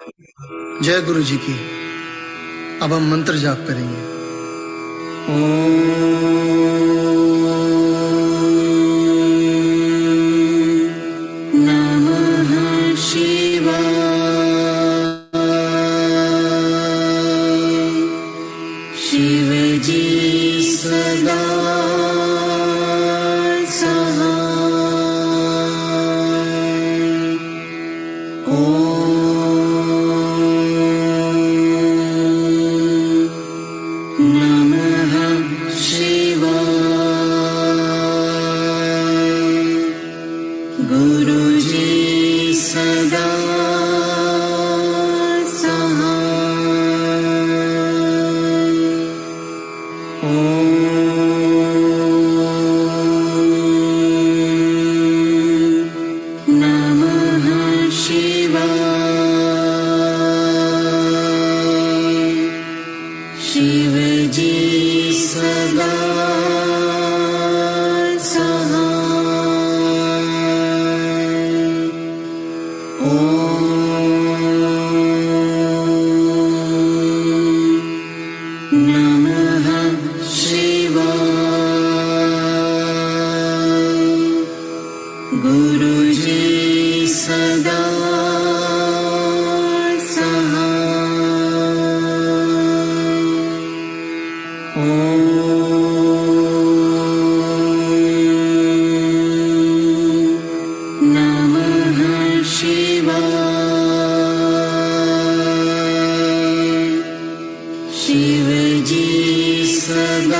जय गुरु जी की। अब हम मंत्र जाप करेंगे। नमः शिवाय। शिव जी सदा शिव जी सदा शिव जी सदा शिव जी सदा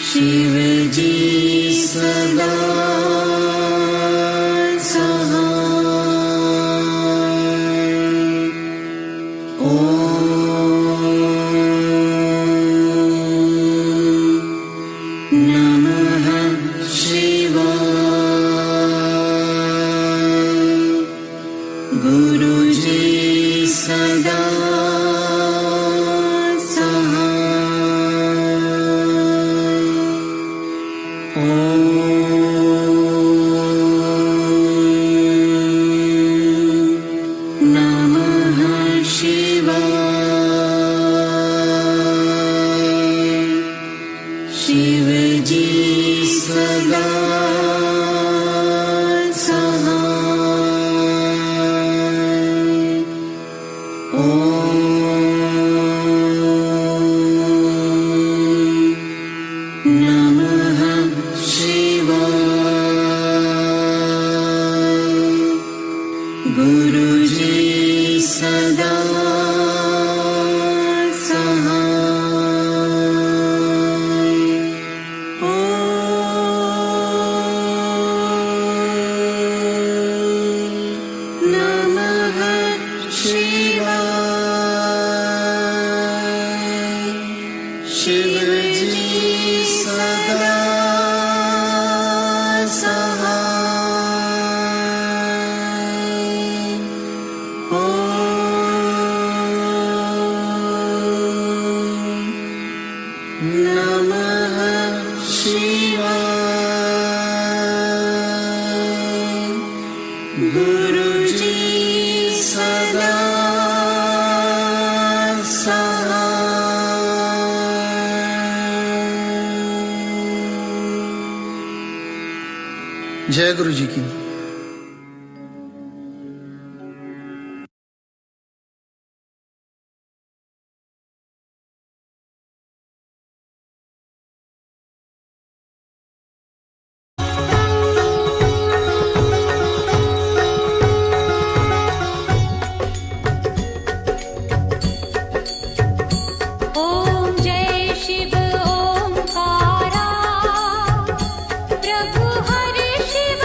शिव जी सदा गुरु जी सदा शिव जी सदा गुरु जी सदा शिव जी सदा साहा। जय गुरु जी की। ओम जय शिव ओंकारा, प्रभु हरि शिव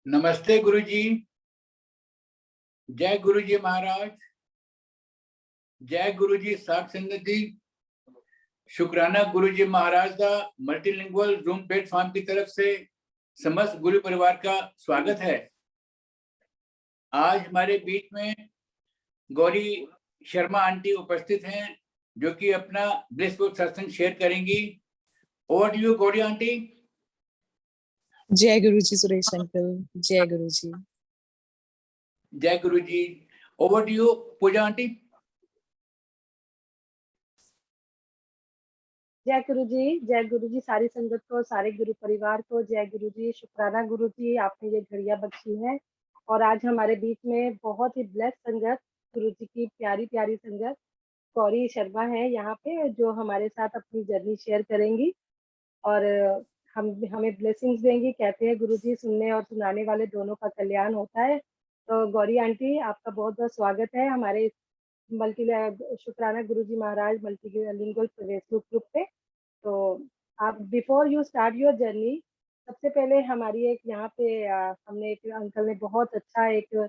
नमस्ते गुरुजी। जय गुरुजी महाराज। जय गुरुजी साध संगत जी। शुक्राना गुरुजी महाराज का मल्टीलिंगुअल जूम प्लेटफॉर्म की तरफ से समस्त गुरु परिवार का स्वागत है। आज हमारे बीच में गौरी शर्मा आंटी उपस्थित हैं, जो कि अपना ब्लिसफुल सत्संग शेयर करेंगी। Over to you Gauri aunty. जय गुरुजी सुरेश अंकल। जय गुरुजी। जय Guruji. Over to you Pooja aunty. जय गुरुजी सारी संगत को, सारे गुरु परिवार को जय गुरुजी। शुक्राना गुरुजी, आपने ये घड़ियां बख्शी हैं और आज हमारे बीच में बहुत ही ब्लेस संगत, गुरुजी की प्यारी प्यारी संगत गौरी शर्मा है यहाँ पे, जो हमारे साथ अपनी जर्नी शेयर करेंगी और हमें ब्लेसिंग्स देंगी। कहते हैं गुरुजी, सुनने और सुनाने वाले दोनों का कल्याण होता है। तो गौरी आंटी, आपका बहुत बहुत स्वागत है हमारे मल्टी शुक्राना गुरुजी महाराज मल्टीलिंगुअल फेसबुक ग्रुप पे। तो आप before you start your journey, सबसे पहले हमारी एक यहाँ पे हमने एक अंकल ने बहुत अच्छा एक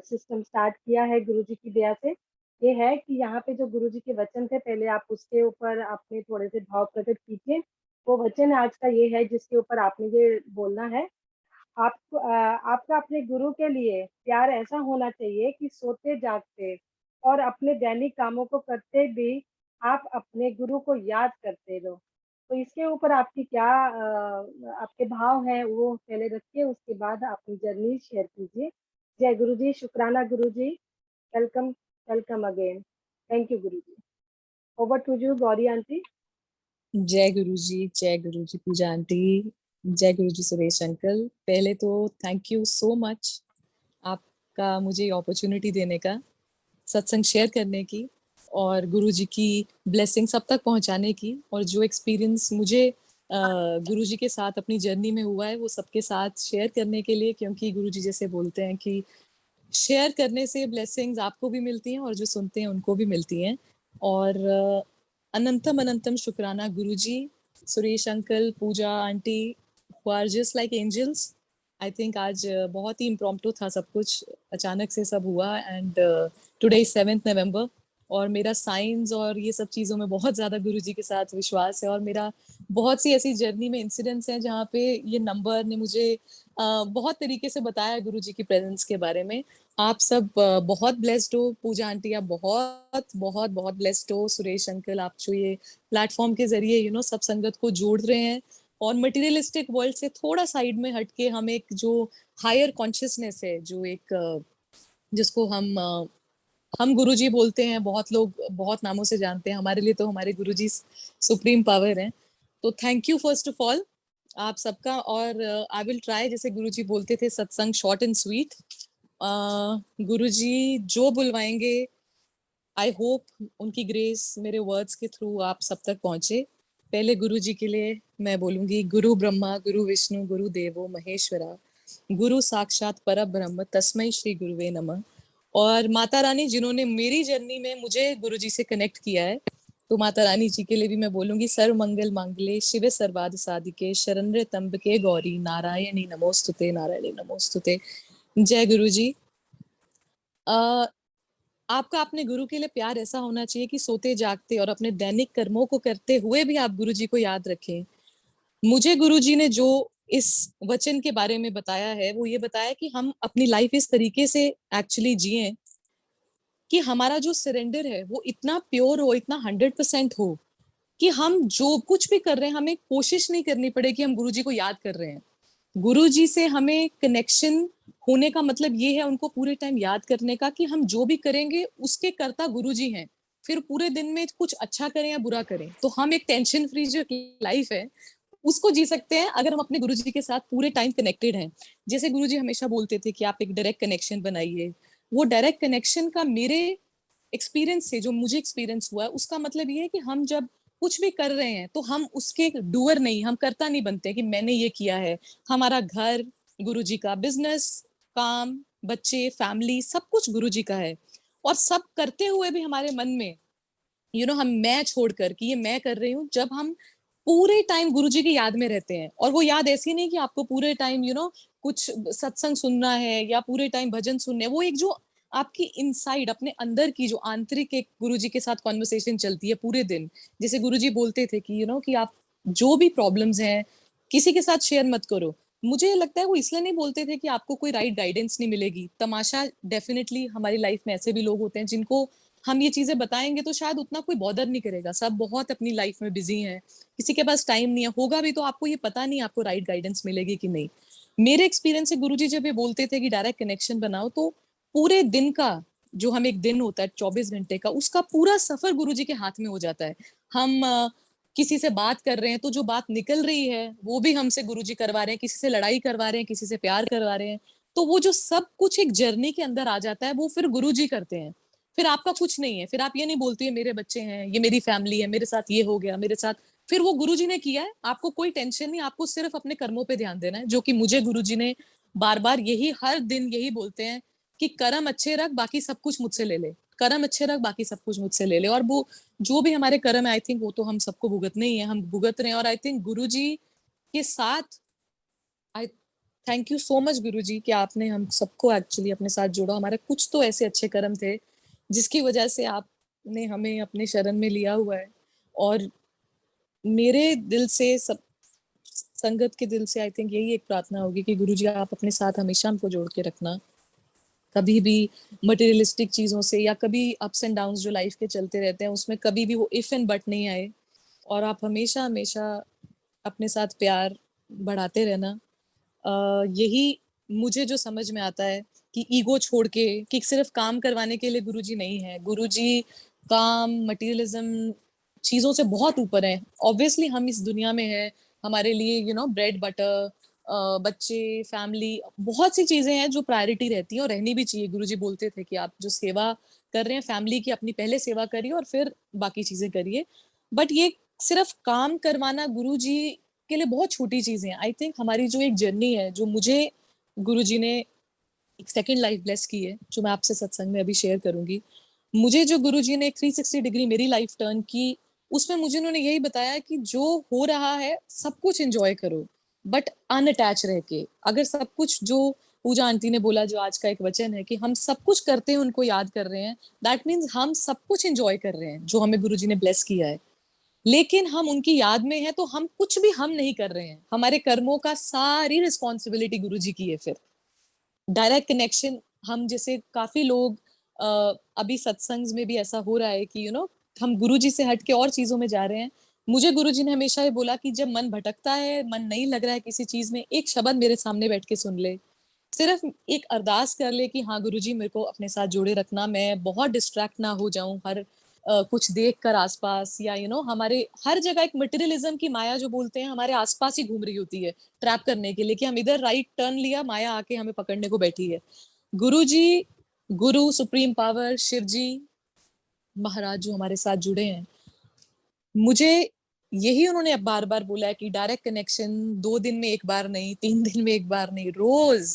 सिस्टम स्टार्ट किया है गुरुजी की दया से। ये है कि यहाँ पे जो गुरुजी के वचन थे, पहले आप उसके ऊपर अपने थोड़े से भाव प्रकट कीजिए। वो वचन आज का ये है जिसके ऊपर आपने ये बोलना है। आपका अपने गुरु के लिए प्यार ऐसा होना चाहिए कि सोते जागते और अपने दैनिक कामों को करते भी आप अपने गुरु को याद करते रहो। तो इसके ऊपर आपकी क्या आपके भाव हैं, वो पहले रखिए, उसके बाद अपनी जर्नी शेयर कीजिए। जय गुरुजी। शुक्राना Guruji. Welcome welcome again. Thank you Guruji. Over to you Gauri aunty. जय गुरुजी पूजा आंटी। जय गुरुजी सुरेश अंकल। पहले तो थैंक यू सो मच आपका मुझे अपॉर्चुनिटी देने का, सत्संग शेयर करने की और गुरुजी की ब्लेसिंग सब तक पहुंचाने की। और जो एक्सपीरियंस मुझे गुरुजी के साथ अपनी जर्नी में हुआ है वो सबके साथ शेयर करने के लिए, क्योंकि गुरुजी जैसे बोलते हैं कि शेयर करने से ब्लेसिंग्स आपको भी मिलती हैं और जो सुनते हैं उनको भी मिलती हैं। और अनंतम अनंतम शुक्राना Guruji, Suresh uncle, Pooja aunty, who are just like angels. I think आज बहुत ही इम्प्रॉम्प्टू था सब कुछ, अचानक से सब हुआ। एंड टुडे 7 नवंबर और मेरा साइंस और ये सब चीज़ों में बहुत ज़्यादा गुरुजी के साथ विश्वास है। और मेरा बहुत सी ऐसी जर्नी में इंसिडेंट्स हैं जहाँ पे ये नंबर ने मुझे बहुत तरीके से बताया गुरुजी की प्रेजेंस के बारे में। आप सब बहुत ब्लेस्ड हो। पूजा आंटी आप बहुत बहुत बहुत ब्लेस्ड हो। सुरेश अंकल, आप जो ये प्लेटफॉर्म के जरिए सब संगत को जोड़ रहे हैं और मटेरियलिस्टिक वर्ल्ड से थोड़ा साइड में हटके हम एक जो हायर कॉन्शियसनेस है, जो एक जिसको हम गुरुजी बोलते हैं, बहुत लोग बहुत नामों से जानते हैं, हमारे लिए तो हमारे गुरुजी सुप्रीम पावर हैं। तो thank you first of all आप सबका। और आई विल ट्राई, जैसे गुरुजी बोलते थे, सत्संग शॉर्ट एंड स्वीट। गुरुजी जो बुलवाएंगे, आई होप उनकी ग्रेस मेरे वर्ड्स के थ्रू आप सब तक पहुंचे। पहले गुरुजी के लिए मैं बोलूंगी, गुरु ब्रह्मा गुरु विष्णु गुरु देवो महेश्वरा, गुरु साक्षात परब्रह्म तस्मै श्री गुरुवे नमः। और माता रानी जिन्होंने मेरी जर्नी में मुझे गुरुजी से कनेक्ट किया है, तो माता रानी जी के लिए भी मैं बोलूंगी, सर्व मंगल मांगल्ये शिवे सर्वार्थ साधिके शरण्ये त्र्यंबके गौरी नारायणी नमोस्तुते नारायणी नमोस्तुते। जय गुरुजी। आपका अपने गुरु के लिए प्यार ऐसा होना चाहिए कि सोते जागते और अपने दैनिक कर्मों को करते हुए भी आप गुरुजी को याद रखें। मुझे गुरुजी ने जो इस वचन के बारे में बताया है, वो ये बताया कि हम अपनी लाइफ इस तरीके से एक्चुअली जिए कि हमारा जो सरेंडर है वो इतना प्योर हो, इतना 100% हो कि हम जो कुछ भी कर रहे हैं, हमें कोशिश नहीं करनी पड़े कि हम गुरुजी को याद कर रहे हैं। गुरुजी से हमें कनेक्शन होने का मतलब ये है उनको पूरे टाइम याद करने का कि हम जो भी करेंगे उसके कर्ता गुरुजी हैं। फिर पूरे दिन में कुछ अच्छा करें या बुरा करें, तो हम एक टेंशन फ्री जो लाइफ है उसको जी सकते हैं अगर हम अपने गुरुजी के साथ पूरे टाइम कनेक्टेड हैं। जैसे गुरुजी हमेशा बोलते थे कि आप एक डायरेक्ट कनेक्शन बनाइए। वो डायरेक्ट कनेक्शन का मेरे एक्सपीरियंस से जो मुझे एक्सपीरियंस हुआ है, उसका मतलब ये है कि हम जब कुछ भी कर रहे हैं तो हम उसके डूअर नहीं, हम कर्ता नहीं बनते कि मैंने ये किया है। हमारा घर गुरुजी का, बिजनेस, काम, बच्चे, फैमिली, सब कुछ गुरुजी का है। और सब करते हुए भी हमारे मन में हम मैं छोड़कर कि ये मैं कर रही हूँ, जब हम पूरे टाइम गुरुजी की याद में रहते हैं। और वो याद ऐसी नहीं कि आपको पूरे टाइम कुछ सत्संग सुनना है या पूरे टाइम भजन सुनने, वो एक जो आपकी इनसाइड अपने अंदर की जो आंतरिक एक गुरुजी के साथ कॉन्वर्सेशन चलती है पूरे दिन। जैसे गुरुजी बोलते थे कि कि आप जो भी प्रॉब्लम्स हैं किसी के साथ शेयर मत करो। मुझे लगता है वो इसलिए नहीं बोलते थे कि आपको कोई राइट गाइडेंस नहीं मिलेगी। तमाशा डेफिनेटली हमारी लाइफ में ऐसे भी लोग होते हैं जिनको हम ये चीजें बताएंगे तो शायद उतना कोई बॉदर नहीं करेगा, सब बहुत अपनी लाइफ में बिजी हैं, किसी के पास टाइम नहीं है, होगा भी तो आपको ये पता नहीं आपको राइट गाइडेंस मिलेगी कि नहीं। मेरे एक्सपीरियंस से गुरुजी जब ये बोलते थे कि डायरेक्ट कनेक्शन बनाओ, तो पूरे दिन का जो हम एक दिन होता है 24 घंटे का, उसका पूरा सफर गुरुजी के हाथ में हो जाता है। हम किसी से बात कर रहे हैं तो जो बात निकल रही है वो भी हमसे गुरुजी करवा रहे हैं, किसी से लड़ाई करवा रहे हैं, किसी से प्यार करवा रहे हैं, तो वो जो सब कुछ एक जर्नी के अंदर आ जाता है वो फिर गुरुजी करते हैं। फिर आपका कुछ नहीं है, फिर आप ये नहीं बोलती है मेरे बच्चे हैं, ये मेरी फैमिली है, मेरे साथ ये हो गया, मेरे साथ, फिर वो गुरुजी ने किया है, आपको कोई टेंशन नहीं, आपको सिर्फ अपने कर्मों पे ध्यान देना है, जो कि मुझे गुरुजी ने बार बार यही हर दिन यही बोलते हैं कि कर्म अच्छे रख, बाकी सब कुछ मुझसे ले ले, कर्म अच्छे रख, बाकी सब कुछ मुझसे ले ले। और वो जो भी हमारे कर्म है आई थिंक वो तो हम सबको भुगतने ही है, हम भुगत रहे हैं। और आई थिंक गुरुजी के साथ I thank you so much Guruji कि आपने हम सबको एक्चुअली अपने साथ जोड़ा। हमारे कुछ तो ऐसे अच्छे कर्म थे जिसकी वजह से आपने हमें अपने शरण में लिया हुआ है। और मेरे दिल से सब संगत के दिल से आई थिंक यही एक प्रार्थना होगी कि गुरुजी आप अपने साथ हमेशा हमको जोड़ के रखना, कभी भी मटेरियलिस्टिक चीजों से या कभी अप्स एंड डाउन्स जो लाइफ के चलते रहते हैं उसमें कभी भी वो इफ एंड बट नहीं आए, और आप हमेशा हमेशा अपने साथ प्यार बढ़ाते रहना। यही मुझे जो समझ में आता है कि ईगो छोड़ के, कि सिर्फ काम करवाने के लिए गुरुजी नहीं है, गुरुजी काम मटेरियलिज्म चीजों से बहुत ऊपर है। ऑब्वियसली हम इस दुनिया में है, हमारे लिए ब्रेड बटर, बच्चे, फैमिली, बहुत सी चीजें हैं जो प्रायोरिटी रहती है और रहनी भी चाहिए। गुरुजी बोलते थे कि आप जो सेवा कर रहे हैं फैमिली की, अपनी पहले सेवा करिए और फिर बाकी चीजें करिए। बट ये सिर्फ काम करवाना गुरुजी के लिए बहुत छोटी चीजें हैं। आई थिंक हमारी जो एक जर्नी है, जो मुझे गुरुजी ने एक सेकंड लाइफ ब्लेस की है, जो मैं आपसे सत्संग में अभी शेयर करूंगी। मुझे जो गुरुजी ने 360 डिग्री मेरी लाइफ टर्न की, उसमें मुझे उन्होंने यही बताया कि जो हो रहा है सब कुछ एंजॉय करो, बट अनअटैच रह के। अगर सब कुछ, जो पूजा आंटी ने बोला, जो आज का एक वचन है कि हम सब कुछ करते हैं उनको याद कर रहे हैं, दैट मीन्स हम सब कुछ एंजॉय कर रहे हैं जो हमें गुरुजी ने ब्लेस किया है। लेकिन हम उनकी याद में है तो हम कुछ भी हम नहीं कर रहे हैं, हमारे कर्मों का सारी रिस्पॉन्सिबिलिटी गुरुजी की है। फिर डायरेक्ट कनेक्शन, हम जैसे काफी लोग अभी सत्संग में भी ऐसा हो रहा है कि हम गुरुजी से हट के और चीजों में जा रहे हैं। मुझे गुरुजी ने हमेशा ये बोला कि जब मन भटकता है, मन नहीं लग रहा है किसी चीज में, एक शब्द मेरे सामने बैठ के सुन ले, सिर्फ एक अरदास कर ले कि हाँ गुरुजी मेरे को अपने साथ जोड़े रखना, मैं बहुत डिस्ट्रैक्ट ना हो जाऊं हर कुछ देख कर आसपास, या हमारे हर जगह एक मटेरियलिज्म की माया जो बोलते हैं हमारे आसपास ही घूम रही होती है ट्रैप करने के लिए, कि हम इधर राइट टर्न लिया, माया आके हमें पकड़ने को बैठी है। गुरुजी, गुरु, सुप्रीम पावर, शिव जी महाराज जो हमारे साथ जुड़े हैं, मुझे यही उन्होंने अब बार बार बोला है कि डायरेक्ट कनेक्शन 2 दिन में एक बार नहीं, 3 दिन में एक बार नहीं, रोज,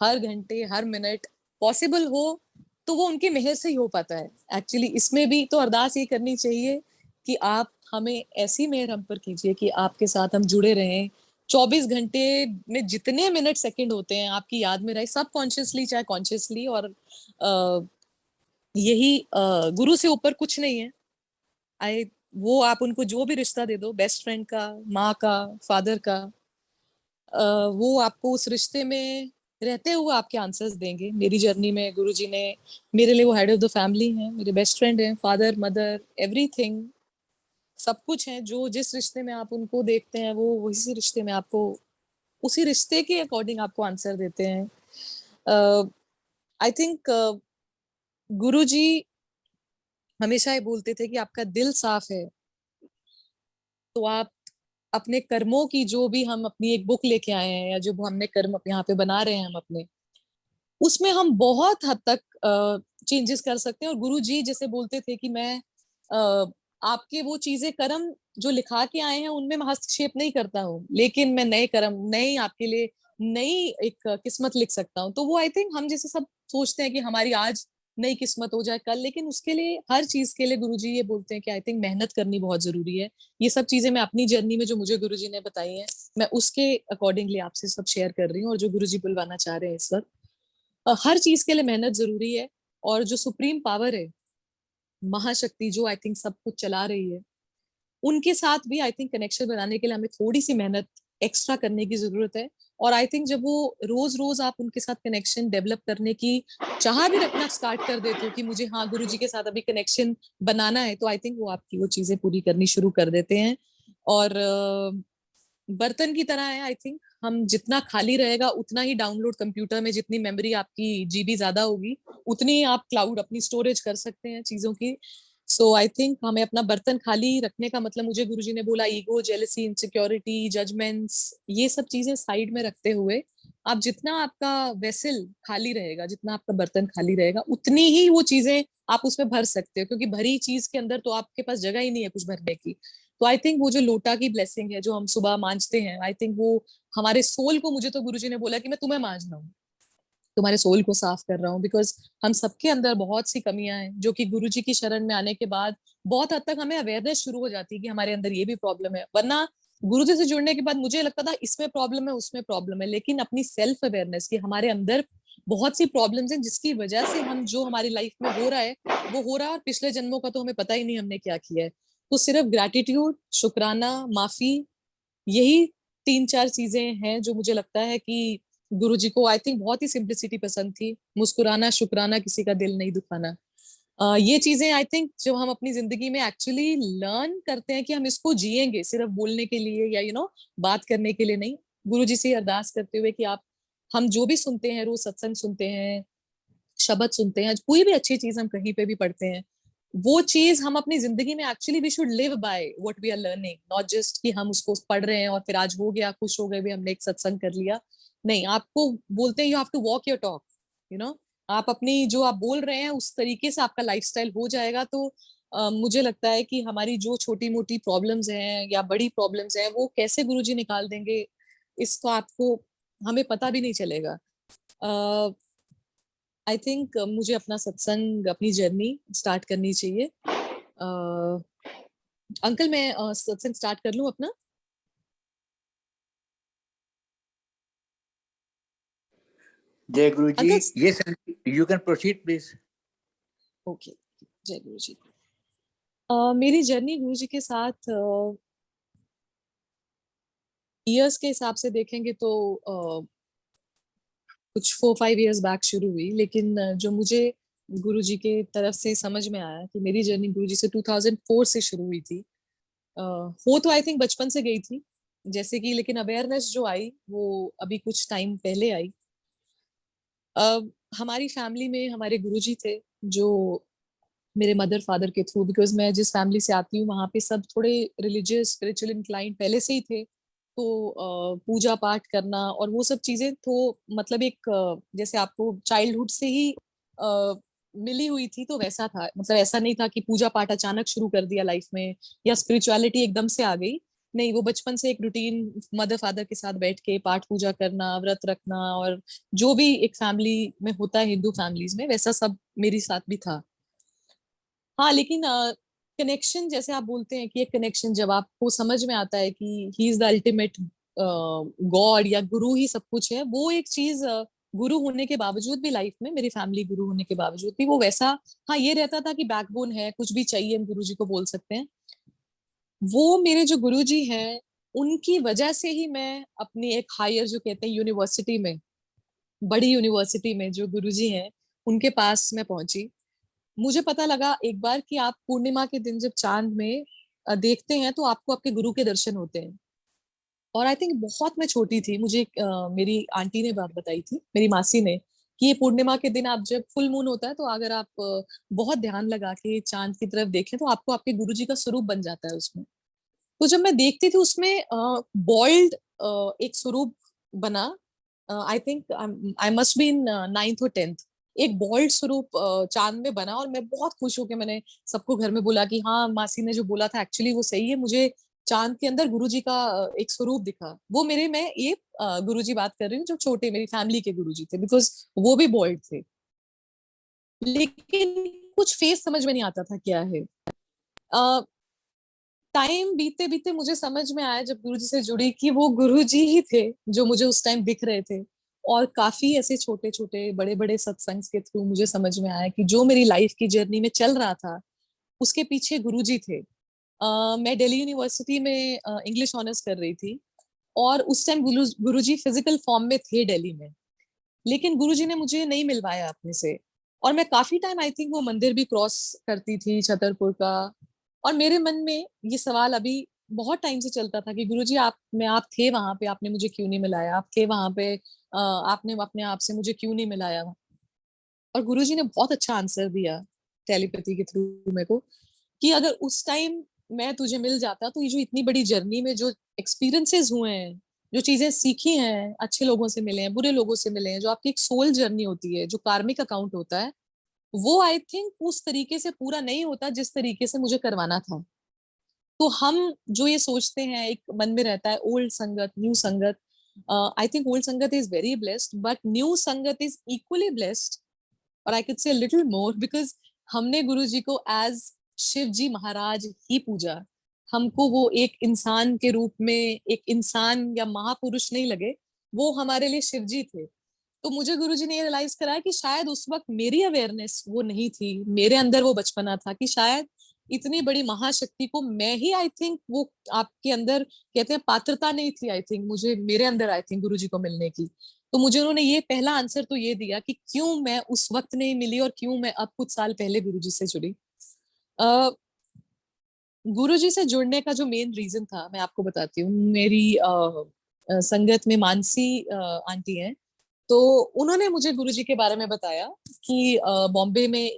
हर घंटे, हर मिनट पॉसिबल हो तो वो उनके मेहर से ही हो पाता है। एक्चुअली इसमें भी तो अरदास ये करनी चाहिए कि आप हमें ऐसी मेहर हम पर कीजिए कि आपके साथ हम जुड़े रहें, 24 घंटे में जितने मिनट सेकंड होते हैं आपकी याद में रहे, सब कॉन्शियसली चाहे कॉन्शियसली। और यही गुरु से ऊपर कुछ नहीं है। वो आप उनको जो भी रिश्ता दे दो, बेस्ट फ्रेंड का, माँ का, फादर का, वो आपको उस रिश्ते में रहते हुए आपके आंसर्स देंगे। मेरी जर्नी में गुरुजी ने मेरे लिए वो हेड ऑफ द फैमिली हैं, मेरे बेस्ट फ्रेंड हैं, फादर, मदर, एवरीथिंग, सब कुछ है। जो जिस रिश्ते में आप उनको देखते हैं वो उसी रिश्ते में आपको, उसी रिश्ते के अकॉर्डिंग आपको आंसर देते हैं। आई थिंक गुरुजी हमेशा ये बोलते थे कि आपका दिल साफ है तो आप अपने कर्मों की, जो भी हम अपनी एक बुक लेके आए हैं या जो हमने कर्म यहाँ पे बना रहे हैं हम अपने, उसमें हम बहुत हद तक चेंजेस कर सकते हैं। और गुरु जी जैसे बोलते थे कि मैं आपके वो चीजें, कर्म जो लिखा के आए हैं उनमें मैं हस्तक्षेप नहीं करता हूँ, लेकिन मैं नए कर्म, नई आपके लिए नई एक किस्मत लिख सकता हूँ। तो वो आई थिंक हम जैसे सब सोचते हैं कि हमारी आज नई किस्मत हो जाए कल, लेकिन उसके लिए हर चीज के लिए गुरुजी ये बोलते हैं कि आई थिंक मेहनत करनी बहुत जरूरी है। ये सब चीजें मैं अपनी जर्नी में जो मुझे गुरुजी ने बताई हैं, मैं उसके अकॉर्डिंगली आपसे सब शेयर कर रही हूँ, और जो गुरुजी बुलवाना चाह रहे हैं इस वक्त, हर चीज के लिए मेहनत जरूरी है। और जो सुप्रीम पावर है, महाशक्ति जो आई थिंक सब कुछ चला रही है, उनके साथ भी आई थिंक कनेक्शन बनाने के लिए हमें थोड़ी सी मेहनत एक्स्ट्रा करने की जरूरत है। और आई थिंक जब वो रोज रोज आप उनके साथ कनेक्शन डेवलप करने की चाह भी रखना स्टार्ट कर देते हो कि मुझे हाँ गुरु जी के साथ अभी कनेक्शन बनाना है, तो आई थिंक वो आपकी वो चीजें पूरी करनी शुरू कर देते हैं। और बर्तन की तरह है, आई थिंक हम जितना खाली रहेगा उतना ही डाउनलोड कंप्यूटर में, जितनी मेमोरी आपकी जीबी ज्यादा होगी उतनी ही आप क्लाउड अपनी स्टोरेज कर सकते हैं चीजों की। सो आई थिंक हमें अपना बर्तन खाली रखने का मतलब, मुझे गुरुजी ने बोला, ईगो, जेलसी, इनसिक्योरिटी, जजमेंट्स, ये सब चीजें साइड में रखते हुए आप जितना आपका वेसल खाली रहेगा, जितना आपका बर्तन खाली रहेगा, उतनी ही वो चीजें आप उसमें भर सकते हो, क्योंकि भरी चीज के अंदर तो आपके पास जगह ही नहीं है कुछ भरने की। तो आई थिंक वो जो लोटा की ब्लेसिंग है जो हम सुबह मांजते हैं, आई थिंक वो हमारे सोल को, मुझे तो गुरुजी ने बोला कि मैं तुम्हें मांज रहा हूँ, तुम्हारे सोल को साफ कर रहा हूँ, बिकॉज हम सबके अंदर बहुत सी कमियां हैं जो कि गुरुजी की शरण में आने के बाद बहुत हद तक हमें अवेयरनेस शुरू हो जाती है कि हमारे अंदर ये भी प्रॉब्लम है। वरना गुरुजी से जुड़ने के बाद मुझे लगता था इसमें प्रॉब्लम है, उसमें प्रॉब्लम है, लेकिन अपनी सेल्फ अवेयरनेस की हमारे अंदर बहुत सी प्रॉब्लम्स हैं जिसकी वजह से हम जो हमारी लाइफ में हो रहा है वो हो रहा है, और पिछले जन्मों का तो हमें पता ही नहीं हमने क्या किया है। तो सिर्फ ग्रैटिट्यूड, शुक्राना, माफी, यही तीन चार चीजें हैं जो मुझे लगता है कि गुरुजी को आई थिंक बहुत ही सिंप्लिसिटी पसंद थी। मुस्कुराना, शुक्राना, किसी का दिल नहीं दुखाना, ये चीजें आई थिंक जो हम अपनी जिंदगी में एक्चुअली लर्न करते हैं कि हम इसको जिएंगे, सिर्फ बोलने के लिए या बात करने के लिए नहीं। गुरुजी से अरदास करते हुए कि आप, हम जो भी सुनते हैं, रोज सत्संग सुनते हैं, शब्द सुनते हैं, कोई भी अच्छी चीज हम कहीं पे भी पढ़ते हैं, वो चीज हम अपनी जिंदगी में actually we should live by what we are learning, not just कि हम उसको पढ़ रहे हैं और फिर आज हो गया, खुश हो गए भी, हमने एक सत्संग कर लिया। नहीं, आपको बोलते हैं you have to walk your talk, you know आप अपनी जो आप बोल रहे हैं उस तरीके से आपका लाइफस्टाइल हो जाएगा। तो मुझे लगता है कि हमारी जो छोटी मोटी प्रॉब्लम्स हैं या बड़ी प्रॉब्लम्स हैं वो कैसे गुरुजी निकाल देंगे, इसको आपको, हमें पता भी नहीं चलेगा। आई थिंक मुझे अपना सत्संग, अपनी जर्नी स्टार्ट करनी चाहिए। अंकल मैं सत्संग स्टार्ट कर लूं अपना? जय Guru ji. Uncle yes, you can proceed please. Okay, जय गुरु जी। मेरी जर्नी गुरु जी के साथ ईयर्स के हिसाब से देखेंगे तो कुछ 4-5 इयर्स बैक शुरू हुई, लेकिन जो मुझे गुरु जी के तरफ से समझ में आया कि मेरी जर्नी गुरु जी से 2004 से शुरू हुई थी। हो तो आई थिंक बचपन से गई थी जैसे कि, लेकिन अवेयरनेस जो आई वो अभी कुछ टाइम पहले आई। हमारी फैमिली में हमारे गुरुजी थे जो मेरे मदर फादर के थ्रू, बिकॉज मैं जिस फैमिली से आती हूँ वहाँ पे सब थोड़े रिलीजियस स्पिरिचुअल इंक्लाइंड पहले से ही थे। तो पूजा पाठ करना और वो सब चीजें तो मतलब एक जैसे आपको चाइल्डहुड से ही मिली हुई थी, तो वैसा था। मतलब ऐसा नहीं था कि पूजा पाठ अचानक शुरू कर दिया लाइफ में या स्पिरिचुअलिटी एकदम से आ गई। नहीं, वो बचपन से एक रूटीन, मदर फादर के साथ बैठ के पाठ पूजा करना, व्रत रखना, और जो भी एक फैमिली में होता है हिंदू फैमिलीज में, वैसा सब मेरे साथ भी था। हाँ, लेकिन कनेक्शन जैसे आप बोलते हैं कि एक कनेक्शन जब आपको समझ में आता है कि he is the ultimate God या गुरु ही सब कुछ है, वो एक चीज गुरु होने के बावजूद भी लाइफ में, मेरी फैमिली गुरु होने के बावजूद भी वो वैसा, हाँ ये रहता था कि बैकबोन है, कुछ भी चाहिए हम गुरु जी को बोल सकते हैं। वो मेरे जो गुरु जी हैं उनकी वजह से ही मैं अपनी एक हायर जो कहते हैं यूनिवर्सिटी में, बड़ी यूनिवर्सिटी में जो गुरुजी हैं उनके पास मैं पहुंची। मुझे पता लगा एक बार कि आप पूर्णिमा के दिन जब चांद में देखते हैं तो आपको आपके गुरु के दर्शन होते हैं। और आई थिंक बहुत मैं छोटी थी, मुझे मेरी आंटी ने बात बताई थी, मेरी मासी ने, कि ये पूर्णिमा के दिन आप जब फुल मून होता है तो अगर आप बहुत ध्यान लगा के चांद की तरफ देखें तो आपको आपके गुरुजी का स्वरूप बन जाता है उसमें। तो जब मैं देखती थी उसमें बॉल्ड एक स्वरूप बना, I think I must be in 9th और 10th, एक बॉल्ड स्वरूप चांद में बना, और मैं बहुत खुश होकर मैंने सबको घर में बोला कि हाँ मासी ने जो बोला था एक्चुअली वो सही है, मुझे चांद के अंदर गुरुजी का एक स्वरूप दिखा। वो मेरे, मैं ये गुरुजी बात कर रही हूँ जो छोटे मेरी फैमिली के गुरुजी थे, बिकॉज वो भी बॉल्ड थे। लेकिन कुछ फेस समझ में नहीं आता था क्या है। टाइम बीते बीते मुझे समझ में आया जब गुरुजी से जुड़ी कि वो गुरुजी ही थे जो मुझे उस टाइम दिख रहे थे। और काफी ऐसे छोटे छोटे बड़े बड़े सत्संग के थ्रू मुझे समझ में आया कि जो मेरी लाइफ की जर्नी में चल रहा था उसके पीछे गुरुजी थे। मैं दिल्ली यूनिवर्सिटी में इंग्लिश ऑनर्स कर रही थी, और उस टाइम गुरुजी फिजिकल फॉर्म में थे दिल्ली में, लेकिन गुरुजी ने मुझे नहीं मिलवाया अपने से। और मैं काफी टाइम आई थिंक वो मंदिर भी क्रॉस करती थी छतरपुर का, और मेरे मन में ये सवाल अभी बहुत टाइम से चलता था कि गुरुजी आप थे वहां पे, आपने मुझे क्यों नहीं मिलाया, आप थे वहां पे, आपने अपने आप से मुझे क्यों नहीं मिलाया। और गुरुजी ने बहुत अच्छा आंसर दिया टेलीपैथी के थ्रू मेरे को, कि अगर उस टाइम मैं तुझे मिल जाता तो ये जो इतनी बड़ी जर्नी में जो एक्सपीरियंसेस हुए हैं, जो चीजें सीखी हैं, अच्छे लोगों से मिले हैं, बुरे लोगों से मिले हैं, जो आपकी एक सोल जर्नी होती है, जो कार्मिक अकाउंट होता है, वो आई थिंक उस तरीके से पूरा नहीं होता जिस तरीके से मुझे करवाना था। तो हम जो ये सोचते हैं, एक मन में रहता है ओल्ड संगत, न्यू संगत। आई थिंक ओल्ड संगत is very blessed, but new संगत इज इक्वली ब्लेस्ड, और I could say little more, because हमने गुरु जी को एज शिव जी महाराज ही पूजा। हमको वो एक इंसान के रूप में, एक इंसान या महापुरुष नहीं लगे, वो हमारे लिए शिव जी थे। तो मुझे गुरुजी ने ये रियलाइज कराया कि शायद उस वक्त मेरी अवेयरनेस वो नहीं थी, मेरे अंदर वो बचपना था कि शायद इतनी बड़ी महाशक्ति को मैं ही, आई थिंक वो आपके अंदर कहते हैं पात्रता नहीं थी, आई थिंक मुझे, मेरे अंदर आई थिंक गुरुजी को मिलने की। तो मुझे उन्होंने ये पहला आंसर तो ये दिया कि क्यों मैं उस वक्त नहीं मिली और क्यों मैं अब कुछ साल पहले गुरुजी से जुड़ी। गुरुजी से जुड़ने का जो मेन रीजन था मैं आपको बताती हूँ। मेरी संगत में मानसी आंटी हैं, तो उन्होंने मुझे गुरुजी के बारे में बताया कि बॉम्बे में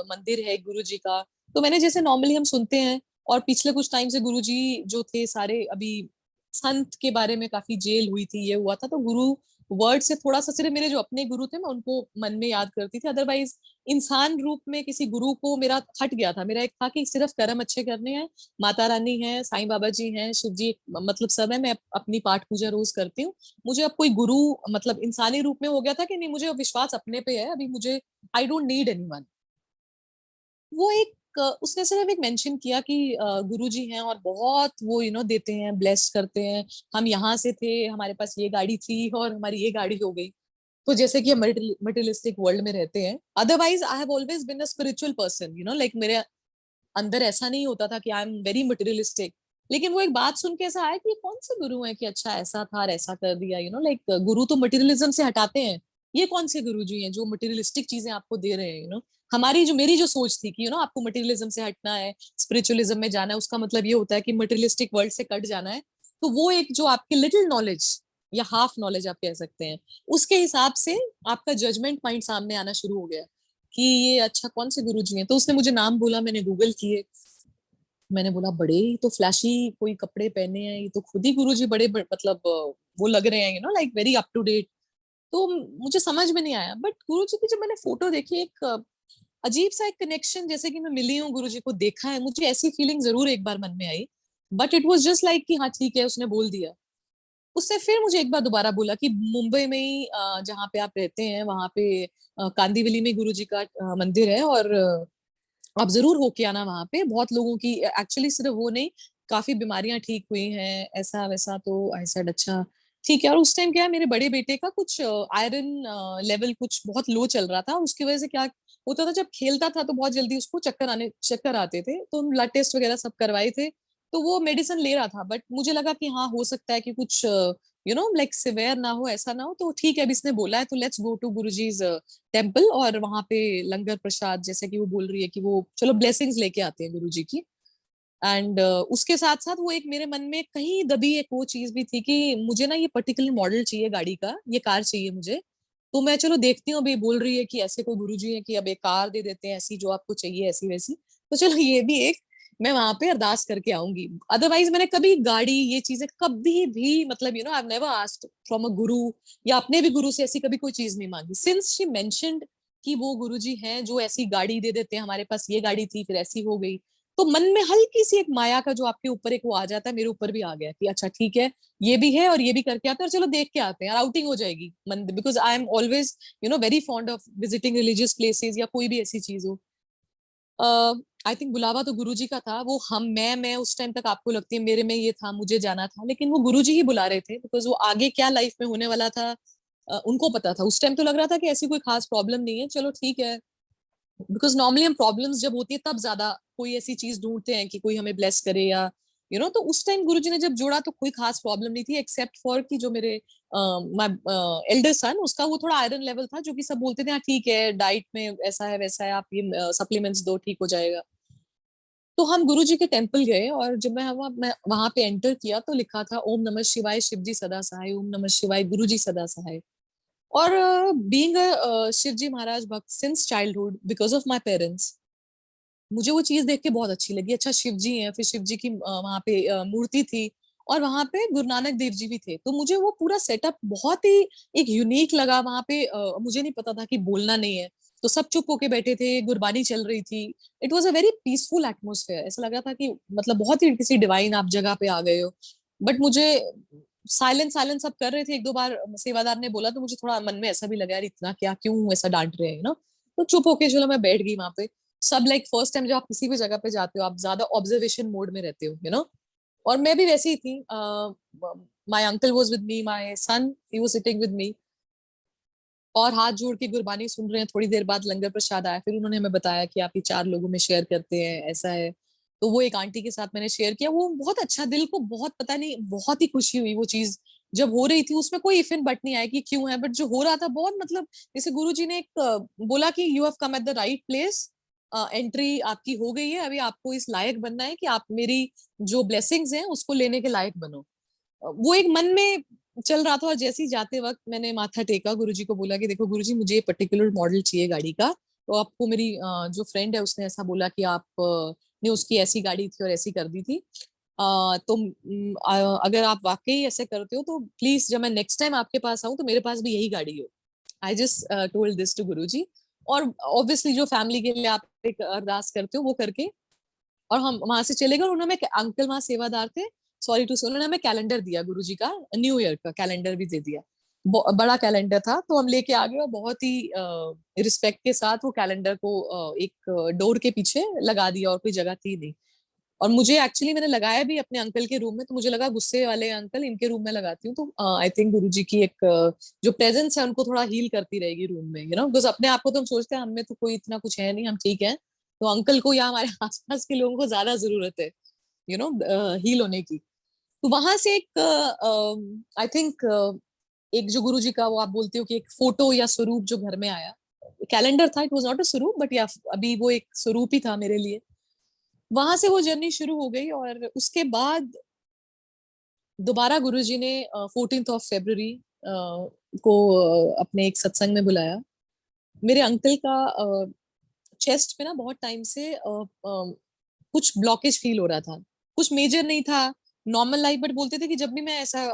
मंदिर है गुरुजी का। तो मैंने, जैसे नॉर्मली हम सुनते हैं, और पिछले कुछ टाइम से गुरुजी जो थे सारे, अभी संत के बारे में काफी जेल हुई थी, ये हुआ था, तो गुरु वर्ड से थोड़ा सा, सिर्फ मेरे जो अपने गुरु थे मैं उनको मन में याद करती थी, अदरवाइज इंसान रूप में किसी गुरु को मेरा हट गया था। मेरा एक था कि सिर्फ कर्म अच्छे करने हैं, माता रानी है, साईं बाबा जी हैं, शिव जी, मतलब सब है, मैं अपनी पाठ पूजा रोज करती हूँ। मुझे अब कोई गुरु मतलब इंसानी रूप में हो गया था कि नहीं, मुझे अब विश्वास अपने पे है, अभी मुझे आई डोंट नीड एनीवन। वो एक उसने सिर्फ एक मेंशन किया कि गुरु जी हैं और बहुत वो देते हैं, ब्लेस करते हैं, हम यहाँ से थे, हमारे पास ये गाड़ी थी और हमारी ये गाड़ी हो गई। तो जैसे कि हम मटेरियलिस्टिक वर्ल्ड में रहते हैं, otherwise I have always been a spiritual person, like मेरे अंदर ऐसा नहीं होता था कि आई एम वेरी मटेरियलिस्टिक। लेकिन वो एक बात सुन के ऐसा आया कि ये कौन से गुरु हैं कि अच्छा ऐसा था और ऐसा कर दिया, लाइक गुरु तो मटेरियलिज्म से हटाते हैं, ये कौन से गुरु जी हैं जो मटेरियलिस्टिक चीजें आपको दे रहे हैं। हमारी जो, मेरी जो सोच थी कि आपको मटेरियलिज्म से हटना है, स्पिरिचुअलिज्म में जाना है, उसका मतलब ये होता है कि मटेरियलिस्टिक वर्ल्ड से कट जाना है। तो वो एक जो आपकी लिटिल नॉलेज या हाफ नॉलेज आप कह सकते हैं, उसके हिसाब से आपका जजमेंट माइंड सामने आना शुरू हो गया कि ये अच्छा कौन से गुरु जी हैं। तो उसने मुझे नाम बोला, मैंने गूगल किए, मैंने बोला बड़े ही तो फ्लैशी कोई कपड़े पहने हैं, ये तो खुद ही गुरुजी मतलब वो लग रहे हैं, like very up to date. तो मुझे समझ में नहीं आया, बट गुरुजी की जब मैंने फोटो देखी, एक अजीब सा एक कनेक्शन, जैसे कि मैं मिली हूँ, गुरुजी को देखा है, मुझे ऐसी फीलिंग जरूर एक बार मन में आई। But it was just like कि हाँ ठीक है, उसने बोल दिया। उसने फिर मुझे एक बार दोबारा बोला कि मुंबई में ही जहाँ पे आप रहते हैं वहां पे कांदीवली में गुरुजी का मंदिर है, और आप जरूर होके आना वहां पे। बहुत लोगों की एक्चुअली सिर्फ वो नहीं, काफी बीमारियां ठीक हुई हैं, ऐसा वैसा। तो आई सेड अच्छा ठीक है। और उस टाइम क्या है, मेरे बड़े बेटे का कुछ आयरन लेवल कुछ बहुत लो चल रहा था, उसकी वजह से क्या होता था, जब खेलता था तो बहुत जल्दी उसको चक्कर आते थे। तो हम ब्लड टेस्ट वगैरह सब करवाए थे, तो वो मेडिसिन ले रहा था, बट मुझे लगा कि हाँ हो सकता है कि कुछ लाइक सिवियर ना हो, ऐसा ना हो। तो ठीक है, अभी इसने बोला है तो let's go to Guruji's temple, और वहां पे लंगर प्रसाद, जैसे कि वो बोल रही है कि वो चलो ब्लेसिंग्स लेके आते हैं गुरुजी की। एंड उसके साथ साथ वो एक मेरे मन में कहीं दबी एक वो चीज भी थी कि मुझे ना ये पर्टिकुलर मॉडल चाहिए गाड़ी का, ये कार चाहिए मुझे। तो मैं चलो देखती हूँ, अभी बोल रही है कि ऐसे कोई गुरुजी है कि अब एक कार दे देते हैं ऐसी जो आपको चाहिए, ऐसी वैसी। तो चलो ये भी एक, मैं वहां पे अरदास करके आऊंगी। अदरवाइज मैंने कभी गाड़ी, ये चीजें कभी भी, मतलब I have never asked from a गुरु, या अपने भी गुरु से ऐसी कभी कोई चीज नहीं मांगी। सिंस शी मेंशन्ड कि वो गुरुजी हैं जो ऐसी गाड़ी दे देते हैं, हमारे पास ये गाड़ी थी फिर ऐसी हो गई, तो मन में हल्की सी एक माया का जो आपके ऊपर एक वो आ जाता है, मेरे ऊपर भी आ गया कि अच्छा ठीक है, ये भी है और ये भी करके आते हैं और चलो देख के आते हैं, आउटिंग हो जाएगी मन, because I am always very fond of visiting religious places या कोई भी ऐसी चीज हो। आई थिंक बुलावा तो गुरुजी का था, वो हम मैं उस टाइम तक आपको लगती है मेरे में ये था, मुझे जाना था, लेकिन वो गुरुजी ही बुला रहे थे, बिकॉज वो आगे क्या लाइफ में होने वाला था उनको पता था। उस टाइम तो लग रहा था कि ऐसी कोई खास प्रॉब्लम नहीं है, चलो ठीक है, बिकॉज नॉर्मली हम प्रॉब्लम्स जब होती है तब ज्यादा कोई ऐसी चीज ढूंढते हैं कि कोई हमें ब्लेस करे या तो उस टाइम गुरुजी ने जब जोड़ा तो कोई खास प्रॉब्लम नहीं थी, एक्सेप्ट फॉर कि जो मेरे एल्डर सन, उसका वो थोड़ा आयरन लेवल था, जो कि सब बोलते थे हाँ ठीक है डाइट में ऐसा है वैसा है, आप ये सप्लीमेंट्स दो ठीक हो जाएगा। तो हम गुरुजी के टेम्पल गए और जब मैं वहां पे एंटर किया तो लिखा था ओम नमः शिवाय शिव जी सदा सहाय, ओम नमः शिवाय गुरु जी सदा सहाय। और बीइंग शिव जी महाराज भक्त since childhood because of my parents, मुझे वो चीज देख के बहुत अच्छी लगी। अच्छा शिव जी हैं, फिर शिव जी की वहां पे मूर्ति थी और वहां पे गुरु नानक देव जी भी थे, तो मुझे वो पूरा सेटअप बहुत ही एक यूनिक लगा। वहां पे मुझे नहीं पता था कि बोलना नहीं है, तो सब चुप होके बैठे थे, गुरबानी चल रही थी। It was a very peaceful atmosphere, ऐसा लगा था कि मतलब बहुत ही किसी डिवाइन आप जगह पे आ गए हो। बट मुझे साइलेंस साइलेंस सब कर रहे थे, एक दो बार सेवादार ने बोला तो मुझे थोड़ा मन में ऐसा भी लगा यार इतना क्या, क्यों ऐसा डांट रहे हैं ना। तो चुप होके चलो मैं बैठ गई वहां पे। सब लाइक फर्स्ट टाइम जब आप किसी भी जगह पे जाते हो आप ज्यादा ऑब्जर्वेशन मोड में रहते हो और मैं भी वैसी ही थी। My uncle was with me, my son he was sitting with me, और हाथ जोड़ के गुरबानी सुन रहे हैं। थोड़ी देर बाद लंगर प्रसाद आया, फिर उन्होंने हमें बताया कि आप ये 4 लोगों में शेयर करते हैं, ऐसा है। तो वो एक आंटी के साथ मैंने शेयर किया, वो बहुत अच्छा, दिल को बहुत पता नहीं बहुत ही खुशी हुई वो चीज जब हो रही थी। उसमें कोई इफ एंड बट नहीं आया कि क्यों है, बट जो हो रहा था बहुत मतलब जैसे गुरु जी ने एक बोला कि you have come eight the right place, entry आपकी हो गई है, अभी आपको इस लायक बनना है कि आप मेरी जो ब्लेसिंग्स हैं उसको लेने के लायक बनो। वो एक मन में चल रहा था। और जैसे ही जाते वक्त मैंने माथा टेका, गुरुजी को बोला कि देखो गुरुजी मुझे ये पर्टिकुलर मॉडल चाहिए गाड़ी का, तो आपको मेरी जो फ्रेंड है उसने ऐसा बोला कि आप ने उसकी ऐसी गाड़ी थी और ऐसी कर दी थी, तो अगर आप वाकई ऐसे करते हो तो प्लीज जब मैं नेक्स्ट टाइम आपके पास आऊं तो मेरे पास भी यही गाड़ी हो। I just told this to Guruji. और ऑब्वियसली जो फैमिली के लिए आप एक अरदास करते हो वो करके और हम वहां से चले गए। और उन्होंने अंकल वहां सेवादार थे, सॉरी टू से, उन्होंने हमें कैलेंडर दिया, गुरुजी का न्यू ईयर का कैलेंडर भी दे दिया। बड़ा कैलेंडर था तो हम लेके आ गए और बहुत ही रिस्पेक्ट के साथ वो कैलेंडर को एक डोर के पीछे लगा दिया, और कोई जगह थी नहीं। और मुझे एक्चुअली मैंने लगाया भी अपने अंकल के रूम में, तो मुझे लगा गुस्से वाले अंकल इनके रूम में लगाती हूँ तो आई थिंक गुरुजी की एक जो प्रेजेंस है उनको थोड़ा हील करती रहेगी रूम में, बिकॉज अपने आप को तो हम सोचते हैं हमें तो कोई इतना कुछ है नहीं, हम ठीक है। तो अंकल को या हमारे आसपास के लोगों को ज्यादा जरूरत है हील होने की। तो वहां से एक आई थिंक एक जो गुरुजी का वो आप बोलते हो कि एक फोटो या स्वरूप जो घर में आया, कैलेंडर था, इट वाज नॉट अ स्वरूप बट या अभी वो एक स्वरूप ही था मेरे लिए। वहां से वो जर्नी शुरू हो गई और उसके बाद दोबारा गुरुजी ने 14 को अपने एक सत्संग में बुलाया। मेरे अंकल का चेस्ट में ना बहुत टाइम से कुछ ब्लॉकेज फील हो रहा था, कुछ मेजर नहीं था, नॉर्मल लाइफ, बट बोलते थे कि जब भी मैं ऐसा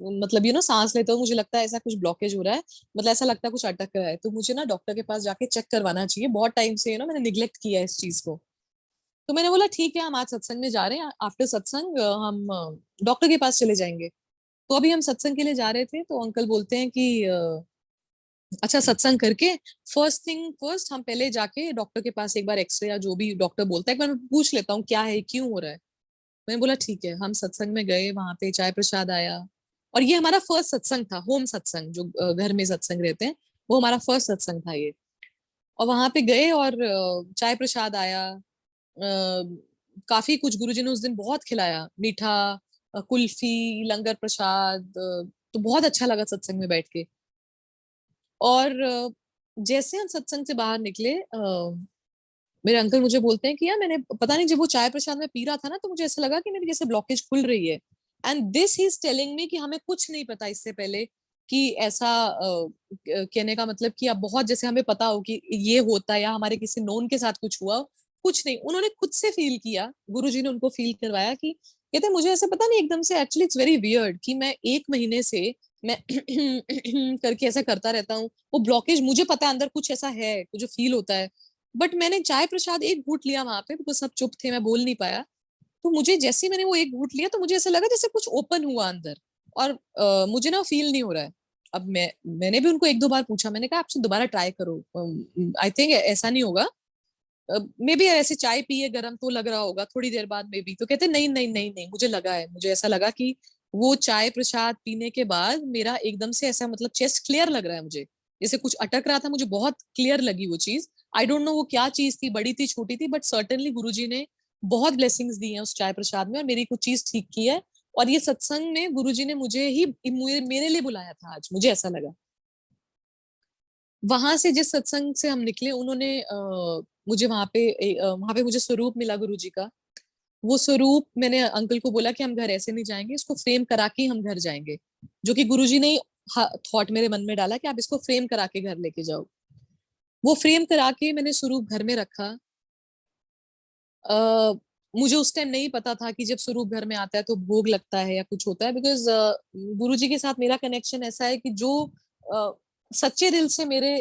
मतलब सांस लेता हूँ मुझे लगता है ऐसा कुछ ब्लॉकेज हो रहा है, मतलब ऐसा लगता है कुछ अटक रहा है, तो मुझे ना डॉक्टर के पास जाके चेक करवाना चाहिए। बहुत टाइम से मैंने निग्लेक्ट किया है इस चीज को। तो मैंने बोला ठीक है हम आज सत्संग में जा रहे हैं, आफ्टर सत्संग हम डॉक्टर के पास चले जाएंगे। तो अभी हम सत्संग के लिए जा रहे थे तो अंकल बोलते हैं कि अच्छा सत्संग करके फर्स्ट थिंग फर्स्ट हम पहले जाके डॉक्टर के पास एक बार एक्सरे या जो भी डॉक्टर बोलता है एक बार मैं पूछ लेता हूँ क्या है क्यों हो रहा है। मैंने बोला ठीक है। हम सत्संग में गए, वहां पे चाय प्रसाद आया, और ये हमारा फर्स्ट सत्संग था, होम सत्संग जो घर में सत्संग रहते हैं, वो हमारा फर्स्ट सत्संग था ये। और वहां पे गए और चाय प्रसाद आया, काफी कुछ गुरुजी ने उस दिन बहुत खिलाया, मीठा, कुल्फी, लंगर प्रसाद, तो बहुत अच्छा लगा सत्संग में बैठ के। और जैसे हम सत्संग से बाहर निकले मेरे अंकल मुझे बोलते हैं कि यार मैंने पता नहीं जब वो चाय प्रसाद में पी रहा था ना तो मुझे ऐसा लगा कि मेरी जैसे ब्लॉकेज खुल रही है। And this he is telling me कि हमें कुछ नहीं पता इससे पहले कि ऐसा कहने का मतलब कि अब बहुत जैसे हमें पता हो कि ये होता है या हमारे किसी नोन के साथ कुछ हुआ, कुछ नहीं, उन्होंने खुद से फील किया, गुरुजी ने उनको फील करवाया कि कहते मुझे ऐसे पता नहीं एकदम से, एक्चुअली इट्स वेरी वियर्ड कि मैं 1 महीने से मैं करके ऐसा करता रहता हूँ, वो ब्लॉकेज मुझे पता है अंदर कुछ ऐसा है, कुछ जो फील होता है। बट मैंने चाय प्रसाद एक घूंट लिया वहां पे, बिकॉज सब चुप थे, मैं बोल नहीं पाया। तो मुझे जैसे ही मैंने वो एक घूंट लिया तो मुझे ऐसा लगा जैसे कुछ ओपन हुआ अंदर, और मुझे ना फील नहीं हो रहा है। अब मैंने भी उनको एक दो बार पूछा, मैंने कहा आपसे दोबारा ट्राई करो, आई थिंक ऐसा नहीं होगा, मे बी ऐसे चाय पिए गरम तो लग रहा होगा, थोड़ी देर बाद मे बी। तो कहते नहीं नहीं नहीं नहीं, मुझे लगा है, मुझे ऐसा लगा कि वो चाय प्रसाद पीने के बाद मेरा एकदम से ऐसा मतलब चेस्ट क्लियर लग रहा है मुझे, जैसे कुछ अटक रहा था, मुझे बहुत क्लियर लगी वो चीज। आई डोंट नो वो क्या चीज थी, बड़ी थी छोटी थी, बट सर्टेनली गुरुजी ने बहुत ब्लेसिंग्स दी हैं उस चाय प्रसाद में, और मेरी कुछ चीज ठीक की है। और ये सत्संग में गुरुजी ने मुझे ही मेरे लिए बुलाया था आज, मुझे ऐसा लगा। वहां से जिस सत्संग से हम निकले, उन्होंने मुझे वहां पे मुझे स्वरूप मिला गुरुजी का। वो स्वरूप मैंने अंकल को बोला कि हम घर ऐसे नहीं जाएंगे, इसको फ्रेम करा के हम घर जाएंगे, जो कि गुरुजी ने थॉट मेरे मन में डाला कि आप इसको फ्रेम करा के घर लेके जाओ। वो फ्रेम करा के मैंने स्वरूप घर में रखा। अः मुझे उस टाइम नहीं पता था कि जब स्वरूप घर में आता है तो भोग लगता है या कुछ होता है, बिकॉज गुरुजी के साथ मेरा कनेक्शन ऐसा है कि जो अ, सच्चे दिल से मेरे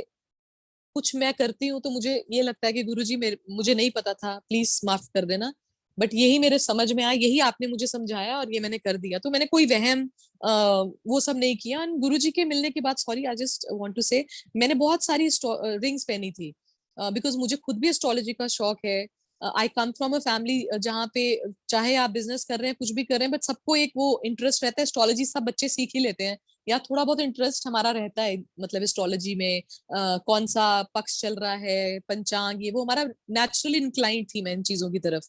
कुछ मैं करती हूँ तो मुझे ये लगता है कि गुरुजी मुझे नहीं पता था, प्लीज माफ कर देना, बट यही मेरे समझ में आया, यही आपने मुझे समझाया और ये मैंने कर दिया। तो मैंने कोई वहम वो सब नहीं किया। एंड गुरुजी के मिलने के बाद, sorry I just want to say, मैंने बहुत सारी रिंग्स पहनी थी, बिकॉज मुझे खुद भी एस्ट्रोलॉजी का शौक है। आई कम फ्रॉम अ फैमिली जहाँ पे चाहे आप बिजनेस कर रहे हैं, कुछ भी कर रहे हैं, बट सबको एक वो इंटरेस्ट रहता है, एस्ट्रोलॉजी सब बच्चे सीख ही लेते हैं, या थोड़ा बहुत इंटरेस्ट हमारा रहता है, मतलब एस्ट्रोलॉजी में कौन सा पक्ष चल रहा है, पंचांग, ये वो हमारा नेचुरली इंक्लाइंड थी मैं इन चीजों की तरफ।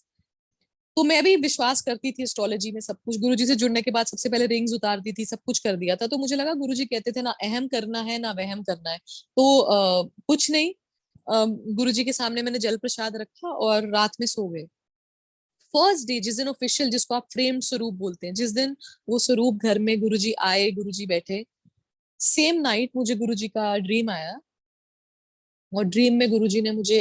तो मैं भी विश्वास करती थी एस्ट्रोलॉजी में, सब कुछ गुरुजी से जुड़ने के बाद सबसे पहले रिंग्स उतार दी थी, सब कुछ कर दिया था। तो मुझे लगा गुरुजी कहते थे ना अहम करना है ना वहम करना है, तो कुछ नहीं, गुरुजी के सामने मैंने जल प्रसाद रखा और रात में सो गए। फर्स्ट डे जिस दिन ऑफिशियल, जिसको आप फ्रेम स्वरूप बोलते हैं, जिस दिन वो स्वरूप घर में गुरुजी आए, गुरुजी बैठे, सेम नाइट मुझे गुरुजी का ड्रीम आया। और ड्रीम में गुरुजी ने मुझे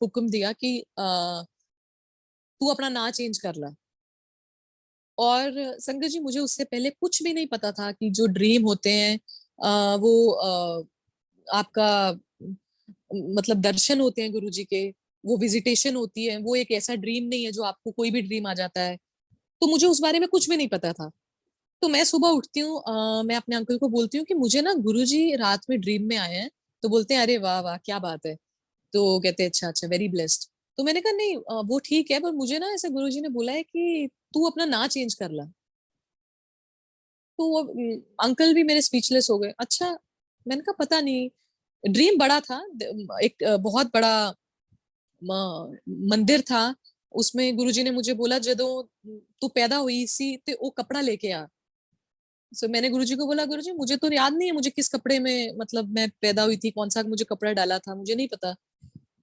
हुक्म दिया कि तू अपना ना चेंज कर ला। और संगत जी, मुझे उससे पहले कुछ भी नहीं पता था कि जो ड्रीम होते हैं वो आपका मतलब दर्शन होते हैं गुरुजी के, वो विजिटेशन होती है, वो एक ऐसा ड्रीम नहीं है जो आपको कोई भी ड्रीम आ जाता है। तो मुझे उस बारे में कुछ भी नहीं पता था। तो मैं सुबह उठती हूँ, मैं अपने अंकल को बोलती हूँ कि मुझे ना गुरुजी रात में ड्रीम में आए हैं। तो बोलते हैं अरे वाह वाह क्या बात है। तो कहते हैं अच्छा अच्छा, वेरी ब्लेस्ड। तो मैंने कहा नहीं, वो ठीक है, पर मुझे ना ऐसे गुरुजी ने बोला है कि तू अपना ना चेंज कर ला। तो वो अंकल भी मेरे स्पीचलेस हो गए। अच्छा, मैंने कहा पता नहीं, ड्रीम बड़ा था, एक बहुत बड़ा मंदिर था। उसमें गुरुजी ने मुझे बोला जदों तू पैदा हुई सी ते वो कपड़ा लेके आ। सो मैंने गुरुजी को बोला गुरुजी मुझे तो याद नहीं है मुझे किस कपड़े में, मतलब मैं पैदा हुई थी, कौन सा मुझे कपड़ा डाला था, मुझे नहीं पता।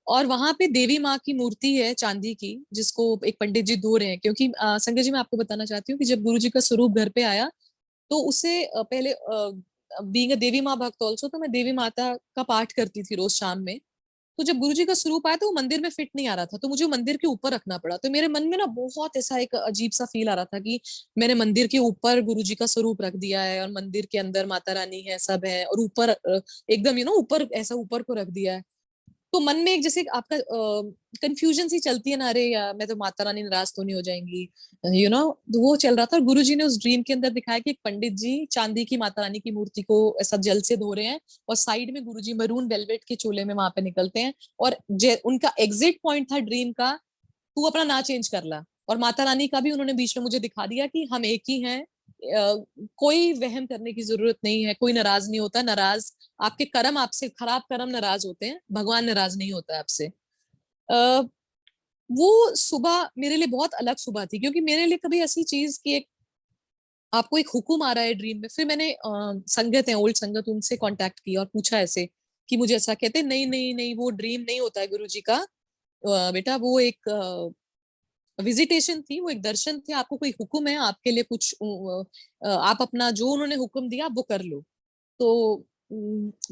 और वहां पे देवी माँ की मूर्ति है चांदी की, जिसको एक पंडित जी धो रहे हैं, क्योंकि संजय जी मैं आपको बताना चाहती हूँ कि जब गुरुजी का स्वरूप घर पे आया तो उसे पहले बीइंग अ देवी माँ भक्त ऑल्सो, तो मैं देवी माता का पाठ करती थी रोज शाम में। तो जब गुरुजी का स्वरूप आया तो वो मंदिर में फिट नहीं आ रहा था, तो मुझे वो मंदिर के ऊपर रखना पड़ा। तो मेरे मन में ना बहुत ऐसा एक अजीब सा फील आ रहा था कि मैंने मंदिर के ऊपर गुरुजी का स्वरूप रख दिया है, और मंदिर के अंदर माता रानी है, सब है, और ऊपर एकदम ऊपर ऐसा ऊपर को रख दिया है। तो मन में एक जैसे आपका कंफ्यूजन सी चलती है ना, अरे यार मैं तो माता रानी नाराज तो नहीं हो जाएंगी, तो वो चल रहा था। और गुरुजी ने उस ड्रीम के अंदर दिखाया कि एक पंडित जी चांदी की माता रानी की मूर्ति को ऐसा जल से धो रहे हैं, और साइड में गुरुजी मरून वेलवेट के चोले में वहां पे निकलते हैं। और उनका एग्जिट पॉइंट था ड्रीम का, तू अपना ना चेंज कर ला। और माता रानी का भी उन्होंने बीच में मुझे दिखा दिया कि हम एक ही हैं, कोई वहम करने की जरूरत नहीं है, कोई नाराज नहीं होता। नाराज आपके कर्म, आपसे खराब कर्म नाराज होते हैं, भगवान नाराज नहीं होता आपसे। आ, वो सुबह मेरे लिए बहुत अलग सुबह थी, क्योंकि मेरे लिए कभी ऐसी चीज की एक आपको एक हुक्म आ रहा है ड्रीम में। फिर मैंने संगत है, ओल्ड संगत, उनसे कांटेक्ट किया और पूछा ऐसे कि मुझे ऐसा कहते, नहीं नहीं नहीं, वो ड्रीम नहीं होता है गुरुजी का, बेटा वो एक विजिटेशन थी, वो एक दर्शन थे, आपको कोई हुक्म है आपके लिए कुछ, आप अपना जो उन्होंने हुक्म दिया वो कर लो। तो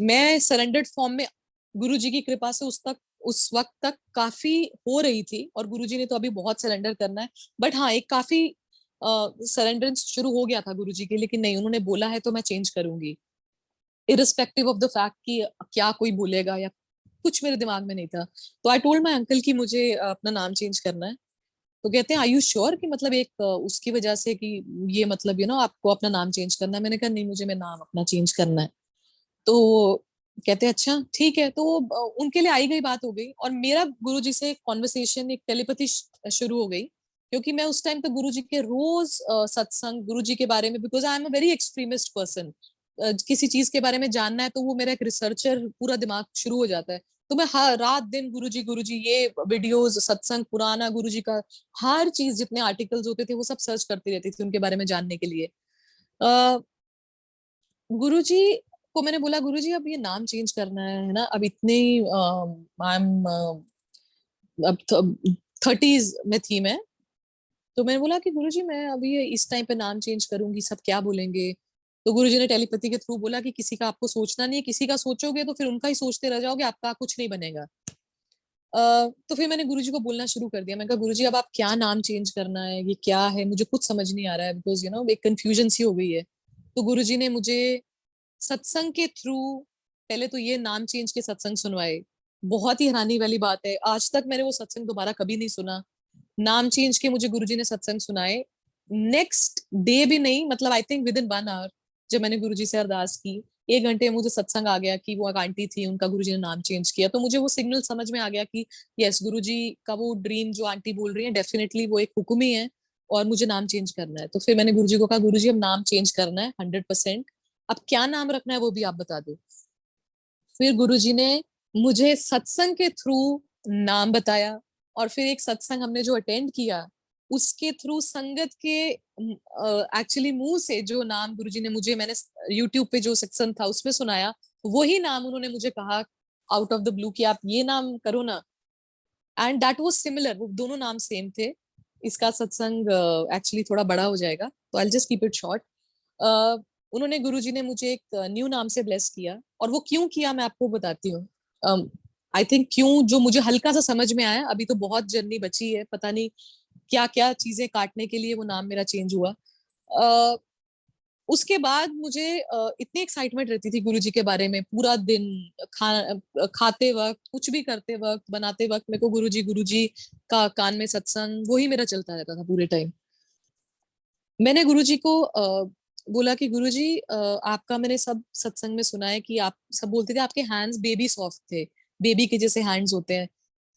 मैं सरेंडर्ड फॉर्म में गुरुजी की कृपा से उस वक्त तक काफी हो रही थी, और गुरुजी ने तो अभी बहुत सरेंडर करना है, बट हाँ एक काफी सरेंडरेंस शुरू हो गया था गुरुजी के। लेकिन नहीं, उन्होंने बोला है तो मैं चेंज करूंगी, इरिस्पेक्टिव ऑफ द फैक्ट कि क्या कोई बोलेगा या कुछ मेरे दिमाग में नहीं था। तो आई टोल्ड माय अंकल कि मुझे अपना नाम चेंज करना है। तो कहते हैं, आर यू श्योर कि मतलब एक उसकी वजह से कि ये मतलब आपको अपना नाम चेंज करना है? मैंने कहा नहीं, मुझे मेरा नाम अपना चेंज करना है। तो कहते हैं अच्छा ठीक है। तो उनके लिए आई गई बात हो गई, और मेरा गुरुजी से कॉन्वर्सेशन, एक टेलीपैथी शुरू हो गई। क्योंकि मैं उस टाइम पे गुरुजी के रोज सत्संग, गुरुजी के बारे में, because I am a very extremist person, किसी चीज के बारे में जानना है तो वो मेरा एक रिसर्चर पूरा दिमाग शुरू हो जाता है। तो मैं हर रात दिन गुरुजी गुरुजी ये वीडियोस, सत्संग, पुराना गुरुजी का हर चीज, जितने आर्टिकल्स होते थे वो सब सर्च करती रहती थी उनके बारे में जानने के लिए। गुरुजी को मैंने बोला, गुरुजी अब ये नाम चेंज करना है ना, अब इतने आई एम अब 30s में थी मैं। तो मैंने बोला कि गुरुजी मैं अभी इस टाइम पे नाम चेंज करूंगी, सब क्या बोलेंगे? तो गुरुजी ने टेलीपैथी के थ्रू बोला कि किसी का आपको सोचना नहीं है, किसी का सोचोगे तो फिर उनका ही सोचते रह जाओगे, आपका कुछ नहीं बनेगा। तो फिर मैंने गुरुजी को बोलना शुरू कर दिया। मैंने कहा गुरुजी अब आप क्या नाम चेंज करना है, ये क्या है, मुझे कुछ समझ नहीं आ रहा है, बिकॉज एक कंफ्यूजन सी हो गई है। तो गुरुजी ने मुझे सत्संग के थ्रू पहले तो ये नाम चेंज के सत्संग सुनवाए। बहुत ही हैरानी वाली बात है, आज तक मैंने वो सत्संग दोबारा कभी नहीं सुना। नाम चेंज के मुझे गुरुजी ने सत्संग सुनाए। नेक्स्ट डे भी नहीं, मतलब I think within 1 hour, जब मैंने गुरुजी से अरदास की, 1 घंटे में मुझे सत्संग आ गया कि वो एक आंटी थी, उनका गुरुजी ने नाम चेंज किया। तो मुझे वो सिग्नल समझ में आ गया कि यस, गुरुजी का वो ड्रीम जो आंटी बोल रही है, डेफिनेटली वो एक हुक्म ही है और मुझे नाम चेंज करना है। तो फिर मैंने गुरुजी को कहा, गुरुजी अब नाम चेंज करना है 100%। अब क्या नाम रखना है वो भी आप बता दो। फिर गुरुजी ने मुझे सत्संग के थ्रू नाम बताया, और फिर एक सत्संग हमने जो अटेंड किया, उसके थ्रू संगत के एक्चुअली मुंह से जो नाम गुरुजी ने मुझे, मैंने यूट्यूब पे जो सत्संग था उसमें सुनाया, वही नाम उन्होंने मुझे कहा आउट ऑफ द ब्लू कि आप ये नाम करो ना। एंड दैट वाज सिमिलर, वो दोनों नाम सेम थे। इसका सत्संग एक्चुअली थोड़ा बड़ा हो जाएगा, तो I just keep it short. उन्होंने, गुरुजी ने मुझे एक न्यू नाम से ब्लेस किया, और वो क्यों किया मैं आपको बताती हूँ। आई थिंक क्यों, जो मुझे हल्का सा समझ में आया, अभी तो बहुत जर्नी बची है, पता नहीं क्या क्या चीजें काटने के लिए वो नाम मेरा चेंज हुआ। उसके बाद मुझे इतनी एक्साइटमेंट रहती थी गुरुजी के बारे में, पूरा दिन खाते वक्त, कुछ भी करते वक्त, बनाते वक्त, मेरे को गुरुजी गुरुजी का कान में सत्संग, वही मेरा चलता रहता था पूरे टाइम। मैंने गुरुजी को बोला कि गुरुजी आपका मैंने सब सत्संग में सुना है कि आप सब बोलते थे आपके हैंड्स बेबी सॉफ्ट थे, बेबी के जैसे हैंड्स होते हैं।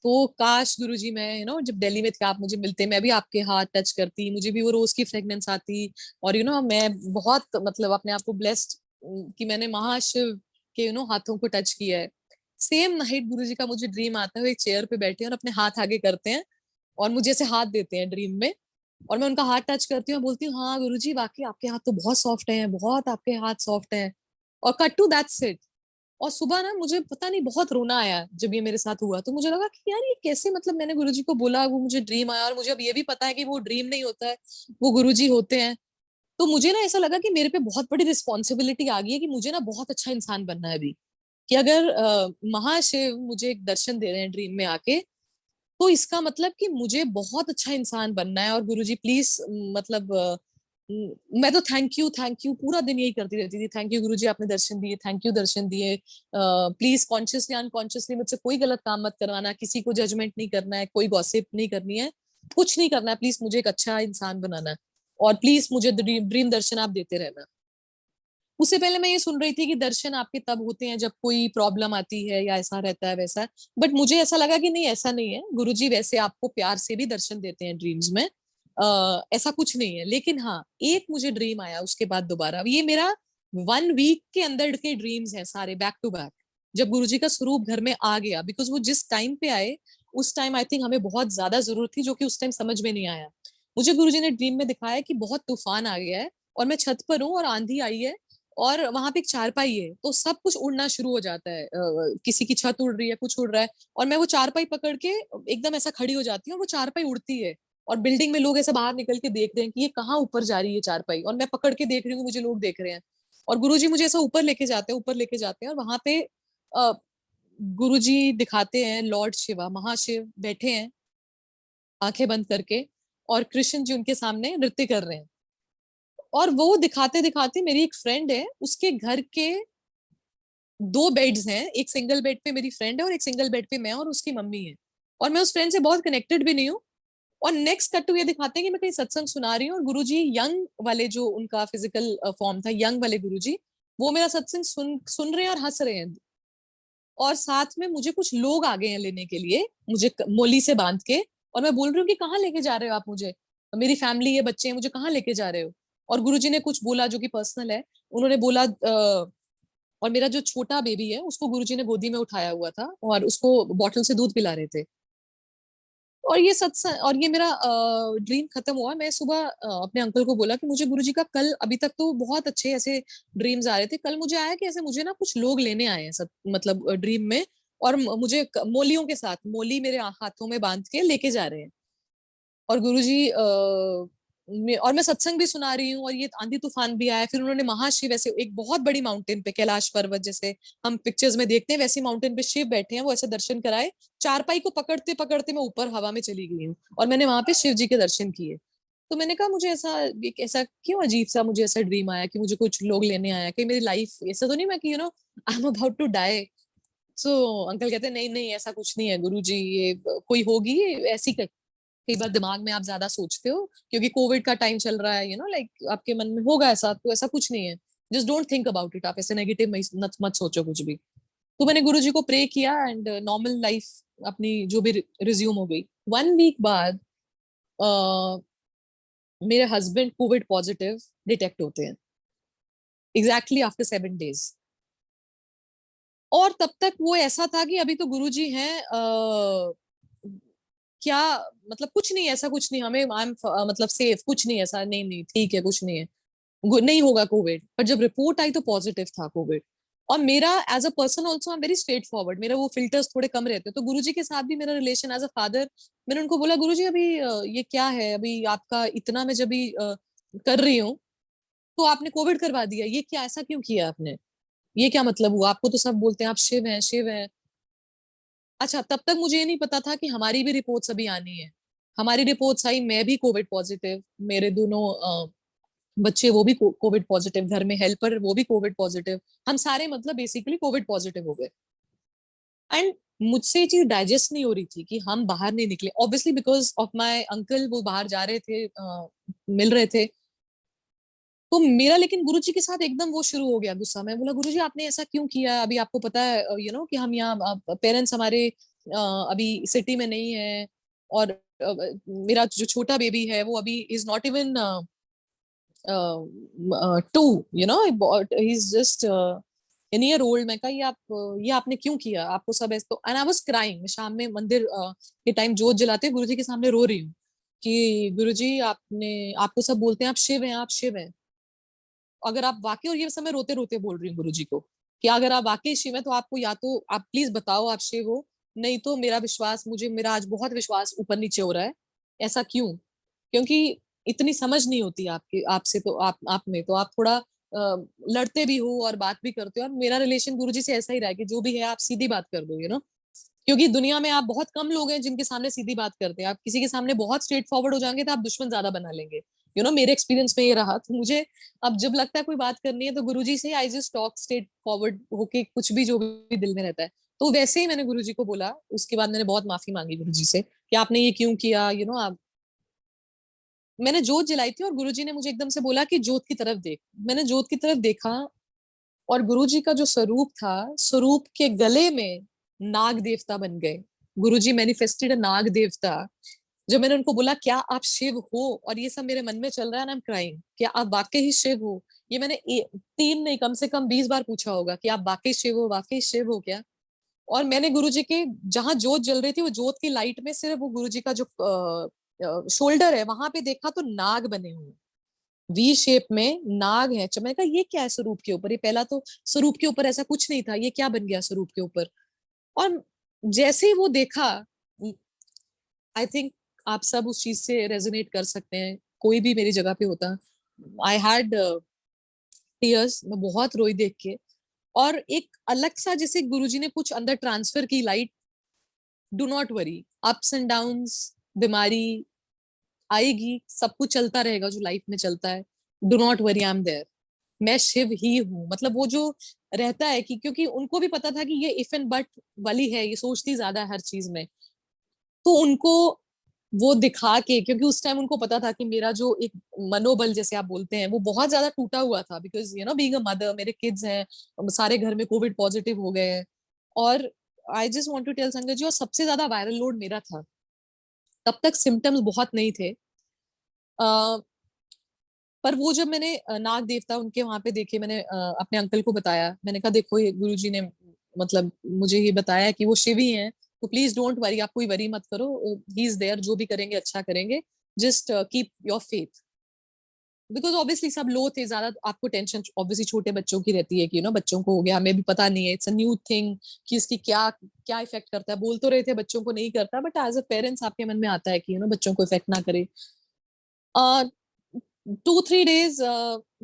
तो काश गुरुजी, मैं जब दिल्ली में थे आप मुझे मिलते, मैं भी आपके हाथ टच करती, मुझे भी वो रोज की फ्रेग्रेंस आती। और मैं बहुत मतलब अपने आप को ब्लेस्ड कि मैंने महाशिव के हाथों को टच किया है। सेम नाइट गुरुजी का मुझे ड्रीम आता है, वो एक चेयर पे बैठे हैं और अपने हाथ आगे करते हैं और मुझे ऐसे हाथ देते हैं ड्रीम में, और मैं उनका हाथ टच करती हूँ और बोलती हूँ, हाँ गुरुजी वाकई आपके हाथ तो बहुत सॉफ्ट हैं, बहुत आपके हाथ सॉफ्ट हैं। और कट टू दैट्स इट। और सुबह ना मुझे पता नहीं बहुत रोना आया जब ये मेरे साथ हुआ, तो मुझे लगा कि यार ये कैसे, मतलब मैंने गुरुजी को बोला, वो मुझे ड्रीम आया, और मुझे अब ये भी पता है कि वो ड्रीम नहीं होता है, वो गुरुजी होते हैं। तो मुझे ना ऐसा लगा कि मेरे पे बहुत बड़ी रिस्पॉन्सिबिलिटी आ गई है कि मुझे ना बहुत अच्छा इंसान बनना है अभी, कि अगर महाशिव मुझे एक दर्शन दे रहे हैं ड्रीम में आके, तो इसका मतलब कि मुझे बहुत अच्छा इंसान बनना है। और गुरुजी प्लीज, मतलब मैं तो थैंक यू पूरा दिन यही करती रहती थी, थैंक यू गुरुजी आपने दर्शन दिए, थैंक यू दर्शन दिए। प्लीज कॉन्शियसली अनकॉन्शियसली मुझसे कोई गलत काम मत करवाना, किसी को जजमेंट नहीं करना है, कोई गॉसिप नहीं करनी है, कुछ नहीं करना है, प्लीज मुझे एक अच्छा इंसान बनाना है, और प्लीज मुझे ड्रीम दर्शन आप देते रहना। उससे पहले मैं ये सुन रही थी कि दर्शन आपके तब होते हैं जब कोई प्रॉब्लम आती है या ऐसा रहता है वैसा, बट मुझे ऐसा लगा कि नहीं, ऐसा नहीं है, गुरुजी वैसे आपको प्यार से भी दर्शन देते हैं ड्रीम्स में, ऐसा कुछ नहीं है। लेकिन हाँ, एक मुझे ड्रीम आया उसके बाद दोबारा, ये मेरा 1 वीक के अंदर के ड्रीम्स हैं सारे बैक टू बैक, जब गुरुजी का स्वरूप घर में आ गया, बिकॉज वो जिस टाइम पे आए उस टाइम आई थिंक हमें बहुत ज्यादा जरूरत थी, जो कि उस टाइम समझ में नहीं आया। मुझे गुरुजी ने ड्रीम में दिखाया कि बहुत तूफान आ गया है और मैं छत पर हूँ और आंधी आई है, और वहां पे एक चारपाई है, तो सब कुछ उड़ना शुरू हो जाता है, किसी की छत उड़ रही है, कुछ उड़ रहा है, और मैं वो चारपाई पकड़ के एकदम ऐसा खड़ी हो जाती हूँ, और वो चारपाई उड़ती है, और बिल्डिंग में लोग ऐसे बाहर निकल के देख रहे हैं कि ये कहाँ ऊपर जा रही है चारपाई, और मैं पकड़ के देख रही हूँ, मुझे लोग देख रहे हैं, और गुरुजी मुझे ऐसा ऊपर लेके जाते हैं, ऊपर लेके जाते हैं, और वहां पे गुरुजी दिखाते हैं लॉर्ड शिवा, महाशिव बैठे हैं आंखें बंद करके, और कृष्ण जी उनके सामने नृत्य कर रहे हैं। और वो दिखाते दिखाते मेरी एक फ्रेंड है, उसके घर के 2 बेड्स हैं, एक सिंगल बेड पे मेरी फ्रेंड है और एक सिंगल बेड पे मैं और उसकी मम्मी है, और मैं उस फ्रेंड से बहुत कनेक्टेड भी नहीं हूँ। और नेक्स्ट कट टू ये दिखाते हैं कि मैं कहीं सत्संग सुना रही हूँ और गुरुजी यंग वाले, जो उनका फिजिकल फॉर्म था, यंग वाले गुरुजी, वो मेरा सत्संग सुन सुन रहे हैं और हंस रहे हैं। और साथ में मुझे कुछ लोग आ गए हैं लेने के लिए, मुझे मोली से बांध के, और मैं बोल रही हूँ कि कहाँ लेके जा रहे हो आप मुझे, मेरी फैमिली है, बच्चे हैं, मुझे कहाँ लेके जा रहे हो। और गुरुजी ने कुछ बोला जो कि पर्सनल है। उन्होंने बोला और मेरा जो छोटा बेबी है उसको गुरुजी ने गोदी में उठाया हुआ था और उसको बॉटल से दूध पिला रहे थे। और ये सत्संग और ये मेरा ड्रीम खत्म हुआ। मैं सुबह अपने अंकल को बोला कि मुझे गुरुजी का कल, अभी तक तो बहुत अच्छे ऐसे ड्रीम्स आ रहे थे, कल मुझे आया कि ऐसे मुझे ना कुछ लोग लेने आए हैं सब, मतलब ड्रीम में, और मुझे मोलियों के साथ, मोली मेरे हाथों में बांध के लेके जा रहे हैं। और गुरुजी और मैं सत्संग भी सुना रही हूँ और ये आंधी तूफान भी आया। फिर उन्होंने महाशिव, ऐसे एक बहुत बड़ी माउंटेन पे, कैलाश पर्वत जैसे हम पिक्चर्स में देखते हैं वैसी माउंटेन पे शिव बैठे हैं, वो ऐसे दर्शन कराए। चारपाई को पकड़ते पकड़ते मैं ऊपर हवा में चली गई हूँ और मैंने वहां पे शिव जी के दर्शन किए। तो मैंने कहा मुझे ऐसा, एक ऐसा क्यों अजीब सा मुझे ऐसा ड्रीम आया कि मुझे कुछ लोग लेने आया, कि मेरी लाइफ ऐसा तो नहीं, मैं कि I am about to die. So uncle कहते नहीं नहीं ऐसा कुछ नहीं है गुरुजी, ये कोई होगी, ये ऐसी कई बार दिमाग में आप ज्यादा सोचते हो क्योंकि कोविड का टाइम चल रहा है, लाइक आपके मन में होगा ऐसा, तो ऐसा कुछ नहीं है। Just don't think about it, आप ऐसे नेगेटिव मत मत सोचो कुछ भी। तो मैंने गुरुजी को प्रे किया एंड नॉर्मल लाइफ अपनी जो भी रिज्यूम हो गई। 1 वीक बाद मेरे हस्बैंड कोविड पॉजिटिव डिटेक्ट होते हैं, एग्जैक्टली आफ्टर 7 डेज। और तब तक वो ऐसा था कि अभी तो गुरुजी हैं, क्या मतलब कुछ नहीं, ऐसा कुछ नहीं, हमें आई एम मतलब सेफ, कुछ नहीं ऐसा, नहीं नहीं ठीक है, कुछ नहीं है, नहीं होगा कोविड। पर जब रिपोर्ट आई तो पॉजिटिव था कोविड। और मेरा as a person also I am very straightforward, मेरा वो फिल्टर्स थोड़े कम रहते हैं। तो गुरुजी के साथ भी मेरा रिलेशन एज अ फादर, मैंने उनको बोला गुरुजी अभी ये क्या है, अभी आपका इतना मैं जब भी कर रही हूँ तो आपने कोविड करवा दिया, ये क्या, ऐसा क्यों किया आपने, ये क्या मतलब हुआ, आपको तो सब बोलते हैं आप शिव हैं शिव हैं। अच्छा, तब तक मुझे ये नहीं पता था कि हमारी भी रिपोर्ट्स अभी आनी है। हमारी रिपोर्ट्स आई, मैं भी कोविड पॉजिटिव, मेरे दोनों बच्चे वो भी कोविड पॉजिटिव, घर में हेल्पर वो भी कोविड पॉजिटिव, हम सारे मतलब बेसिकली कोविड पॉजिटिव हो गए। एंड मुझसे ये चीज डाइजेस्ट नहीं हो रही थी कि हम बाहर नहीं निकले, obviously because of my uncle, वो बाहर जा रहे थे, मिल रहे थे। तो मेरा लेकिन गुरुजी के साथ एकदम वो शुरू हो गया गुस्सा। मैं बोला गुरुजी आपने ऐसा क्यों किया, अभी आपको पता है कि हम यहाँ, पेरेंट्स हमारे अभी सिटी में नहीं है, और मेरा जो छोटा बेबी है वो अभी is not even 2, he is just an year old. मैं कहा ये आपने क्यों किया, आपको सब ऐसे तो। एंड आई वाज क्राइंग, मैं शाम में मंदिर के टाइम जोत जलाते गुरुजी के सामने रो रही हूँ कि गुरुजी आपने, आपको सब बोलते हैं आप शिव हैं आप शिव हैं, अगर आप वाकई, और ये समय रोते रोते बोल रही हूँ गुरुजी को कि अगर आप वाकई शिव हैं तो आपको, या तो आप प्लीज बताओ आप शिव हो, नहीं तो मेरा विश्वास, मुझे मेरा आज बहुत विश्वास ऊपर नीचे हो रहा है। ऐसा क्यों, क्योंकि इतनी समझ नहीं होती आपके, आपसे तो आप में तो आप थोड़ा लड़ते भी हो और बात भी करते हो, और मेरा रिलेशन गुरुजी से ऐसा ही रहा है कि जो भी है आप सीधी बात कर दो, क्योंकि दुनिया में आप बहुत कम लोग हैं जिनके सामने सीधी बात करते हैं। आप किसी के सामने बहुत स्ट्रेट फॉरवर्ड हो जाएंगे तो आप दुश्मन ज्यादा बना लेंगे। मेरे एक्सपीरियंस में ये रहा। तो मुझे अब जब लगता है कोई बात करनी है तो गुरुजी से I just talk straight forward होके, कुछ भी जो भी दिल में रहता है। तो वैसे ही मैंने गुरुजी को बोला, उसके बाद मैंने बहुत माफी मांगी गुरुजी से कि आपने ये क्यों किया, आप। मैंने जोत जलाई थी और गुरुजी ने मुझे एकदम से बोला कि जोत की तरफ देख। मैंने जोत की तरफ देखा और गुरुजी का जो स्वरूप था, स्वरूप के गले में नाग देवता बन गए। गुरुजी मैनिफेस्टेड अ नाग देवता। जब मैंने उनको बोला क्या आप शिव हो, और ये सब मेरे मन में चल रहा है ना, आई एम क्राइंग, क्या आप वाकई ही शिव हो, ये मैंने 3 नहीं कम से कम 20 बार पूछा होगा कि आप वाकई शिव हो, वाकई शिव हो क्या। और मैंने गुरुजी के, जहां जोत जल रही थी वो जोत की लाइट में सिर्फ वो गुरुजी का जो शोल्डर है वहां पे देखा तो नाग बने हुए, वी शेप में नाग है। मैंने कहा ये क्या है स्वरूप के ऊपर, ये पहला तो स्वरूप के ऊपर ऐसा कुछ नहीं था, ये क्या बन गया स्वरूप के ऊपर। और जैसे ही वो देखा, आई थिंक आप सब उस चीज से रेजोनेट कर सकते हैं, कोई भी मेरी जगह पे होता, आई हैड टीयर्स, मैं बहुत रोई देख के। और एक अलग सा जैसे गुरुजी ने कुछ अंदर ट्रांसफर की light, do not worry, ups and downs, बीमारी आएगी, सब कुछ चलता रहेगा जो लाइफ में चलता है, do not worry I am there. मैं शिव ही हूँ। मतलब वो जो रहता है कि क्योंकि उनको भी पता था कि ये इफ एंड बट वाली है, ये सोचती ज्यादा है हर चीज में, तो उनको वो दिखा के, क्योंकि उस टाइम उनको पता था कि मेरा जो एक मनोबल जैसे आप बोलते हैं वो बहुत ज्यादा टूटा हुआ था, बिकॉज बीइंग अ मदर, मेरे किड्स हैं, सारे घर में कोविड पॉजिटिव हो गए हैं। और I just want to tell sangat ji, और सबसे ज्यादा वायरल लोड मेरा था। तब तक सिम्टम्स बहुत नहीं थे। पर वो जब मैंने नाग देवता उनके वहां पे देखे, मैंने अपने अंकल को बताया, मैंने कहा देखो ये गुरुजी ने मतलब मुझे ये बताया कि वो शिव ही हैं, तो प्लीज डोंट वरी, आप कोई वरी मत करो, ही इज देयर, जो भी करेंगे अच्छा करेंगे, just keep your faith. Because obviously सब लो थे, ज्यादा आपको टेंशन ऑब्वियसली छोटे बच्चों की रहती है कि बच्चों को हो गया, हमें भी पता नहीं है, इट्स अ न्यू थिंग कि इसकी क्या क्या इफेक्ट करता है। बोल तो रहे थे बच्चों को नहीं करता, बट एज अ पेरेंट्स आपके मन में आता है कि बच्चों को इफेक्ट ना करे। 2-3 डेज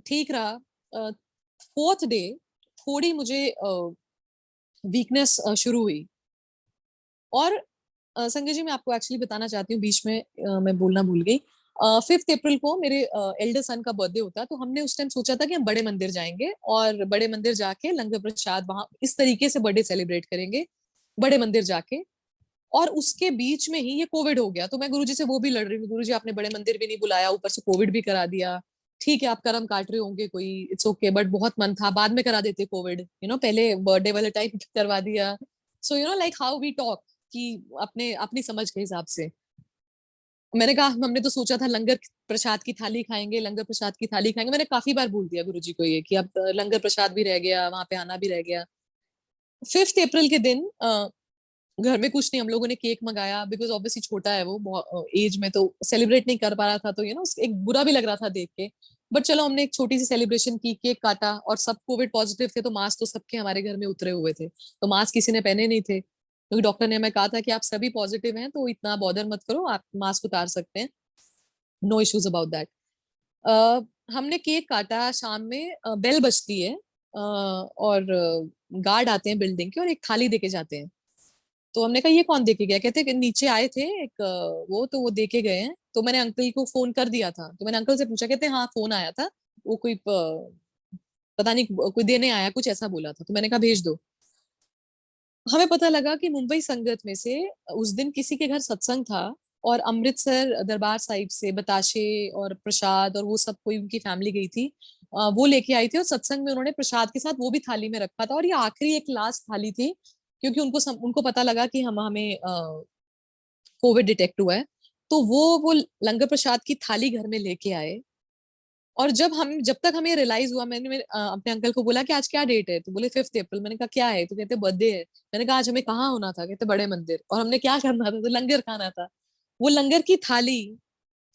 ठीक रहा। फोर्थ डे थोड़ी मुझे वीकनेस शुरू हुई। और संजय जी, मैं आपको एक्चुअली बताना चाहती हूँ, बीच में मैं बोलना भूल गई। 5 अप्रैल को मेरे एल्डर सन का बर्थडे होता है, तो हमने उस टाइम सोचा था कि हम बड़े मंदिर जाएंगे और बड़े मंदिर जाके लंगर प्रसाद वहां इस तरीके से बर्थडे सेलिब्रेट करेंगे, बड़े मंदिर जाके। और उसके बीच में ही ये कोविड हो गया, तो मैं गुरुजी से वो भी लड़ रही हूँ, गुरुजी आपने बड़े मंदिर भी नहीं बुलाया, ऊपर से कोविड भी करा दिया। ठीक है, आप कर्म काट रहे होंगे कोई, इट्स ओके, बट बहुत मन था, बाद में करा देते कोविड, पहले बर्थडे वाले टाइम करवा दिया। So like how we talk, कि अपने अपनी समझ के हिसाब से। मैंने कहा हमने तो सोचा था लंगर प्रसाद की थाली खाएंगे, लंगर प्रसाद की थाली खाएंगे, मैंने काफी बार बोल दिया गुरुजी को ये कि अब लंगर प्रसाद भी रह गया, वहां पे आना भी रह गया। 5 अप्रैल के दिन घर में कुछ नहीं, हम लोगों ने केक मंगाया, बिकॉज ऑब्वियसली छोटा है वो एज में, तो सेलिब्रेट नहीं कर पा रहा था, तो एक बुरा भी लग रहा था देख के। बट चलो, हमने एक छोटी सी सेलिब्रेशन की, केक काटा, और सब कोविड पॉजिटिव थे, तो मास्क तो सबके हमारे घर में उतरे हुए थे, तो मास्क किसी ने पहने नहीं थे, क्योंकि डॉक्टर ने हमें कहा था कि आप सभी पॉजिटिव हैं, तो इतना बॉदर मत करो, आप मास्क उतार सकते हैं, नो इश्यूज अबाउट दैट। हमने केक काटा, शाम में बेल बजती है, और गार्ड आते हैं बिल्डिंग के और एक थाली देके जाते हैं। तो हमने कहा ये कौन देके गया, कहते कि नीचे आए थे एक वो देके गए हैं। तो मैंने अंकल को फोन कर दिया था, तो मैंने अंकल से पूछा, कहते हाँ फोन आया था, वो कोई पता नहीं कोई देने आया, कुछ ऐसा बोला था, तो मैंने कहा भेज दो। हमें पता लगा कि मुंबई संगत में से उस दिन किसी के घर सत्संग था, और अमृतसर दरबार साहिब से बताशे और प्रसाद और वो सब, कोई उनकी फैमिली गई थी, वो लेके आई थी, और सत्संग में उन्होंने प्रसाद के साथ वो भी थाली में रखा था, और ये आखिरी एक लास्ट थाली थी, क्योंकि उनको पता लगा कि हमें कोविड डिटेक्ट हुआ है, तो वो लंगर प्रसाद की थाली घर में लेके आए। और जब तक हमें रियलाइज हुआ, मैंने अपने अंकल को बोला कि आज क्या डेट है, तो बोले 5 अप्रैल। मैंने कहा क्या है, तो कहते बर्थडे है। मैंने कहा आज हमें कहाँ होना था, कहते बड़े मंदिर, और हमने क्या करना था, तो लंगर खाना था। वो लंगर की थाली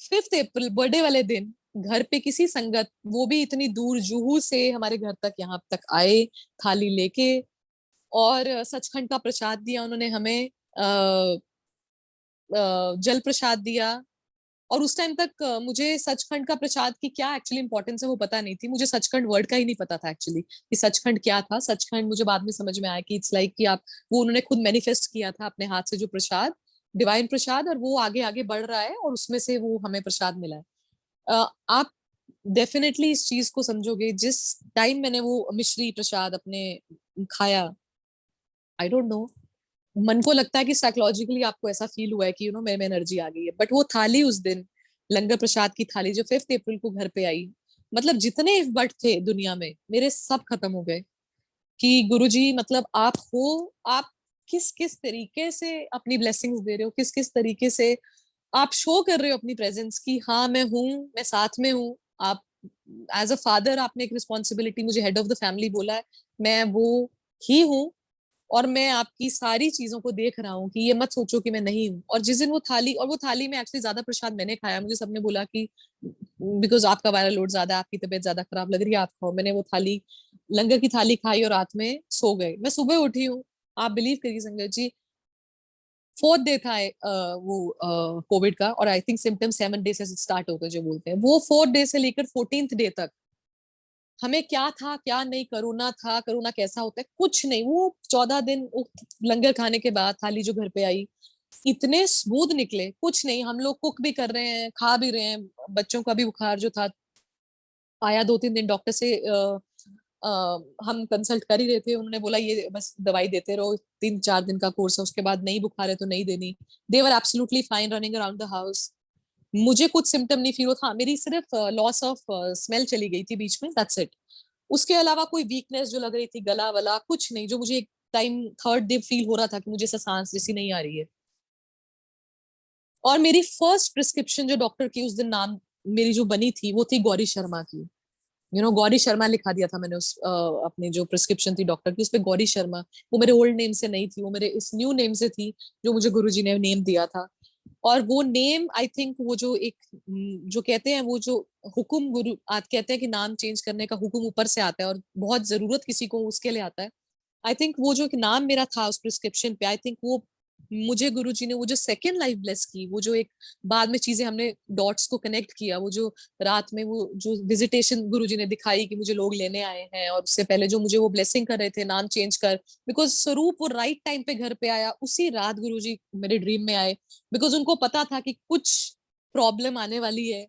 5 अप्रैल बर्थडे वाले दिन घर पे किसी संगत, वो भी इतनी दूर जुहू से हमारे घर तक यहाँ तक आए थाली लेके, और सचखंड का प्रसाद दिया उन्होंने हमें, जल प्रसाद दिया। और उस टाइम तक मुझे सचखंड का प्रसाद की क्या एक्चुअली इंपॉर्टेंस है वो पता नहीं थी, मुझे सचखंड वर्ड का ही नहीं पता था एक्चुअली कि सचखंड क्या था। सचखंड मुझे बाद में समझ में आया कि इट्स लाइक कि आप, वो उन्होंने खुद मैनिफेस्ट किया था अपने हाथ से, जो प्रसाद, डिवाइन प्रसाद, और वो आगे आगे बढ़ रहा है, और उसमें से वो हमें प्रसाद मिला है। आप डेफिनेटली इस चीज को समझोगे, जिस टाइम मैंने वो मिश्री प्रसाद अपने खाया, आई डोंट नो, मन को लगता है कि साइकोलॉजिकली आपको ऐसा फील हुआ है कि मेरे में एनर्जी आ गई है। बट वो थाली उस दिन, लंगर प्रसाद की थाली जो 5 अप्रैल को घर पे आई, मतलब जितने बट थे दुनिया में मेरे, सब खत्म हो गए। कि गुरुजी, मतलब आप हो, आप किस किस तरीके से अपनी ब्लेसिंग्स दे रहे हो, किस किस तरीके से आप शो कर रहे हो अपनी प्रेजेंस की, हाँ मैं हूँ, मैं साथ में हूँ। आप एज अ फादर, आपने एक रिस्पॉन्सिबिलिटी, मुझे हेड ऑफ द फैमिली बोला है, मैं वो ही हूँ, और मैं आपकी सारी चीजों को देख रहा हूँ, कि ये मत सोचो कि मैं नहीं हूँ। और जिस दिन वो थाली, और वो थाली में एक्चुअली ज्यादा प्रसाद मैंने खाया, मुझे सबने बोला कि बिकॉज आपका वायरल लोड ज्यादा है, आपकी तबीयत ज्यादा खराब लग रही है, आप खाओ। मैंने वो थाली, लंगर की थाली खाई, और रात में सो गए। मैं सुबह उठी हूँ, आप बिलीव करिए संगत जी, 4th डे था वो कोविड का, और आई थिंक सिम्टम्स 7 डे से स्टार्ट होते हैं जो बोलते हैं, वो 4th डे से लेकर 14th डे तक हमें क्या था क्या नहीं, कोरोना था, कोरोना कैसा होता है, कुछ नहीं। वो 14 दिन लंगर खाने के बाद थाली जो घर पे आई, इतने स्मूथ निकले, कुछ नहीं, हम लोग कुक भी कर रहे हैं, खा भी रहे हैं, बच्चों का भी बुखार जो था आया 2-3 दिन डॉक्टर से हम कंसल्ट कर ही रहे थे, उन्होंने बोला ये बस दवाई देते रहो, 3-4 दिन का कोर्स है, उसके बाद नहीं बुखार है तो नहीं देनी। They were absolutely fine running around the house. मुझे कुछ सिम्टम नहीं फील होता, हाँ मेरी सिर्फ लॉस ऑफ स्मेल चली गई थी बीच में, दैट्स इट। उसके अलावा कोई वीकनेस जो लग रही थी, गला वाला कुछ नहीं, जो मुझे एक टाइम थर्ड डे फील हो रहा था कि मुझे ऐसा सांस जैसी नहीं आ रही है। और मेरी फर्स्ट प्रिस्क्रिप्शन जो डॉक्टर की उस दिन नाम मेरी जो बनी थी वो थी गौरी शर्मा की। गौरी शर्मा लिखा दिया था मैंने उस अपनी जो प्रिस्क्रिप्शन थी डॉक्टर की, उस पे गौरी शर्मा। वो मेरे ओल्ड नेम से नहीं थी, वो मेरे इस न्यू नेम से थी जो मुझे गुरुजी ने नेम दिया था। और वो नेम आई थिंक वो जो एक जो कहते हैं वो जो हुक्म गुरु आज कहते हैं कि नाम चेंज करने का हुक्म ऊपर से आता है और बहुत जरूरत किसी को उसके लिए आता है। आई थिंक वो जो एक नाम मेरा था उस प्रिस्क्रिप्शन पे, आई थिंक वो मुझे गुरुजी ने वो जो सेकेंड लाइफ ब्लेस की, वो जो एक बाद में चीजें हमने डॉट्स को कनेक्ट किया, वो जो रात में वो जो विजिटेशन गुरुजी ने दिखाई कि मुझे लोग लेने आए हैं, और उससे पहले जो मुझे वो ब्लेसिंग कर रहे थे नाम चेंज कर, बिकॉज स्वरूप वो राइट टाइम पे घर पे आया, उसी रात गुरुजी मेरे ड्रीम में आए, बिकॉज उनको पता था कि कुछ प्रॉब्लम आने वाली है।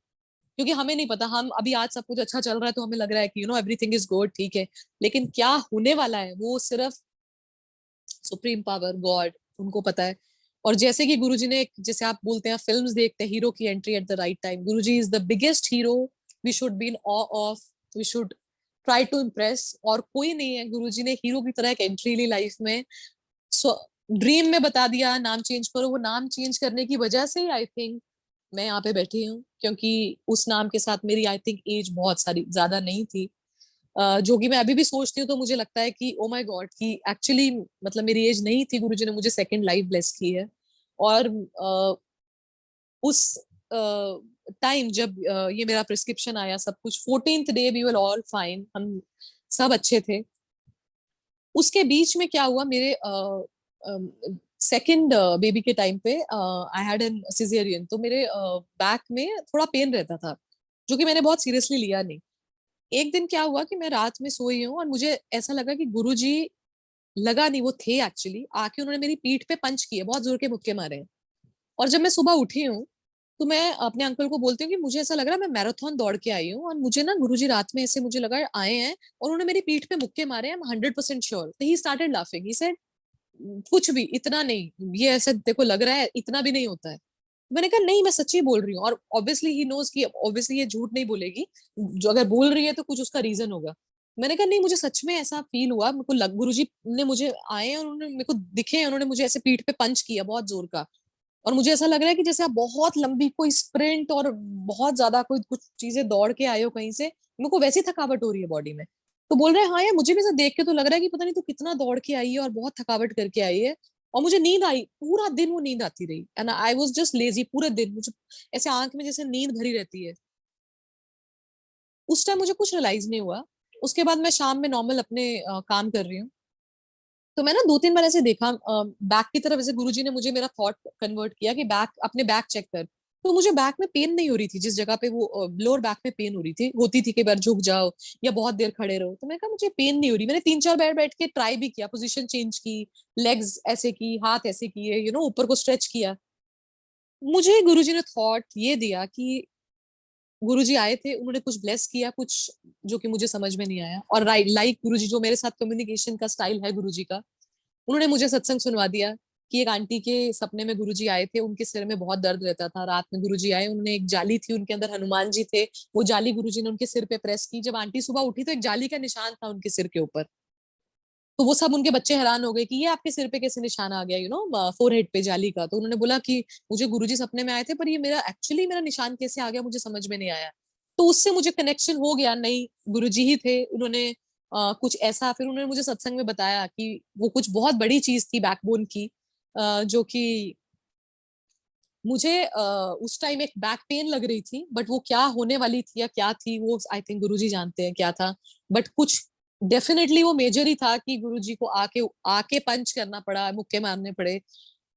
क्योंकि हमें नहीं पता, हम अभी आज सब कुछ अच्छा चल रहा है तो हमें लग रहा है कि एवरीथिंग इज गुड, ठीक है, लेकिन क्या होने वाला है वो सिर्फ सुप्रीम पावर गॉड उनको पता है। और जैसे कि गुरुजी ने, जैसे आप बोलते हैं फिल्म्स देखते हैं हीरो की entry at the right time, Guruji is the biggest hero, we should be in awe of, we should try to impress, और कोई नहीं है। गुरुजी ने हीरो की तरह एक एंट्री ली लाइफ में, सो ड्रीम में बता दिया नाम चेंज करो, वो नाम चेंज करने की वजह से आई थिंक मैं यहाँ पे बैठी हूँ, क्योंकि उस नाम के साथ मेरी आई थिंक एज बहुत सारी ज्यादा नहीं थी। जो कि मैं अभी भी सोचती हूँ तो मुझे लगता है कि ओ माय गॉड कि एक्चुअली मतलब मेरी एज नहीं थी, गुरुजी ने मुझे सेकंड लाइफ ब्लेस की है। और उस टाइम जब ये मेरा प्रिस्क्रिप्शन आया, सब कुछ 14th day we were all fine, हम सब अच्छे थे। उसके बीच में क्या हुआ, मेरे सेकंड बेबी के टाइम पे आई हैड एन सिजेरियन, तो मेरे बैक में थोड़ा पेन रहता था, जो कि मैंने बहुत सीरियसली लिया नहीं। एक दिन क्या हुआ कि मैं रात में सोई हूँ और मुझे ऐसा लगा कि गुरुजी, लगा नहीं वो थे एक्चुअली, आके उन्होंने मेरी पीठ पे पंच किए, बहुत जोर के मुक्के मारे हैं। और जब मैं सुबह उठी हूँ तो मैं अपने अंकल को बोलती हूँ कि मुझे ऐसा लग रहा है मैं मैराथन दौड़ के आई हूँ, और मुझे ना गुरुजी रात में ऐसे मुझे लगा आए हैं और उन्होंने मेरी पीठ पे मुक्के मारे हैं, 100% sure. He started laughing, he said कुछ भी इतना नहीं, ये ऐसे देखो लग रहा है, इतना भी नहीं होता है। मैंने कहा नहीं मैं सच्ची बोल रही हूँ, और ऑब्वियसली ही नोज कि ऑब्वियसली ये झूठ नहीं बोलेगी, जो अगर बोल रही है तो कुछ उसका रीजन होगा। मैंने कहा नहीं मुझे सच में ऐसा फील हुआ, मेरे को गुरुजी ने मुझे आए और उन्होंने मेरे को दिखे, उन्होंने मुझे ऐसे पीठ पे पंच किया बहुत जोर का, और मुझे ऐसा लग रहा है कि जैसे आप बहुत लंबी कोई स्प्रिंट और बहुत ज्यादा कोई कुछ चीजें दौड़ के आए हो कहीं से, मेरे को वैसी थकावट हो रही है बॉडी में। तो बोल रहे हैं हाँ यार मुझे भी ऐसा देख के तो लग रहा है कि पता नहीं तू कितना दौड़ के आई है और बहुत थकावट करके आई है। और मुझे नींद आई, पूरा दिन वो नींद आती रही, and I was just lazy पूरे दिन, मुझे ऐसे आंख में जैसे नींद भरी रहती है। उस टाइम मुझे कुछ रियलाइज नहीं हुआ। उसके बाद मैं शाम में नॉर्मल अपने काम कर रही हूँ, तो मैं ना 2-3 बार ऐसे देखा बैक की तरफ, जैसे गुरुजी ने मुझे मेरा थॉट कन्वर्ट किया कि बैक, अपने बैक चेक कर। तो मुझे बैक में पेन नहीं हो रही थी, जिस जगह पे वो लोअर बैक में पेन हो रही थी, होती थी कि बार झुक जाओ या बहुत देर खड़े रहो, तो मैंने कहा मुझे पेन नहीं हो रही। मैंने 3-4 बार बैठ के ट्राई भी किया, पोजीशन चेंज की, लेग्स ऐसे की, हाथ ऐसे किए, ऊपर को स्ट्रेच किया। मुझे गुरुजी ने थॉट ये दिया कि गुरुजी आए थे, उन्होंने कुछ ब्लेस किया, कुछ जो कि मुझे समझ में नहीं आया, और राइट लाइक गुरुजी जो मेरे साथ कम्युनिकेशन का स्टाइल है गुरुजी का, उन्होंने मुझे सत्संग सुनवा दिया कि एक आंटी के सपने में गुरुजी आए थे, उनके सिर में बहुत दर्द रहता था, रात में गुरुजी आए, उन्होंने एक जाली थी उनके अंदर हनुमान जी थे, वो जाली गुरुजी ने उनके सिर पे प्रेस की। जब आंटी सुबह उठी तो एक जाली का निशान था उनके सिर के ऊपर। तो वो सब उनके बच्चे हैरान हो गए कि ये आपके सिर पे कैसे निशान आ गया, फोरहेड पे जाली का। तो उन्होंने बोला कि मुझे गुरुजी सपने में आए थे, पर ये मेरा एक्चुअली मेरा निशान कैसे आ गया मुझे समझ में नहीं आया। तो उससे मुझे कनेक्शन हो गया, नहीं गुरुजी ही थे, उन्होंने कुछ ऐसा, फिर उन्होंने मुझे सत्संग में बताया कि वो कुछ बहुत बड़ी चीज थी बैकबोन की, जो कि मुझे उस टाइम एक बैक पेन लग रही थी, बट वो क्या होने वाली थी या क्या थी वो आई थिंक गुरुजी जानते हैं क्या था। बट कुछ डेफिनेटली वो मेजर ही था कि गुरुजी को आके आके पंच करना पड़ा, मुक्के मारने पड़े।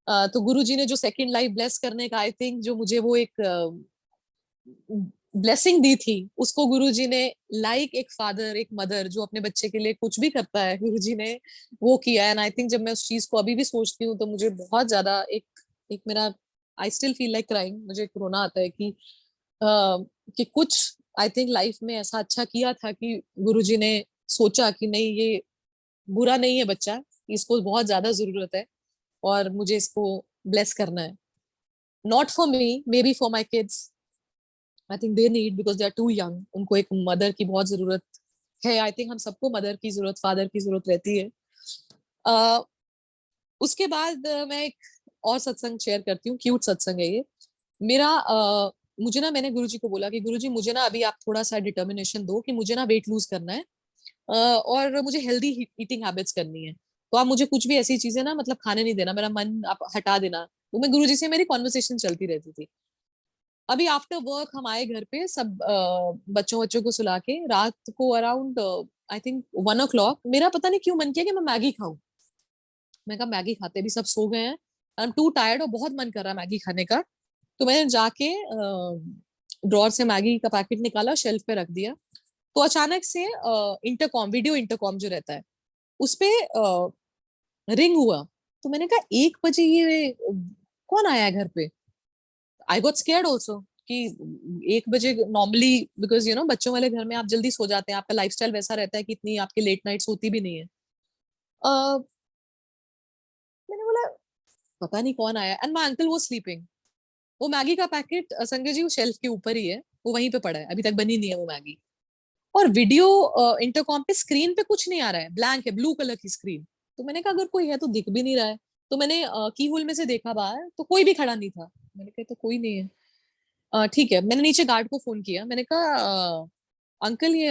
तो गुरुजी ने जो सेकंड लाइफ ब्लेस करने का आई थिंक जो मुझे वो एक ब्लेसिंग दी थी, उसको गुरुजी ने लाइक एक फादर एक मदर जो अपने बच्चे के लिए कुछ भी करता है, गुरुजी ने वो किया। एंड आई थिंक जब मैं उस चीज को अभी भी सोचती हूँ तो मुझे बहुत ज्यादा एक एक मेरा I still feel like crying, मुझे रोना आता है कि कि कुछ आई थिंक लाइफ में ऐसा अच्छा किया था कि गुरुजी ने सोचा कि नहीं, ये बुरा नहीं है बच्चा, इसको बहुत ज्यादा जरूरत है और मुझे इसको ब्लेस करना है. Not for me, maybe for my kids. I think they need, because they are too young. उनको एक मदर की बहुत जरूरत है. आई थिंक हम सबको मदर की जरूरत, फादर की जरूरत रहती है. uh, उसके बाद मैं एक और सत्संग शेयर करती हूँ. क्यूट सत्संग है ये मेरा. मुझे ना, मैंने गुरुजी को बोला कि गुरुजी मुझे ना अभी आप थोड़ा सा डिटर्मिनेशन दो कि मुझे ना वेट लूज करना है, और मुझे हेल्दी ईटिंग हैबिट्स करनी है. तो आप मुझे कुछ भी ऐसी चीजें ना मतलब खाने नहीं देना, मेरा मन आप हटा देना. तो मैं गुरुजी से मेरी कॉन्वर्सेशन चलती रहती थी. अभी आफ्टर वर्क हम आए घर पे, सब बच्चों बच्चों को सुला के रात को अराउंड आई थिंक 1 o'clock मेरा पता नहीं क्यों मन किया कि मैं मैगी खाऊं. मैं कहा मैगी खाते, भी सब सो गए हैं, आई एम टू टायर्ड और बहुत मन कर रहा है मैगी खाने का. तो मैंने जाके ड्रॉर से मैगी का पैकेट निकाला, शेल्फ पे रख दिया. तो अचानक से इंटरकॉम, वीडियो इंटरकॉम जो रहता है, उसपे रिंग हुआ. तो मैंने कहा 1 बजे ये कौन आया है घर पे. आई गॉट स्केयर्ड ऑल्सो कि 1 बजे नॉर्मली, बिकॉज बच्चों वाले घर में आप जल्दी सो जाते हैं, आपका लाइफस्टाइल वैसा रहता है कि इतनी आपके लेट नाइट्स होती भी नहीं है. अ, मैंने बोला पता नहीं कौन आया, एंड माई अंकल वो स्लीपिंग. वो मैगी का पैकेट संजय जी वो शेल्फ के ऊपर ही है, वो वहीं पे पड़ा है, अभी तक बनी नहीं है वो मैगी. और वीडियो इंटरकॉम पे स्क्रीन पे कुछ नहीं आ रहा है, ब्लैंक है, ब्लू कलर की स्क्रीन. तो मैंने कहा अगर कोई है तो दिख भी नहीं रहा है. तो मैंने की होल में से देखा बाहर, तो कोई भी खड़ा नहीं था. मैंने कहा तो कोई नहीं है. ठीक है, मैंने नीचे गार्ड को फोन किया. मैंने कहा अंकल ये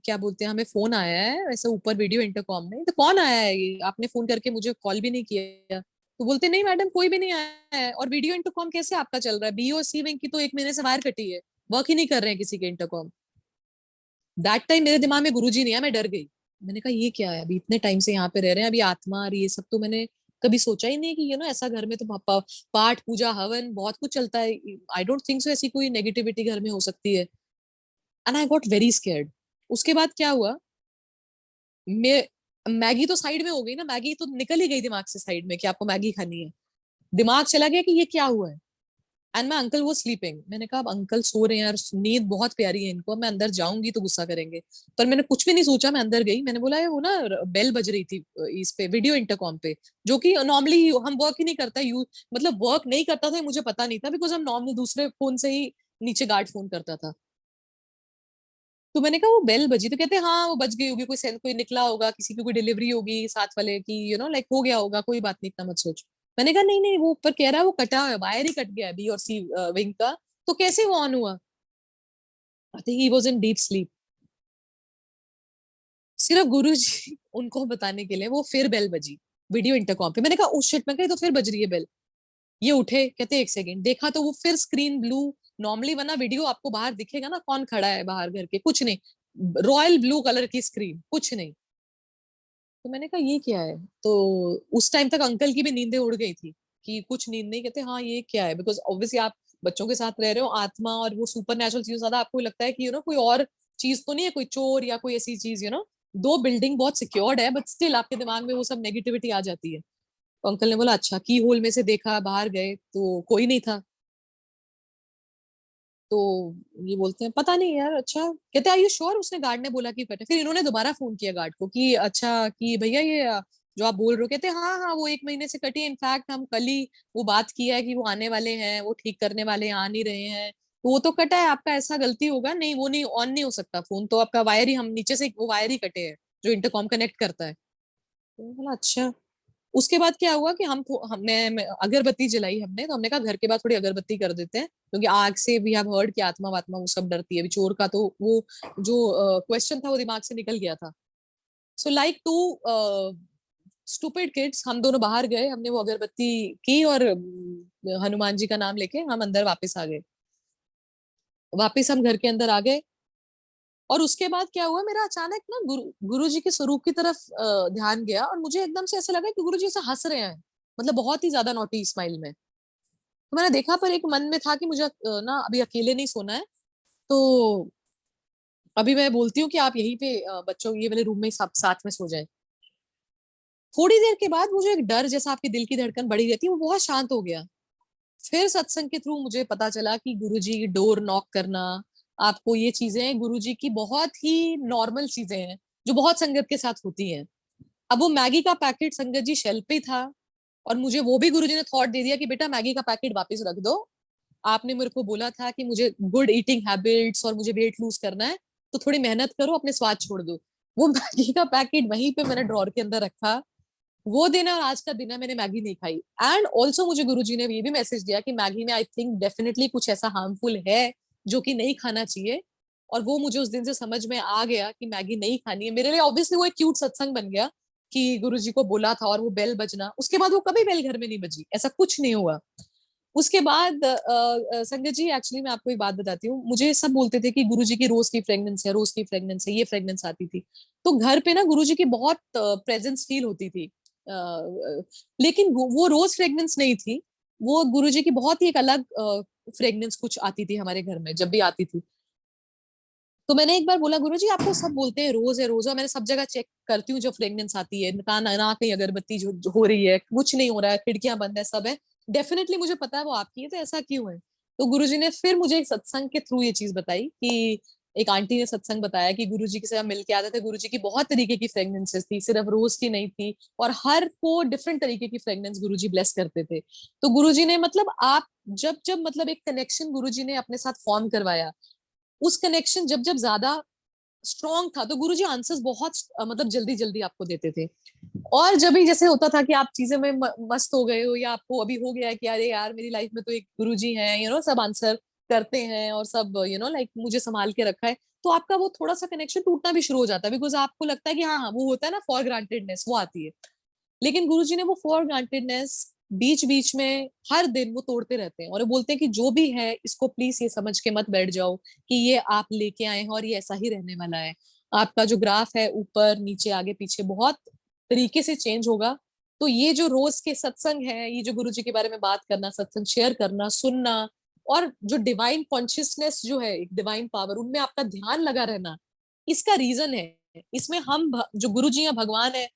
क्या बोलते हैं, हमें फोन आया है ऐसे ऊपर वीडियो इंटरकॉम में. तो कौन आया है ये, आपने फोन करके मुझे कॉल भी नहीं किया. तो बोलते नहीं मैडम कोई भी नहीं आया है. और वीडियो इंटरकॉम कैसे आपका चल रहा है, बी और सी विंग की तो 1 महीने से वायर कटी है, वर्क ही नहीं कर रहे हैं किसी के इंटरकॉम. दैट टाइम मेरे दिमाग में गुरुजी नहीं है, मैं डर गई. मैंने कहा ये क्या है, अभी इतने टाइम से यहाँ पे रह रहे हैं, अभी आत्मा और ये सब तो मैंने कभी सोचा ही नहीं कि ऐसा घर में तो पाठ पूजा हवन बहुत कुछ चलता है. आई डोंट थिंक सो ऐसी कोई नेगेटिविटी घर में हो सकती है. And I got very scared. उसके बाद क्या हुआ, मैं मैगी तो साइड में हो गई ना, मैगी तो निकल ही गई दिमाग से साइड में कि आपको मैगी खानी है. दिमाग चला गया कि ये क्या हुआ है. एंड माई अंकल वो स्लीपिंग. मैंने कहा अब अंकल सो रहे हैं यार, नींद बहुत प्यारी है इनको, मैं अंदर जाऊंगी तो गुस्सा करेंगे. पर मैंने कुछ भी नहीं सोचा, मैं अंदर गई. मैंने बोला ये वो ना बेल बज रही थी इस पे वीडियो इंटरकॉम पे, जो कि नॉर्मली हम वर्क ही नहीं करता, यू मतलब वर्क नहीं करता था, मुझे पता नहीं था, बिकॉज हम नॉर्मली दूसरे फोन से ही नीचे गार्ड फोन करता था. तो मैंने कहा वो बेल बजी. तो कहते हाँ वो बज गई होगी, कोई निकला होगा, किसी की कोई डिलीवरी होगी साथ वाले की, लाइक हो गया होगा, कोई बात नहीं, इतना मत सोच. मैंने कहा नहीं नहीं, वो ऊपर कह रहा है वो कटा है, वायर ही कट गया है बी और सी विंग का. तो कैसे वो ऑन हुआ. I think he was in deep sleep. सिर्फ गुरु जी उनको बताने के लिए वो फिर बेल बजी वीडियो इंटरकॉम पे. मैंने कहा उस शिट, मैं कही तो फिर बज रही है बेल. ये उठे, कहते 1 सेकेंड देखा तो वो फिर स्क्रीन ब्लू. नॉर्मली वरना वीडियो आपको बाहर दिखेगा ना कौन खड़ा है बाहर घर के, कुछ नहीं, रॉयल ब्लू कलर की स्क्रीन, कुछ नहीं. तो मैंने कहा ये क्या है. तो उस टाइम तक अंकल की भी नींदें उड़ गई थी कि कुछ नींद नहीं. कहते हाँ ये क्या है, बिकॉज ऑब्वियसली आप बच्चों के साथ रह रहे हो, आत्मा और वो सुपर नेचुरल चीजों ज्यादा आपको लगता है कि कोई और चीज तो नहीं है, कोई चोर या कोई ऐसी चीज. दो बिल्डिंग बहुत सिक्योर्ड है, बट स्टिल आपके दिमाग में वो सब नेगेटिविटी आ जाती है. तो अंकल ने बोला अच्छा, की होल में से देखा, बाहर गए तो कोई नहीं था. तो ये बोलते हैं पता नहीं यार. अच्छा, कहते आर यू श्योर, उसने गार्ड ने बोला कि कटे. फिर इन्होंने दोबारा फोन किया गार्ड को कि अच्छा कि भैया ये जो आप बोल रहे हो. कहते हाँ हाँ वो 1 महीने से कटी है, इनफैक्ट हम कल ही वो बात किया है कि वो आने वाले हैं, वो ठीक करने वाले हैं, आ नहीं रहे हैं. तो वो तो कटा है आपका, ऐसा गलती होगा, नहीं वो नहीं ऑन नहीं हो सकता फोन, तो आपका वायर ही, हम नीचे से वो वायर ही कटे हैं जो इंटरकॉम कनेक्ट करता है. तो मैंने बोला अच्छा. उसके बाद क्या हुआ कि हमने अगरबत्ती जलाई हमने. तो हमने कहा घर के बाद थोड़ी अगरबत्ती कर देते हैं, क्योंकि आग से भी हैव हर्ड कि आत्मा वात्मा वो सब डरती है, चोर का तो वो जो क्वेश्चन था वो दिमाग से निकल गया था. So like two stupid kids हम दोनों बाहर गए, हमने वो अगरबत्ती की और हनुमान जी का नाम लेके हम अंदर वापस आ गए. वापस हम घर के अंदर आ गए. और उसके बाद क्या हुआ, मेरा अचानक ना गुरु जी के स्वरूप की तरफ ध्यान गया, और मुझे एकदम से ऐसा लगा कि गुरु जी ऐसे हंस रहे हैं, मतलब बहुत ही ज्यादा नॉटी स्माइल में. तो मैंने देखा, पर एक मन में था कि मुझे ना अभी अकेले नहीं सोना है, तो अभी मैं बोलती हूँ कि आप यहीं पे बच्चों ये वाले रूम में सब साथ में सो जाए. थोड़ी देर के बाद मुझे एक डर जैसा, आपकी दिल की धड़कन बढ़ी रहती है, वो बहुत शांत हो गया. फिर सत्संग के थ्रू मुझे पता चला कि गुरुजी डोर नॉक करना, आपको ये चीजें गुरुजी की बहुत ही नॉर्मल चीजें हैं जो बहुत संगत के साथ होती हैं। अब वो मैगी का पैकेट संगत जी शेल्फ पे था, और मुझे वो भी गुरुजी ने थॉट दे दिया कि बेटा मैगी का पैकेट वापस रख दो, आपने मेरे को बोला था कि मुझे गुड ईटिंग हैबिट्स और मुझे वेट लूज करना है, तो थोड़ी मेहनत करो, अपने स्वाद छोड़ दो। वो मैगी का पैकेट वहीं पे मैंने ड्रॉर के अंदर रखा। वो दिन और आज का दिन है, मैंने मैगी नहीं खाई। एंड ऑल्सो मुझे गुरुजी ने ये भी मैसेज दिया कि मैगी में आई थिंक डेफिनेटली कुछ ऐसा हार्मफुल है जो कि नहीं खाना चाहिए। और वो मुझे उस दिन से समझ में आ गया कि मैगी नहीं खानी है। मेरे लिए ऑब्वियसली वो एक क्यूट सत्संग बन गया कि गुरुजी को बोला था, और वो बेल बजना, उसके बाद वो कभी बेल घर में नहीं बजी, ऐसा कुछ नहीं हुआ। उसके बाद संगत जी एक्चुअली मैं आपको एक बात बताती हूँ, मुझे सब बोलते थे कि गुरुजी की रोज की फ्रेग्रेंस है, रोज की फ्रेग्रेंस है, ये फ्रेग्रेंस आती थी। तो घर पे ना गुरुजी की बहुत प्रेजेंस फील होती थी। लेकिन वो रोज फ्रेग्रेंस नहीं थी, वो गुरुजी की बहुत ही एक अलग फ्रेग्रेंस कुछ आती थी हमारे घर में, जब भी आती थी। तो मैंने एक बार बोला, गुरुजी आपको सब बोलते हैं रोज है रोज है, मैंने सब जगह चेक करती हूँ, जो फ्रेग्रेंस आती है ना कहीं अगरबत्ती जो हो रही है, कुछ नहीं हो रहा है, खिड़कियां बंद है, सब है, डेफिनेटली मुझे पता है वो आपकी है, तो ऐसा क्यों है? तो गुरुजी ने फिर मुझे एक सत्संग के थ्रू ये चीज बताई कि एक आंटी ने सत्संग बताया कि गुरुजी के साथ मिलके आते थे, गुरुजी की बहुत तरीके की फ्रेग्रेंसेस थी, सिर्फ रोज की नहीं थी, और हर को डिफरेंट तरीके की फ्रेग्रेंस गुरुजी ब्लेस करते थे। तो गुरुजी ने मतलब आप जब जब मतलब एक कनेक्शन गुरुजी ने अपने साथ फॉर्म करवाया, उस कनेक्शन जब जब ज्यादा स्ट्रॉन्ग था, तो गुरुजी आंसर्स बहुत मतलब जल्दी जल्दी आपको देते थे। और जब भी जैसे होता था कि आप चीजें में मस्त हो गए हो, या आपको अभी हो गया है कि अरे यार मेरी लाइफ में तो एक गुरुजी हैं, सब आंसर करते हैं और सब लाइक मुझे संभाल के रखा है, तो आपका वो थोड़ा सा कनेक्शन टूटना भी शुरू हो जाता है, बिकॉज आपको लगता है कि हाँ हाँ वो होता है ना, फॉर ग्रांटेडनेस वो आती है। लेकिन गुरुजी ने वो फॉर ग्रांटेडनेस बीच बीच में हर दिन वो तोड़ते रहते हैं, और वो बोलते हैं कि जो भी है इसको प्लीज ये समझ के मत बैठ जाओ कि ये आप लेके आए हैं और ये ऐसा ही रहने वाला है। आपका जो ग्राफ है ऊपर नीचे आगे पीछे बहुत तरीके से चेंज होगा। तो ये जो रोज के सत्संग है, ये जो गुरुजी के बारे में बात करना, सत्संग शेयर करना, सुनना, और जो डिवाइन कॉन्शियसनेस जो है, एक डिवाइन पावर, उनमें आपका ध्यान लगा रहना, इसका रीजन है। इसमें हम जो गुरुजी या भगवान है,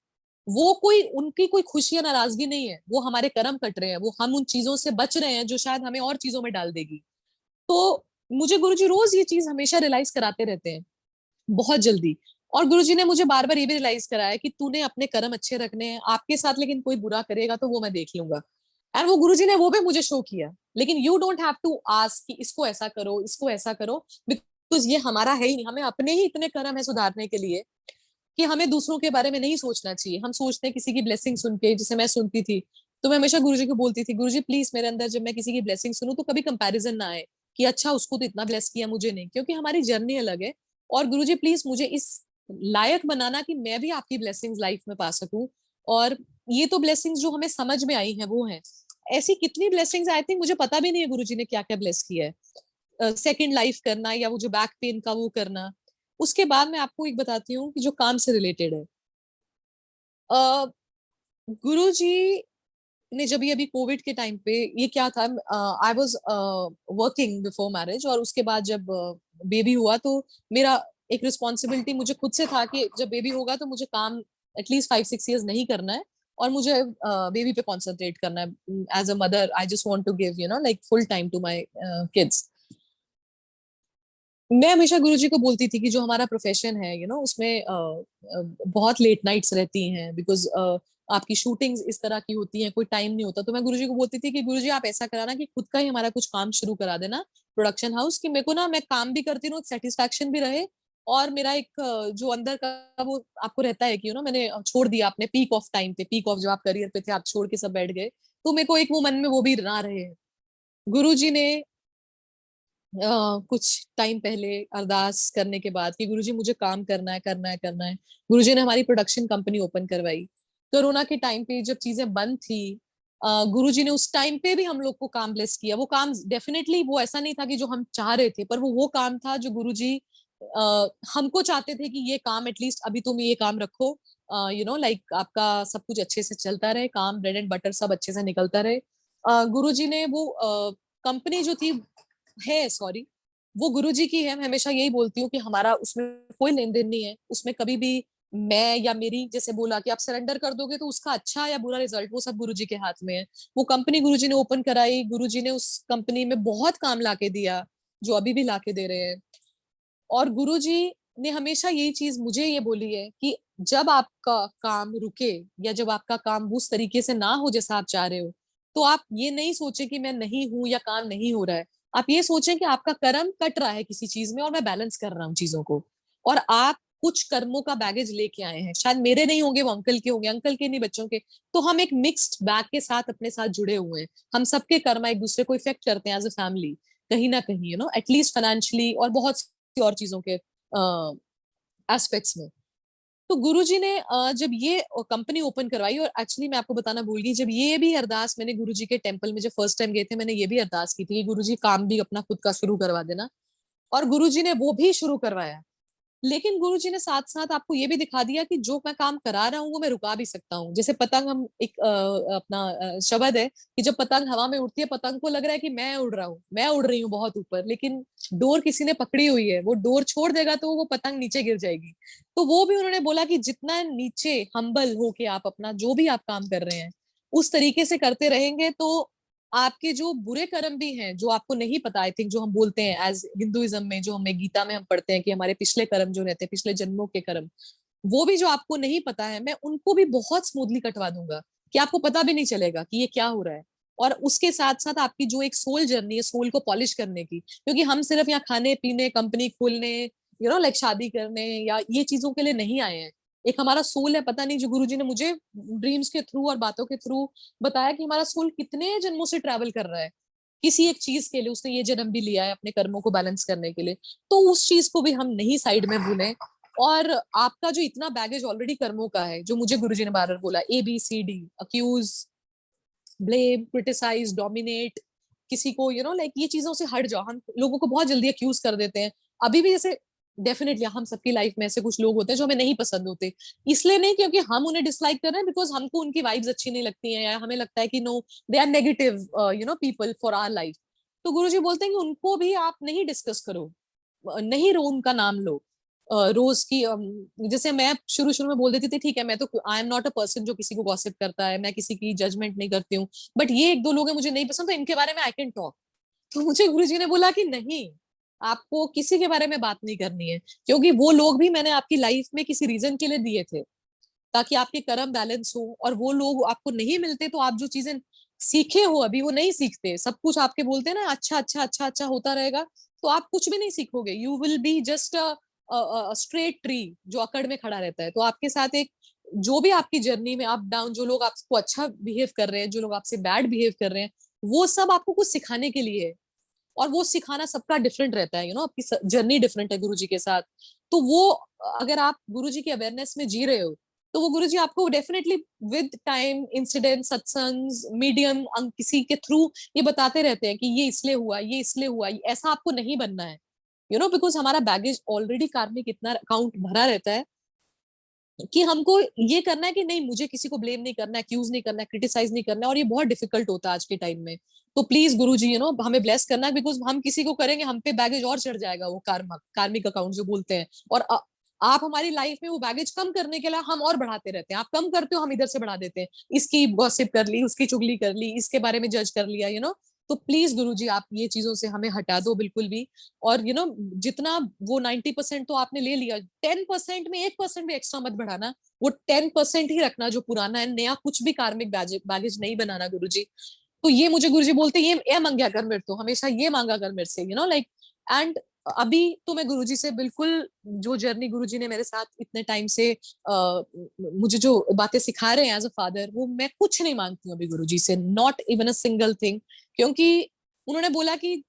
वो कोई उनकी कोई खुशी या नाराजगी नहीं है, वो हमारे कर्म कट रहे हैं, वो हम उन चीजों से बच रहे हैं जो शायद हमें और चीजों में डाल देगी। तो मुझे गुरुजी रोज ये चीज हमेशा रियलाइज कराते रहते हैं, बहुत जल्दी। और गुरुजी ने मुझे बार बार ये भी रियलाइज कराया कि तूने अपने कर्म अच्छे रखने हैं आपके साथ, लेकिन कोई बुरा करेगा तो वो मैं देख लूंगा। एंड वो गुरुजी ने वो भी मुझे शो किया। लेकिन you don't have to ask कि इसको ऐसा करो, इसको ऐसा करो, बिकॉज ये हमारा है ही नहीं। हमें अपने ही इतने कर्म है सुधारने के लिए कि हमें दूसरों के बारे में नहीं सोचना चाहिए। हम सोचते हैं किसी की ब्लेसिंग सुन के, जैसे मैं सुनती थी, तो मैं हमेशा गुरुजी को बोलती थी, गुरुजी प्लीज मेरे अंदर जब मैं किसी की ब्लेसिंग सुनूं तो कभी कंपैरिजन ना आए कि अच्छा उसको तो इतना ब्लेस किया मुझे नहीं, क्योंकि हमारी जर्नी अलग है। और गुरुजी प्लीज मुझे इस लायक बनाना कि मैं भी आपकी ब्लेसिंग्स लाइफ में पा सकूं। और ये तो ब्लेसिंग्स जो हमें समझ में आई है वो है, ऐसी कितनी ब्लेसिंग्स आई थिंक मुझे पता भी नहीं है गुरुजी ने क्या क्या ब्लेस किया है। सेकेंड लाइफ करना, या वो जो बैक पेन का वो करना। उसके बाद मैं आपको एक बताती हूँ कि जो काम से रिलेटेड है। गुरु जी ने जब ये अभी कोविड के टाइम पे ये क्या था, I was working before marriage, और उसके बाद जब बेबी हुआ तो मेरा एक रिस्पॉन्सिबिलिटी मुझे खुद से था कि जब बेबी होगा तो मुझे काम एटलीस्ट 5-6 years नहीं करना है, और मुझे बेबी पे कॉन्सेंट्रेट करना है। As a mother I just want to give like full time to my kids. मैं हमेशा गुरुजी को बोलती थी कि जो हमारा प्रोफेशन है उसमें बहुत लेट नाइट्स रहती हैं, बिकॉज आपकी शूटिंग्स इस तरह की होती हैं, कोई टाइम नहीं होता। तो मैं गुरुजी को बोलती थी कि गुरुजी आप ऐसा कराना कि खुद का ही हमारा कुछ काम शुरू करा देना, प्रोडक्शन हाउस, कि मेरे को ना मैं काम भी करती रहूं, सेटिस्फैक्शन भी रहे, और मेरा एक जो अंदर का वो आपको रहता है कि मैंने छोड़ दिया अपने पीक ऑफ टाइम पे, पीक ऑफ जो आप करियर पे थे आप छोड़ के सब बैठ गए, तो मेरे को एक वो मन में वो भी ना रहे। गुरुजी ने कुछ टाइम पहले अरदास करने के बाद कि गुरुजी मुझे काम करना है करना है करना है, गुरुजी ने हमारी प्रोडक्शन कंपनी ओपन करवाई। कोरोना के टाइम पे जब चीजें बंद थी, गुरुजी ने उस टाइम पे भी हम लोग को काम ब्लेस किया। वो काम डेफिनेटली वो ऐसा नहीं था कि जो हम चाह रहे थे, पर वो काम था जो गुरुजी हमको चाहते थे कि ये काम एटलीस्ट अभी तुम ये काम रखो, लाइक आपका सब कुछ अच्छे से चलता रहे, काम ब्रेड एंड बटर सब अच्छे से निकलता रहे। गुरुजी ने वो कंपनी जो थी है, सॉरी, वो गुरुजी की है। मैं हमेशा यही बोलती हूँ कि हमारा उसमें कोई लेन देन नहीं है। उसमें कभी भी मैं या मेरी, जैसे बोला कि आप सरेंडर कर दोगे तो उसका अच्छा या बुरा रिजल्ट वो सब गुरुजी के हाथ में है। वो कंपनी गुरुजी ने ओपन कराई, गुरुजी ने उस कंपनी में बहुत काम लाके दिया जो अभी भी लाके दे रहे हैं। और गुरुजी ने हमेशा यही चीज मुझे ये बोली है कि जब आपका काम रुके या जब आपका काम उस तरीके से ना हो जैसा आप चाह रहे हो, तो आप ये नहीं सोचे कि मैं नहीं हूं या काम नहीं हो रहा है। आप ये सोचें कि आपका कर्म कट रहा है किसी चीज में और मैं बैलेंस कर रहा हूँ चीजों को। और आप कुछ कर्मों का बैगेज लेके आए हैं, शायद मेरे नहीं होंगे, वो अंकल के होंगे, अंकल के नहीं, बच्चों के। तो हम एक मिक्स्ड बैग के साथ अपने साथ जुड़े हुए हैं। हम सबके कर्म एक दूसरे को इफेक्ट करते हैं एज अ फैमिली, कहीं ना कहीं, एटलीस्ट फाइनेंशियली और बहुत सी और चीजों के एस्पेक्ट्स में। तो गुरुजी ने जब ये कंपनी ओपन करवाई, और एक्चुअली मैं आपको बताना भूल गई, जब ये भी अरदास मैंने गुरुजी के टेम्पल में जब फर्स्ट टाइम गए थे, मैंने ये भी अरदास की थी कि गुरुजी काम भी अपना खुद का शुरू करवा देना, और गुरुजी ने वो भी शुरू करवाया। लेकिन गुरुजी ने साथ साथ आपको ये भी दिखा दिया कि जो मैं काम करा रहा हूँ वो मैं रुका भी सकता हूँ। जैसे पतंग, हम एक अपना शब्द है कि जब पतंग हवा में उड़ती है, पतंग को लग रहा है कि मैं उड़ रहा हूँ, मैं उड़ रही हूँ बहुत ऊपर, लेकिन डोर किसी ने पकड़ी हुई है, वो डोर छोड़ देगा तो वो पतंग नीचे गिर जाएगी। तो वो भी उन्होंने बोला कि जितना नीचे हम्बल होके आप अपना जो भी आप काम कर रहे हैं उस तरीके से करते रहेंगे, तो आपके जो बुरे कर्म भी हैं जो आपको नहीं पता, आई थिंक, जो हम बोलते हैं एज हिंदुइज्म में, जो हमें गीता में हम पढ़ते हैं कि हमारे पिछले कर्म जो रहते हैं, पिछले जन्मों के कर्म, वो भी जो आपको नहीं पता है, मैं उनको भी बहुत स्मूथली कटवा दूंगा कि आपको पता भी नहीं चलेगा कि ये क्या हो रहा है। और उसके साथ साथ आपकी जो एक सोल जर्नी है, सोल को पॉलिश करने की, क्योंकि हम सिर्फ यहाँ खाने पीने, कंपनी खोलने, लाइक शादी करने या ये चीजों के लिए नहीं आए हैं। एक हमारा सोल है, पता नहीं, जो गुरुजी ने मुझे ड्रीम्स के थ्रू और बातों के थ्रू बताया कि हमारा सोल कितने जन्मों से ट्रैवल कर रहा है किसी एक चीज के लिए, उसने ये जन्म भी लिया है अपने कर्मों को बैलेंस करने के लिए। तो उस चीज को भी हम नहीं साइड में भूलें। और आपका जो इतना बैगेज ऑलरेडी कर्मों का है, जो मुझे गुरुजी ने बार बार बोला, ABCD, accuse, blame, criticise, dominate, किसी को लाइक ये चीजों से हट जाओ। हम लोगों को बहुत जल्दी अक्यूज कर देते हैं अभी भी, जैसे डेफिनेटली हम सबकी लाइफ में ऐसे कुछ लोग होते हैं जो हमें नहीं पसंद होते, इसलिए नहीं क्योंकि हम उन्हें डिसलाइक कर रहे हैं, बिकॉज हमको उनकी वाइब्स अच्छी नहीं लगती हैं या हमें लगता है कि no, they are negative people for our life. तो गुरुजी बोलते हैं कि उनको भी आप नहीं डिस्कस करो, नहीं रो उनका नाम लो रोज की। जैसे मैं शुरू शुरू में बोल देती थी, ठीक है, मैं तो I am not a person जो किसी को गॉसिप करता है, मैं किसी की जजमेंट नहीं करती हूँ, बट ये एक दो लोग हैं मुझे नहीं पसंद, तो इनके बारे में आई कैन टॉक। तो मुझे गुरुजी ने बोला कि नहीं, आपको किसी के बारे में बात नहीं करनी है, क्योंकि वो लोग भी मैंने आपकी लाइफ में किसी रीजन के लिए दिए थे ताकि आपके कर्म बैलेंस हो, और वो लोग आपको नहीं मिलते तो आप जो चीजें सीखे हो अभी वो नहीं सीखते। सब कुछ आपके बोलते हैं ना, अच्छा अच्छा अच्छा अच्छा होता रहेगा, तो आप कुछ भी नहीं सीखोगे। You will be just straight tree जो अकड़ में खड़ा रहता है। तो आपके साथ एक जो भी आपकी जर्नी में अप डाउन, जो लोग आपको अच्छा बिहेव कर रहे हैं, जो लोग आपसे बैड बिहेव कर रहे हैं, वो सब आपको कुछ सिखाने के लिए है। और वो सिखाना सबका डिफरेंट रहता है, आपकी जर्नी डिफरेंट है गुरुजी के साथ। तो वो अगर आप गुरुजी की अवेयरनेस में जी रहे हो, तो वो गुरुजी आपको डेफिनेटली विद टाइम, इंसिडेंट, सत्संग, मीडियम, किसी के थ्रू ये बताते रहते हैं कि ये इसलिए हुआ, ये इसलिए हुआ, ऐसा आपको नहीं बनना है, बिकॉज हमारा बैगेज ऑलरेडी कार्मिक इतना अकाउंट भरा रहता है कि हमको ये करना है कि नहीं, मुझे किसी को ब्लेम नहीं करना है, एक्यूज नहीं करना है, क्रिटिसाइज नहीं करना है, और ये बहुत डिफिकल्ट होता है आज के टाइम में। तो प्लीज गुरुजी हमें ब्लेस करना है, बिकॉज हम किसी को करेंगे, हम पे बैगेज और चढ़ जाएगा, वो कार्मिक अकाउंट जो बोलते हैं। और आप हमारी लाइफ में वो बैगेज कम करने के लिए हम और बढ़ाते रहते हैं। आप कम करते हो, हम इधर से बढ़ा देते हैं, इसकी गॉसिप कर ली, उसकी चुगली कर ली, इसके बारे में जज कर लिया, तो प्लीज गुरुजी आप ये चीजों से हमें हटा दो बिल्कुल भी। और जितना वो 90% तो आपने ले लिया, 10% में 1% भी एक्स्ट्रा मत बढ़ाना, वो 10% ही रखना जो पुराना है, नया कुछ भी कार्मिक बैगेज नहीं बनाना गुरुजी। तो ये मुझे गुरुजी बोलते ये मांगा कर मेरे, तो हमेशा ये मांगा कर मेरे से, लाइक। एंड अभी तो मैं गुरुजी से बिल्कुल, जो जर्नी गुरुजी ने मेरे साथ इतने टाइम से मुझे जो बातें सिखा रहे हैं एज अ फादर, वो मैं कुछ नहीं मांगती हूँ अभी गुरुजी से, not even a single thing. क्योंकि उन्होंने बोला कि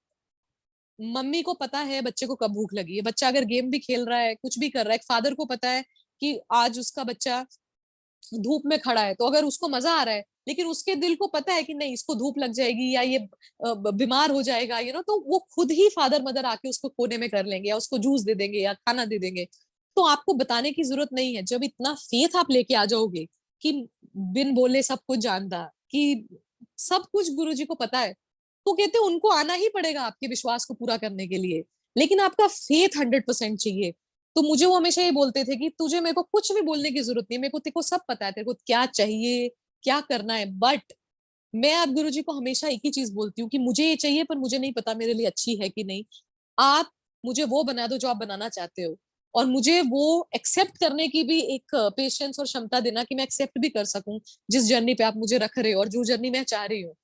मम्मी को पता है बच्चे को कब भूख लगी है। बच्चा अगर गेम भी खेल रहा है, कुछ भी कर रहा है, एक फादर को पता है कि आज उसका बच्चा धूप में खड़ा है, तो अगर उसको मजा आ रहा है, लेकिन उसके दिल को पता है कि नहीं, इसको धूप लग जाएगी या ये बीमार हो जाएगा, तो वो खुद ही फादर मदर आके उसको कोने में कर लेंगे, या उसको जूस दे देंगे या खाना दे देंगे। तो आपको बताने की जरूरत नहीं है। जब इतना फेथ आप लेके आ जाओगे कि बिन बोले सब कुछ जानता, कि सब कुछ गुरुजी को पता है, तो कहते हैं उनको आना ही पड़ेगा आपके विश्वास को पूरा करने के लिए। लेकिन आपका फेथ 100% चाहिए। तो मुझे वो हमेशा ये बोलते थे कि तुझे मेरे को कुछ भी बोलने की जरूरत नहीं, मेरे को तेरे को सब पता है, तेरे को क्या चाहिए, क्या करना है। बट मैं आप गुरुजी को हमेशा एक ही चीज बोलती हूँ कि मुझे ये चाहिए, पर मुझे नहीं पता मेरे लिए अच्छी है कि नहीं। आप मुझे वो बना दो जो आप बनाना चाहते हो, और मुझे वो एक्सेप्ट करने की भी एक पेशेंस और क्षमता देना कि मैं एक्सेप्ट भी कर सकूं जिस जर्नी पे आप मुझे रख रहे हो और जो जर्नी मैं चाह रही हूँ।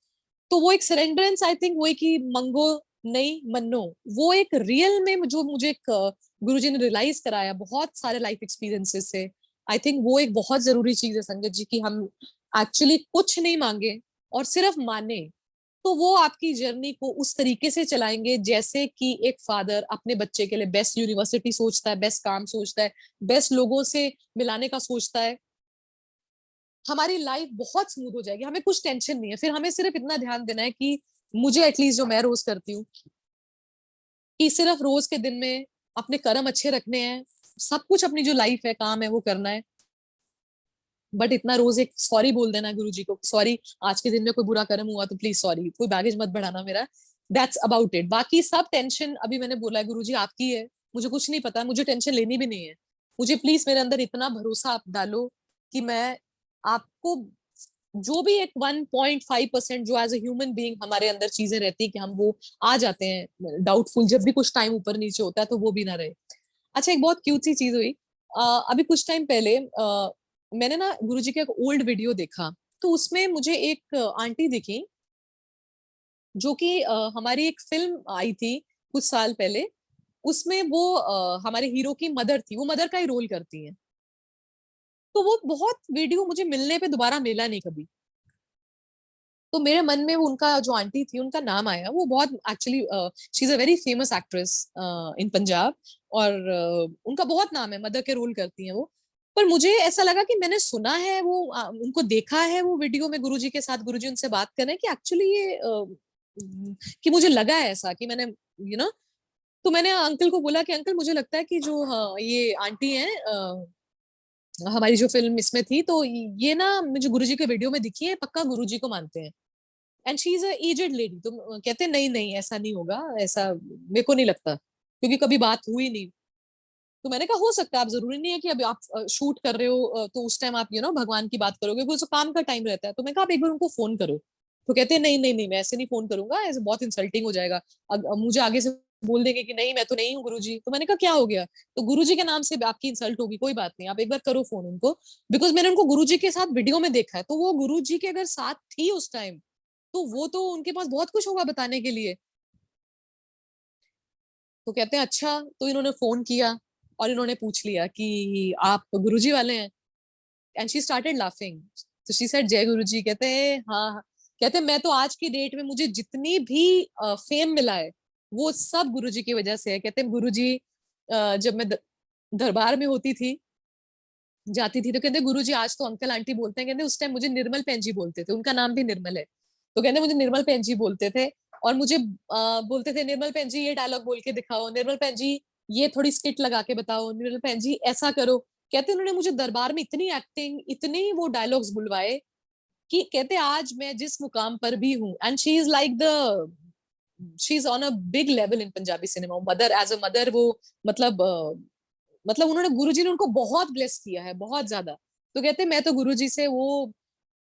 तो वो एक सरेंडरेंस, आई थिंक वो एक कि मंगो नहीं मन्नो, वो एक रियल में जो मुझे एक गुरुजी ने रियलाइज कराया बहुत सारे लाइफ एक्सपीरियंसेस से, आई थिंक वो एक बहुत जरूरी चीज है संगत जी, कि हम एक्चुअली कुछ नहीं मांगे और सिर्फ माने, तो वो आपकी जर्नी को उस तरीके से चलाएंगे जैसे कि एक फादर अपने बच्चे के लिए बेस्ट यूनिवर्सिटी सोचता है, बेस्ट काम सोचता है, बेस्ट लोगों से मिलाने का सोचता है। हमारी लाइफ बहुत स्मूथ हो जाएगी, हमें कुछ टेंशन नहीं है, फिर हमें सिर्फ इतना ध्यान देना है कि मुझे एटलीस्ट जो मैं रोज करती हूँ कि सिर्फ रोज के दिन में अपने कर्म अच्छे रखने हैं, सब कुछ अपनी जो लाइफ है काम है वो करना है, बट इतना रोज एक सॉरी बोल देना गुरु जी को, सॉरी आज के दिन में कोई बुरा कर्म हुआ तो प्लीज सॉरी, कोई बैगेज मत बढ़ाना मेरा, दैट्स अबाउट इट। बाकी सब टेंशन अभी मैंने बोला है गुरु जी आपकी है, मुझे कुछ नहीं पता, मुझे टेंशन लेनी भी नहीं है, मुझे प्लीज मेरे अंदर इतना भरोसा आप डालो कि मैं आपको जो भी एक 1.5% जो एज ए ह्यूमन बीइंग हमारे अंदर चीजें रहती है कि हम वो आ जाते हैं डाउटफुल, जब भी कुछ टाइम ऊपर नीचे होता है तो वो भी ना रहे। अच्छा एक बहुत क्यूट सी चीज हुई, अभी कुछ टाइम पहले मैंने ना गुरुजी का एक ओल्ड वीडियो देखा, तो उसमें मुझे एक आंटी दिखी जो कि हमारी एक फिल्म आई थी कुछ साल पहले, उसमें वो हमारे हीरो की मदर थी, वो मदर का ही रोल करती हैं। तो वो बहुत वीडियो मुझे मिलने पे दोबारा मिला नहीं कभी, तो मेरे मन में वो उनका जो आंटी थी उनका नाम आया, वो बहुत actually she is a very famous actress in Punjab, और उनका बहुत नाम है, मदर के रोल करती हैं वो। पर मुझे ऐसा लगा कि मैंने सुना है वो उनको देखा है वो वीडियो में गुरुजी के साथ, गुरुजी उनसे बात कर रहे हैं कि एक्चुअली ये कि मुझे लगा है ऐसा कि मैंने तो मैंने अंकल को बोला कि अंकल मुझे लगता है कि जो ये आंटी हैं हमारी जो फिल्म इसमें थी, तो ये ना मुझे गुरुजी के वीडियो में दिखी है, पक्का गुरुजी को मानते हैं, and she is a aged lady. तो कहते हैं नहीं नहीं ऐसा नहीं होगा, ऐसा मेरे को नहीं लगता क्योंकि कभी बात हुई नहीं। तो मैंने कहा हो सकता है, आप जरूरी नहीं है कि अभी आप शूट कर रहे हो तो उस टाइम आप भगवान की बात करोगे, वो तो काम का टाइम रहता है। तो मैं कहा आप एक बार उनको फोन करो, तो कहते हैं नहीं नहीं नहीं मैं ऐसे नहीं फोन करूंगा, ऐसे बहुत इंसल्टिंग हो जाएगा, मुझे आगे से बोल देंगे कि नहीं मैं तो नहीं हूँ गुरुजी। तो मैंने कहा क्या हो गया, तो गुरुजी के नाम से आपकी इंसल्ट होगी, कोई बात नहीं आप एक बार करो फोन उनको, बिकॉज मैंने उनको गुरुजी के साथ वीडियो में देखा है, तो वो गुरुजी के अगर साथ थी उस टाइम तो वो तो उनके पास बहुत कुछ होगा बताने के लिए। तो कहते हैं अच्छा, तो इन्होंने फोन किया और इन्होंने पूछ लिया कि आप गुरुजी वाले हैं, एंड शी स्टार्टेड लाफिंग, तो शी सेड जय गुरुजी। कहते हैं हाँ हाँ। कहते हैं मैं तो आज की डेट में मुझे जितनी भी फेम मिला है वो सब गुरुजी की वजह से है। कहते हैं गुरुजी जब मैं दरबार में होती थी जाती थी तो कहते गुरुजी आज तो अंकल आंटी बोलते हैं, कहते उस टाइम मुझे निर्मल पेन जी बोलते थे, उनका नाम भी निर्मल है, तो कहते मुझे निर्मल पेन जी बोलते थे, और मुझे बोलते थे निर्मल पेन जी ये डायलॉग बोल के दिखाओ, निर्मल पेन जी ये थोड़ी स्किट लगा के बताओ, निर्मल पेन जी ऐसा करो। कहते उन्होंने मुझे दरबार में इतनी एक्टिंग इतने वो डायलॉग्स बुलवाए कि कहते आज मैं जिस मुकाम पर भी हूँ, and she is on a big level in Punjabi cinema, mother as a mother वो मतलब उन्होंने गुरुजी ने उनको बहुत ब्लेस किया है बहुत ज्यादा। तो कहते मैं तो गुरुजी से वो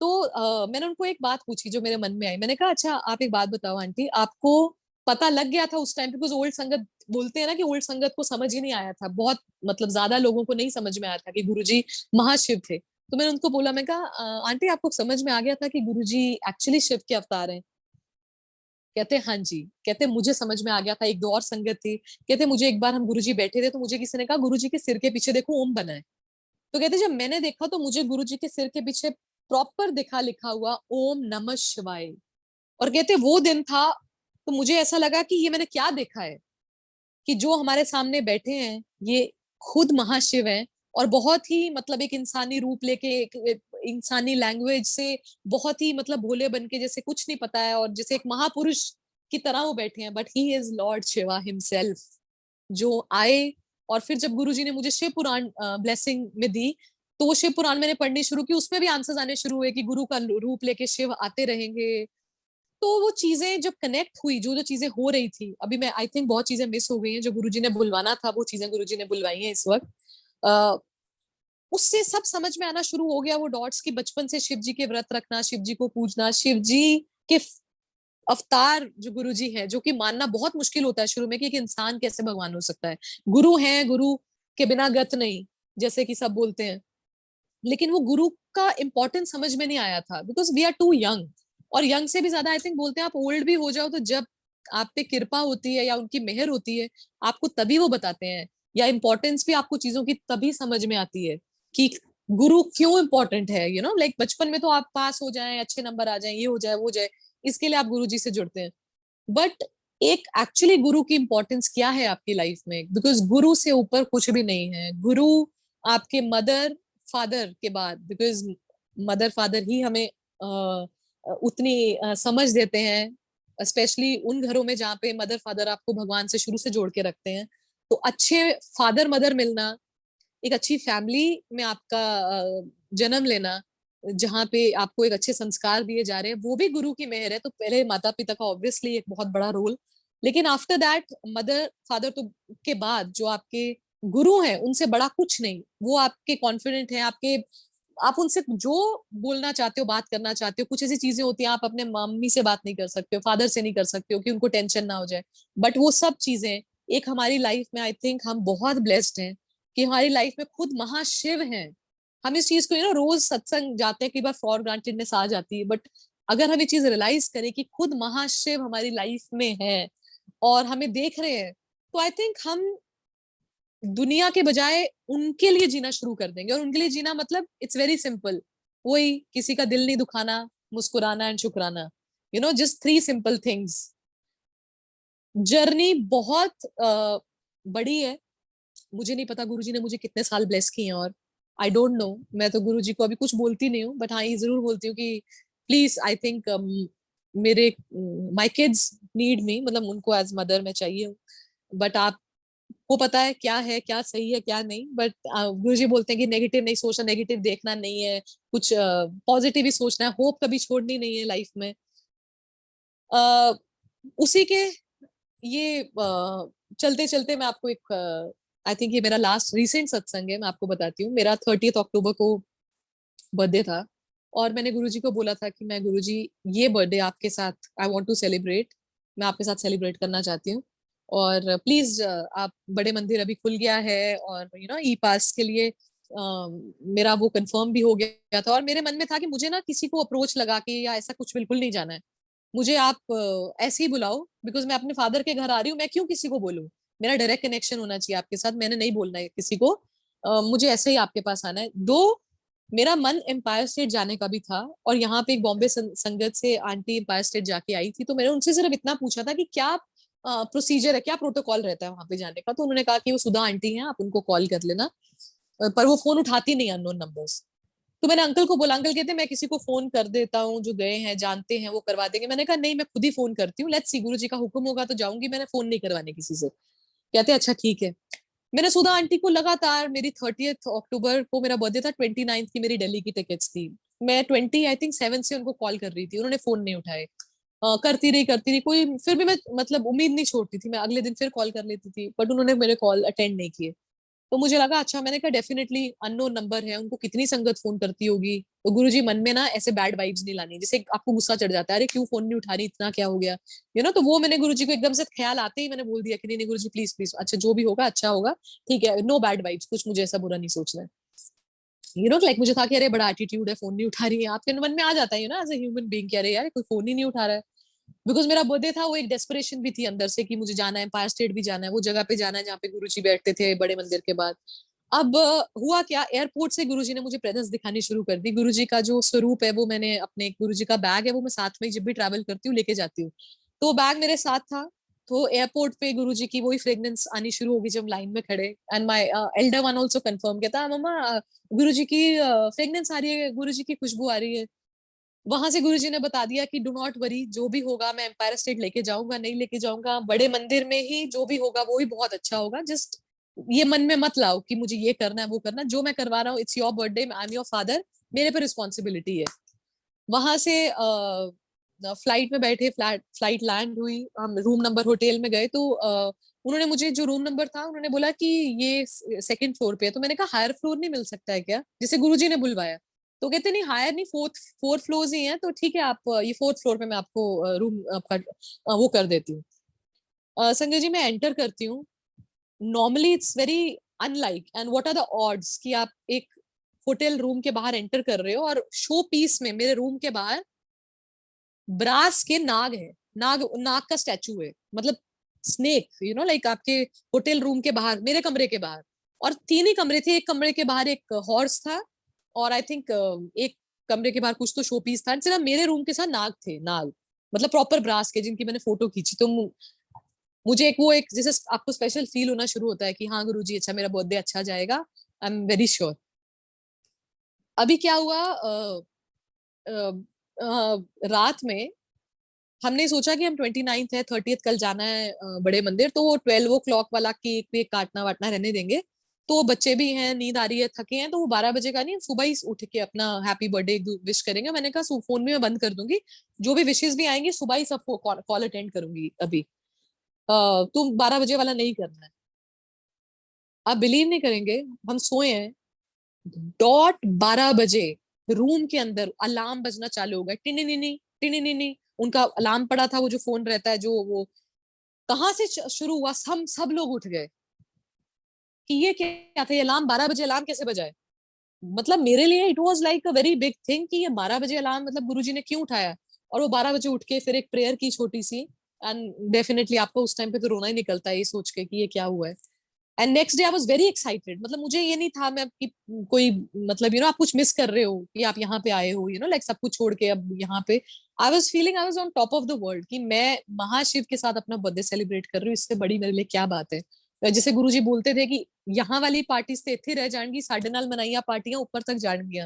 तो मैंने उनको एक बात पूछी जो मेरे मन में आई, मैंने कहा अच्छा आप एक बात बताओ आंटी, आपको पता लग गया था उस टाइम, बिकॉज ओल्ड संगत बोलते हैं ना कि ओल्ड संगत को समझ ही नहीं आया था, बहुत मतलब ज्यादा लोगों को नहीं समझ में आया था कि गुरुजी महाशिव थे। तो मैंने उनको बोला, मैं कहा आंटी आपको समझ में आ गया था कि गुरुजी एक्चुअली शिव के अवतार हैं"। कहते हाँ जी, कहते मुझे समझ में आ गया था, एक दो और संगत थी, कहते मुझे एक बार हम गुरुजी बैठे थे तो मुझे किसी ने कहा गुरुजी के सिर के पीछे देखो ओम बना है, तो कहते जब मैंने देखा तो मुझे गुरुजी के सिर के पीछे प्रॉपर दिखा लिखा हुआ ओम नमः शिवाय, और कहते वो दिन था तो मुझे ऐसा लगा कि ये मैंने क्या देखा है कि जो हमारे सामने बैठे हैं ये खुद महाशिव हैं, और बहुत ही मतलब एक इंसानी रूप लेके एक इंसानी लैंग्वेज से बहुत ही मतलब भोले बन के, जैसे कुछ नहीं पता है और जैसे एक महापुरुष की तरह वो बैठे हैं, but he is Lord Shiva himself जो आए। और फिर जब गुरुजी ने मुझे शिव पुराण ब्लेसिंग में दी तो वो शिव पुराण मैंने पढ़नी शुरू की, उसमें भी आंसर्स आने शुरू हुए कि गुरु का रूप लेके शिव आते रहेंगे। तो वो चीजें जब कनेक्ट हुई, जो जो चीजें हो रही थी, अभी मैं आई थिंक बहुत चीजें मिस हो गई हैं जो गुरुजी ने बुलवाना था, वो चीजें गुरुजी ने बुलवाई हैं इस वक्त। उससे सब समझ में आना शुरू हो गया वो डॉट्स की, बचपन से शिव जी के व्रत रखना, शिव जी को पूजना, शिव जी के अवतार जो गुरुजी हैं, जो कि मानना बहुत मुश्किल होता है शुरू में कि एक इंसान कैसे भगवान हो सकता है। गुरु हैं, गुरु के बिना गत नहीं, जैसे कि सब बोलते हैं। लेकिन वो गुरु का इम्पोर्टेंस समझ में नहीं आया था, because we are too young. और यंग से भी ज्यादा आई थिंक बोलते हैं आप ओल्ड भी हो जाओ तो जब आप पे कृपा होती है या उनकी मेहर होती है, आपको तभी वो बताते हैं, या इम्पोर्टेंस भी आपको चीजों की तभी समझ में आती है कि गुरु क्यों इम्पोर्टेंट है। यू नो लाइक बचपन में तो आप पास हो जाएं, अच्छे नंबर आ जाएं, ये हो जाए वो जाए, इसके लिए आप गुरु जी से जुड़ते हैं। बट एक एक्चुअली गुरु की इंपॉर्टेंस क्या है आपकी लाइफ में, बिकॉज गुरु से ऊपर कुछ भी नहीं है। गुरु आपके मदर फादर के बाद, बिकॉज मदर फादर ही हमें उतनी समझ देते हैं, स्पेशली उन घरों में जहाँ पे मदर फादर आपको भगवान से शुरू से जोड़ के रखते हैं। तो अच्छे फादर मदर मिलना, एक अच्छी फैमिली में आपका जन्म लेना, जहाँ पे आपको एक अच्छे संस्कार दिए जा रहे हैं, वो भी गुरु की मेहर है। तो पहले माता पिता का ऑब्वियसली एक बहुत बड़ा रोल, लेकिन आफ्टर दैट मदर फादर तो के बाद जो आपके गुरु हैं उनसे बड़ा कुछ नहीं। वो आपके कॉन्फिडेंट हैं, आपके आप उनसे जो बोलना चाहते हो, बात करना चाहते हो, कुछ ऐसी चीजें होती हैं आप अपने मम्मी से बात नहीं कर सकते हो, फादर से नहीं कर सकते हो कि उनको टेंशन ना हो जाए। बट वो सब चीजें एक हमारी लाइफ में, आई थिंक हम बहुत ब्लेस्ड हैं कि हमारी लाइफ में खुद महाशिव हैं। हम इस चीज को रोज सत्संग जाते हैं, कई बार फॉर ग्रांटेडनेस आ जाती है, बट अगर हम ये चीज रियलाइज करें कि खुद महाशिव हमारी लाइफ में है और हमें देख रहे हैं, तो आई थिंक हम दुनिया के बजाय उनके लिए जीना शुरू कर देंगे। और उनके लिए जीना मतलब इट्स वेरी सिंपल, वही किसी का दिल नहीं दुखाना, मुस्कुराना एंड शुक्राना, जस्ट 3 सिंपल थिंग्स। जर्नी बहुत बड़ी है। मुझे नहीं पता गुरुजी ने मुझे कितने साल ब्लेस किए हैं, और आई डोंट नो। मैं तो गुरुजी को अभी कुछ बोलती नहीं हूँ, बट हाँ ये जरूर बोलती हूँ कि प्लीज आई थिंक मेरे माई किड्स नीड मी, मतलब उनको एज मदर मैं चाहिए हूँ। बट आपको पता है क्या सही है क्या नहीं। बट गुरुजी बोलते हैं कि नेगेटिव नहीं सोचना, नेगेटिव देखना नहीं है, कुछ पॉजिटिव ही सोचना है, होप कभी छोड़नी नहीं है लाइफ में। उसी के ये चलते चलते मैं आपको एक आई थिंक ये मेरा लास्ट रिसेंट सत्संग है, मैं आपको बताती हूँ। मेरा 30 अक्टूबर को बर्थडे था, और मैंने गुरुजी को बोला था कि मैं गुरुजी ये बर्थडे आपके साथ आई वांट टू सेलिब्रेट, मैं आपके साथ सेलिब्रेट करना चाहती हूँ। और प्लीज आप, बड़े मंदिर अभी खुल गया है, और ई पास के लिए मेरा वो कंफर्म भी हो गया था। और मेरे मन में था कि मुझे ना किसी को अप्रोच लगा के या ऐसा कुछ बिल्कुल नहीं जाना है। मुझे आप ऐसे ही बुलाओ, बिकॉज मैं अपने फादर के घर आ रही हूँ, मैं क्यों किसी को बोलूँ। मेरा डायरेक्ट कनेक्शन होना चाहिए आपके साथ, मैंने नहीं बोलना है किसी को। मुझे ऐसे ही आपके पास आना है। मेरा मन एम्पायर स्टेट जाने का भी था, और यहाँ पे एक बॉम्बे संगत से आंटी एम्पायर स्टेट जाके आई थी, तो मैंने उनसे सिर्फ इतना पूछा था कि क्या प्रोसीजर है, क्या प्रोटोकॉल रहता है वहां पे जाने का। तो उन्होंने कहा कि वो सुधा आंटी हैं, आप उनको कॉल कर लेना। पर वो फोन उठाती नहीं, अननोन नंबर्स। तो मैंने अंकल को बोला, अंकल कहते मैं किसी को फोन कर देता हूँ, जो गए हैं जानते हैं वो करवा देंगे। मैंने कहा नहीं, मैं खुद ही फोन करती हूँ, लेट्स सी, गुरु जी का हुक्म होगा तो जाऊंगी, मैंने फोन नहीं करवाने किसी से। कहते अच्छा ठीक है। मैंने सुधा आंटी को लगातार, मेरी 30 अक्टूबर को मेरा बर्थडे था, 29 की मेरी दिल्ली की टिकट्स थी, मैं 20 आई थिंक 7 से उनको कॉल कर रही थी, उन्होंने फोन नहीं उठाए। करती रही कोई, फिर भी मैं मतलब उम्मीद नहीं छोड़ती थी, मैं अगले दिन फिर कॉल कर लेती थी, बट उन्होंने मेरे कॉल अटेंड नहीं किए। तो मुझे लगा अच्छा, मैंने कहा डेफिनेटली अननोन नंबर है, उनको कितनी संगत फोन करती होगी। तो गुरुजी मन में ना ऐसे बैड वाइब्स नहीं लानी, जैसे आपको गुस्सा चढ़ जाता है, अरे क्यों फोन नहीं उठा रही, इतना क्या हो गया, तो वो मैंने गुरुजी को एकदम से ख्याल आते ही मैंने बोल दिया कि नहीं नहीं गुरुजी प्लीज प्लीज, अच्छा जो भी होगा अच्छा होगा, ठीक है, नो बैड वाइब्स, कुछ मुझे ऐसा बुरा नहीं सोचना है। लाइक मुझे था कि अरे बड़ा एटीट्यूड है, फोन नहीं उठा रही है, आपके मन में आ जाता है एज ए ह्यूमन बीइंग, अरे यार कोई फोन ही नहीं उठा रहा है। बिकॉज मेरा बर्थडे था, वो एक डेस्परेशन भी थी अंदर से कि मुझे जाना है, एम्पायर स्टेट भी जाना है, वो जगह पे जाना है जहाँ पे गुरुजी बैठते थे बड़े मंदिर के बाद। अब हुआ क्या, एयरपोर्ट से गुरुजी ने मुझे प्रेजेंस दिखानी शुरू कर दी। गुरुजी का जो स्वरूप है वो मैंने अपने, गुरुजी का बैग है वो मैं साथ में जब भी ट्रैवल करती हूँ लेके जाती हूँ, तो बैग मेरे साथ था। तो एयरपोर्ट पे गुरुजी की वही फ्रेग्रेंस आनी शुरू होगी जब लाइन में खड़े, and my Elder one also confirm, कहता मम्मा गुरुजी की फ्रेग्रेंस आ रही है, गुरुजी की खुशबू आ रही है। वहां से गुरुजी ने बता दिया कि डू नॉट वरी, जो भी होगा मैं एम्पायर स्टेट लेके जाऊंगा, नहीं लेके जाऊंगा, बड़े मंदिर में ही जो भी होगा वो ही बहुत अच्छा होगा। जस्ट ये मन में मत लाओ कि मुझे ये करना है वो करना है, जो मैं करवा रहा हूँ it's your birthday, I am your father, मेरे पे रिस्पॉन्सिबिलिटी है। वहां से फ्लाइट में बैठे, फ्लाइट लैंड हुई, हम रूम नंबर होटल में गए, तो उन्होंने मुझे जो रूम नंबर था, उन्होंने बोला कि ये 2nd फ्लोर पे है। तो मैंने कहा हायर फ्लोर नहीं मिल सकता है क्या, जिसे गुरुजी ने बुलवाया। तो कहते नहीं हायर नहीं, फोर्थ फ्लोर्स ही हैं, तो ठीक है आप ये फोर्थ फ्लोर पे मैं आपको रूम आपका वो कर देती हूँ। संजय जी मैं एंटर करती हूँ, normally it's very unlike and what are the odds कि आप एक होटल रूम के बाहर एंटर कर रहे हो और शो पीस में मेरे रूम के बाहर ब्रास के नाग है, नाग नाग का स्टैचू है, मतलब स्नेक लाइक आपके होटल रूम के बाहर मेरे कमरे के बाहर। और 3 ही कमरे थे, एक कमरे के बाहर एक हॉर्स था और आई थिंक एक कमरे के बाहर कुछ तो शो पीस था, सिर्फ मेरे रूम के साथ नाग थे, नाग मतलब प्रॉपर ब्रास के, जिनकी मैंने फोटो खींची। तो मुझे एक वो एक जैसे आपको स्पेशल फील होना शुरू होता है कि हाँ गुरुजी अच्छा मेरा बर्थडे अच्छा जाएगा, आई एम वेरी श्योर। अभी क्या हुआ, रात में हमने सोचा कि हम 29th है, 30th कल जाना है बड़े मंदिर, तो वो 12 o'clock वाला केक वेक काटना वाटना रहने देंगे। तो बच्चे भी हैं, नींद आ रही है, थके हैं, तो वो 12 बजे का नहीं, सुबह ही उठ के अपना हैप्पी बर्थडे विश करेंगे। मैंने कहा फोन भी मैं बंद कर दूंगी, जो भी विशेष भी आएंगे सुबह ही सबको कॉल अटेंड करूंगी अभी, तुम 12 बजे वाला नहीं करना है। आप बिलीव नहीं करेंगे, हम सोए हैं, डॉट 12 बजे रूम के अंदर अलार्म बजना चालू हो गया, टिनी टिनी टिनी टिनी। उनका अलार्म पड़ा था, वो जो फोन रहता है जो वो कहाँ से शुरू हुआ, सब लोग उठ गए कि ये क्या था, ये अलार्म 12 बजे अलार्म कैसे बजाए। मतलब मेरे लिए it was like a very big thing कि ये 12 बजे अलार्म मतलब गुरुजी ने क्यों उठाया। और वो 12 बजे उठ के फिर एक प्रेयर की छोटी सी, एंड डेफिनेटली आपको उस टाइम पे तो रोना ही निकलता है ये सोच के कि ये क्या हुआ है। And next day I was very excited, मतलब मुझे ये नहीं था मैं आपकी कोई मतलब आप कुछ मिस कर रहे हो कि आप यहाँ पे आए हो, लाइक सब कुछ छोड़ के अब यहाँ पे। I was feeling I was on top of the world कि मैं महाशिव के साथ अपना बर्थडे सेलिब्रेट कर रही हूँ, इससे बड़ी मेरे लिए क्या बात है। जैसे गुरुजी बोलते थे कि यहाँ वाली पार्टी से इतने रह जाएंगी, साढ़े नाल मनाइया पार्टियां ऊपर तक जाएंगी।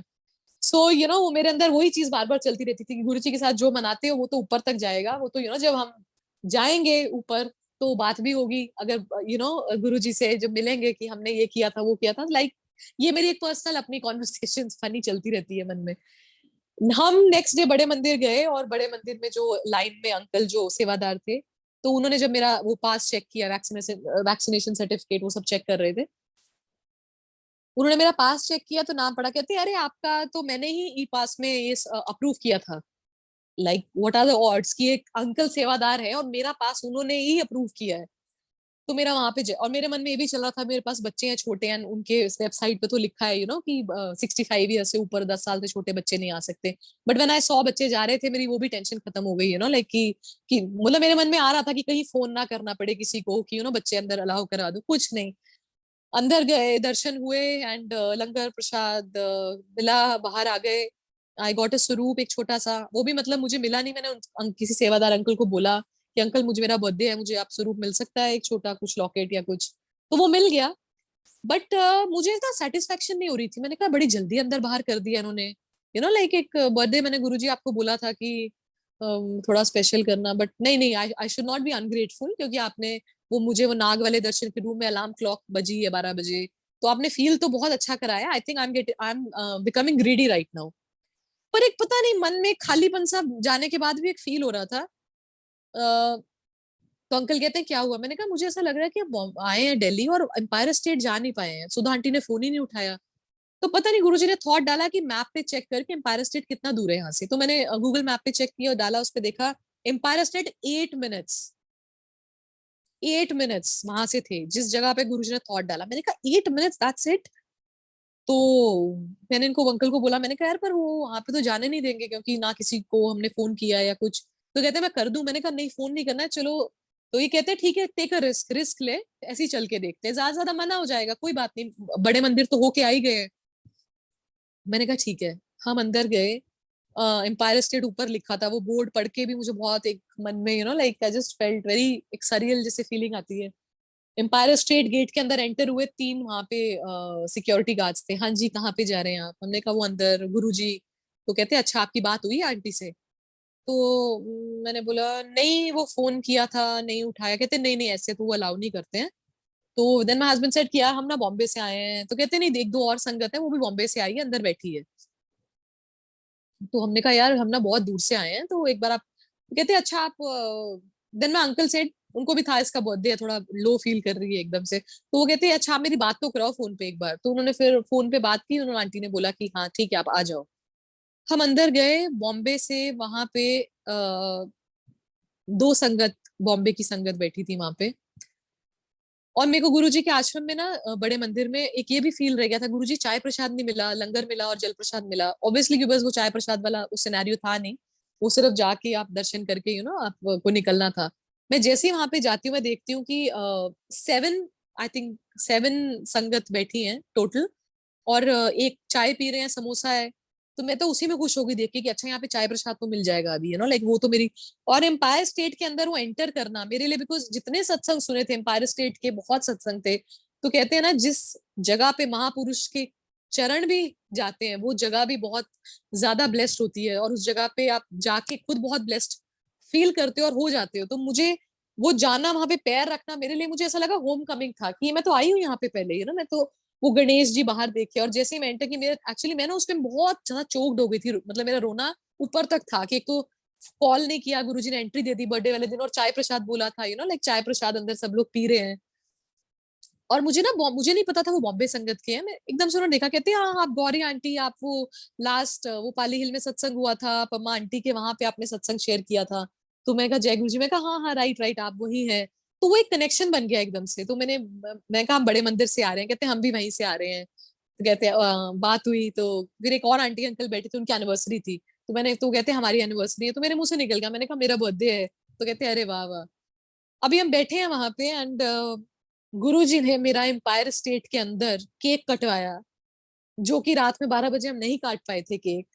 सो वो मेरे अंदर वही चीज बार बार चलती रहती थी कि गुरुजी के साथ जो मनाते हो वो तो ऊपर तक जाएगा, वो तो जब हम जाएंगे ऊपर तो बात भी होगी, अगर गुरुजी से जब मिलेंगे कि हमने ये किया था वो किया था, लाइक ये मेरी एक पर्सनल अपनी कॉन्वर्सेशन फनी चलती रहती है मन में। हम नेक्स्ट डे बड़े मंदिर गए और बड़े मंदिर में जो लाइन में अंकल जो सेवादार थे, तो उन्होंने जब मेरा वो पास चेक किया, वैक्सीनेशन सर्टिफिकेट वो सब चेक कर रहे थे, उन्होंने मेरा पास चेक किया तो नाम पढ़ा, कहते अरे आपका तो मैंने ही ई पास में ये अप्रूव किया था। Like what are the odds कि एक अंकल सेवादार है और मेरा पास उन्होंने ही अप्रूव किया है। तो मेरा वहां पे और मेरे मन में ये भी चल रहा था मेरे पास बच्चे हैं छोटे हैं, उनके वेबसाइट पे तो लिखा है कि 65 ईयर से ऊपर 10 साल से छोटे बच्चे नहीं आ सकते। बट व्हेन आई सॉ बच्चे जा रहे थे, मेरी वो भी टेंशन खत्म हो गई लाइक कि मतलब मेरे मन में आ रहा था कि कहीं फोन ना करना पड़े किसी को कि बच्चे अंदर अलाउ करा दो, कुछ नहीं। अंदर गए, दर्शन हुए एंड लंगर प्रसाद मिला, बाहर आ गए। आई गॉट अ स्वरूप एक छोटा सा, वो भी मतलब मुझे मिला नहीं, मैंने किसी सेवादार अंकल को बोला कि अंकल मुझे मेरा बर्थडे है, मुझे आप स्वरूप मिल सकता है एक छोटा कुछ लॉकेट या कुछ, तो वो मिल गया। बट मुझे ना सेटिस्फेक्शन नहीं हो रही थी, मैंने कहा बड़ी जल्दी अंदर बाहर कर दिया इन्होंने, लाइक एक बर्थडे मैंने गुरुजी आपको बोला था कि थोड़ा स्पेशल करना, बट नहीं नहीं, I should not be ungrateful, क्योंकि आपने वो मुझे वो नाग वाले दर्शन के रूम में अलार्म क्लॉक बजी है 12 बजे, तो आपने फील तो बहुत अच्छा कराया। I think I am becoming greedy right now. पर एक पता नहीं मन में खालीपन सा जाने के बाद भी एक फील हो रहा था। तो अंकल कहते हैं क्या हुआ, मैंने कहा मुझे ऐसा लग रहा है कि अब आए हैं दिल्ली और एम्पायर स्टेट जा नहीं पाए हैं, सुधा आंटी ने फोन ही नहीं उठाया। तो पता नहीं गुरुजी ने थॉट डाला कि मैप पे चेक करके एम्पायर स्टेट कितना दूर है यहाँ से, तो मैंने गूगल मैप पे चेक किया और डाला, उस पर देखा एम्पायर स्टेट 8 मिनट्स, 8 मिनट्स वहां से थे जिस जगह पे गुरुजी ने थॉट डाला। मैंने कहा 8 मिनट्स दैट्स इट। तो मैंने इनको अंकल को बोला, मैंने कहा यार पर वो वहां पे तो जाने नहीं देंगे क्योंकि ना किसी को हमने फोन किया या कुछ। तो कहते मैं कर दूं, मैंने कहा नहीं फोन नहीं करना है चलो। तो ये कहते ठीक है टेक अ रिस्क, रिस्क ले, ऐसे ही चल के देखते हैं, ज्यादा ज्यादा मना हो जाएगा कोई बात नहीं, बड़े मंदिर तो होके आ ही गए हैं। मैंने कहा ठीक है। हम अंदर गए, एम्पायर स्टेट ऊपर लिखा था, वो बोर्ड पढ़ के भी मुझे बहुत एक मन में like I just felt very एक सरियल जैसे फीलिंग आती है। एम्पायर स्टेट गेट के अंदर एंटर हुए, 3 वहां पे सिक्योरिटी गार्ड्स थे। हाँ जी कहाँ पे जा रहे हैं आप, हमने कहा वो अंदर गुरुजी। तो कहते अच्छा आपकी बात हुई आंटी से। तो मैंने बोला नहीं वो फोन किया था नहीं उठाया। कहते नहीं नहीं ऐसे तो वो अलाउ नहीं करते हैं। तो देन माय हस्बैंड सेड किया हम ना बॉम्बे से आए हैं, तो कहते नहीं एक दो और संगत है वो भी बॉम्बे से आई है अंदर बैठी है। तो हमने कहा यार हम ना बहुत दूर से आए हैं तो एक बार आप, कहते अच्छा आप, देन मैं अंकल सेड उनको भी था इसका बर्थडे है थोड़ा लो फील कर रही है एकदम से, तो वो कहते हैं अच्छा आप मेरी बात तो कराओ फोन पे एक बार। तो उन्होंने फिर फोन पे बात की, उन्होंने आंटी ने बोला कि हाँ ठीक है आप आ जाओ। हम अंदर गए बॉम्बे से, वहां पे 2 संगत, बॉम्बे की संगत बैठी थी वहां पे। और मेरे को गुरुजी के आश्रम में ना बड़े मंदिर में एक ये भी फील रह गया था, गुरुजी चाय प्रसाद नहीं मिला, लंगर मिला और जल प्रसाद मिला, ऑब्वियसली कि बस वो चाय प्रसाद वाला उस सिनेरियो था नहीं, वो सिर्फ जाके आप दर्शन करके आप को निकलना था। मैं जैसे ही वहां पे जाती हूँ मैं देखती हूँ कि 7, आई थिंक 7 संगत बैठी हैं टोटल, और एक चाय पी रहे हैं, समोसा है। तो मैं तो उसी में खुश हो गई देख के कि अच्छा यहाँ पे चाय प्रसाद तो मिल जाएगा अभी, लाइक वो तो मेरी। और एम्पायर स्टेट के अंदर वो एंटर करना मेरे लिए, बिकॉज जितने सत्संग सुने थे एम्पायर स्टेट के, बहुत सत्संग थे, तो कहते हैं ना जिस जगह पे महापुरुष के चरण भी जाते हैं वो जगह भी बहुत ज्यादा ब्लेस्ड होती है, और उस जगह पे आप जाके खुद बहुत ब्लेस्ड फील करते हो और हो जाते हो। तो मुझे वो जाना, वहां पे पैर रखना, मेरे लिए मुझे ऐसा लगा होम कमिंग था, कि मैं तो आई हूँ यहाँ पे पहले ही, मैं तो वो गणेश जी बाहर देखे। और जैसे ही मैं एंटर की, मेरे एक्चुअली मैं ना उस टाइम बहुत ज्यादा चोक्ड हो गई थी, मतलब मेरा रोना ऊपर तक था कि एक तो कॉल नहीं किया, गुरुजी ने एंट्री दे दी बर्थडे वाले दिन, और चाय प्रसाद बोला था, लाइक चाय प्रसाद अंदर सब लोग पी रहे हैं। और मुझे ना मुझे नहीं पता था वो बॉम्बे संगत के हैं। मैं एकदम से उन्होंने देखा, कहते हैं हाँ आप गौरी आंटी, आप वो लास्ट वो पाली हिल में सत्संग हुआ था पम्मा आंटी के, वहां पे आपने सत्संग शेयर किया था। तो मैं कहा जय गुरु जी, मैं कहा हाँ हाँ राइट राइट आप वही है। तो वो एक कनेक्शन बन गया एकदम से। तो मैं कहा हम बड़े मंदिर से आ रहे हैं, कहते हैं हम भी वहीं से आ रहे हैं। तो कहते हैं बात हुई, तो फिर एक और आंटी अंकल बैठे थे, उनकी एनिवर्सरी थी, तो मैंने तो कहते हैं हमारी एनिवर्सरी है, तो मेरे मुंह से निकल गया, मैंने कहा मेरा बर्थडे है। तो कहते हैं अरे वाह वाह। अभी हम बैठे हैं वहां पे, एंड गुरुजी ने मेरा एम्पायर स्टेट के अंदर केक कटवाया, जो कि रात में 12 बजे हम नहीं काट पाए थे केक।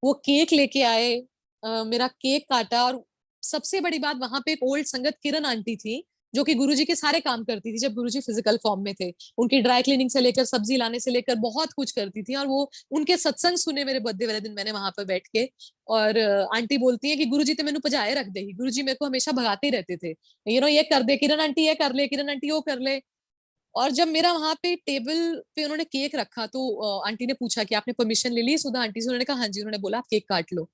वो केक लेके आए, मेरा केक काटा। और सबसे बड़ी बात, वहां पे एक ओल्ड संगत किरण आंटी थी, जो कि गुरुजी के सारे काम करती थी जब गुरुजी फिजिकल फॉर्म में थे। उनकी ड्राई क्लीनिंग से लेकर सब्जी लाने से लेकर बहुत कुछ करती थी, और वो उनके सत्संग सुने मेरे बर्थडे वाले दिन मैंने वहां पर बैठ के। और आंटी बोलती है कि गुरुजी तो मैंने पजाए रख दे, गुरुजी मेरे को हमेशा भगाते ही रहते थे, ये कर दे किरण आंटी, ये कर ले किरण आंटी, वो कर ले। और जब मेरा वहां पे टेबल पे उन्होंने केक रखा, तो आंटी ने पूछा कि आपने परमिशन ले ली सुधा आंटी से? उन्होंने कहा हाँ जी। उन्होंने बोला आप केक काट लो।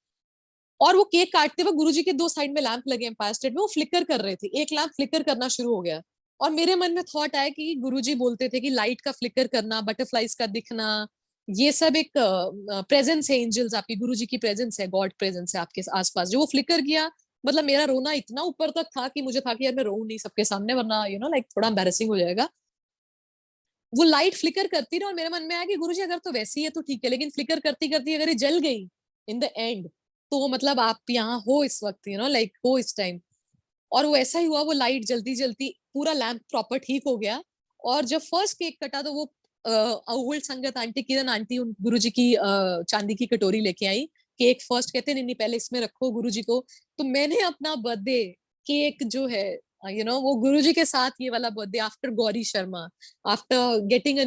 और वो केक काटते वक्त गुरुजी के 2 साइड में लैंप लगे एम्पायर स्टेट में, वो फ्लिकर कर रहे थे, एक लैंप फ्लिकर करना शुरू हो गया। और मेरे मन में थॉट आया कि गुरुजी बोलते थे कि लाइट का फ्लिकर करना, बटरफ्लाईज का दिखना, ये सब एक प्रेजेंस है, एंजल्स आपकी, गुरुजी की प्रेजेंस है, गॉड प्रेजेंस है आपके आसपास। जो वो फ्लिकर किया, मतलब मेरा रोना इतना ऊपर तक था कि मुझे था कि यार मैं रो नहीं सबके सामने, वरना लाइक थोड़ा एम्बेरसिंग हो जाएगा। वो लाइट फ्लिकर करती रही, और मेरे मन में आया कि गुरुजी अगर तो वैसी है तो ठीक है, लेकिन फ्लिकर करती करती अगर ये जल गई इन द एंड, तो मतलब आप यहाँ हो इस वक्त, लाइक हो इस टाइम। और वो ऐसा ही हुआ, वो लाइट जलती जलती पूरा लैंप प्रॉपर ठीक हो गया। और जब फर्स्ट केक कटा, तो वो ओल्ड संगत आंटी किरण आंटी उन गुरुजी की चांदी की कटोरी लेके आई। केक फर्स्ट कहते नहीं नहीं पहले इसमें रखो गुरुजी को। तो मैंने अपना बर्थडे केक जो है, वो गुरुजी के साथ, ये वाला birthday after Gauri Sharma, after getting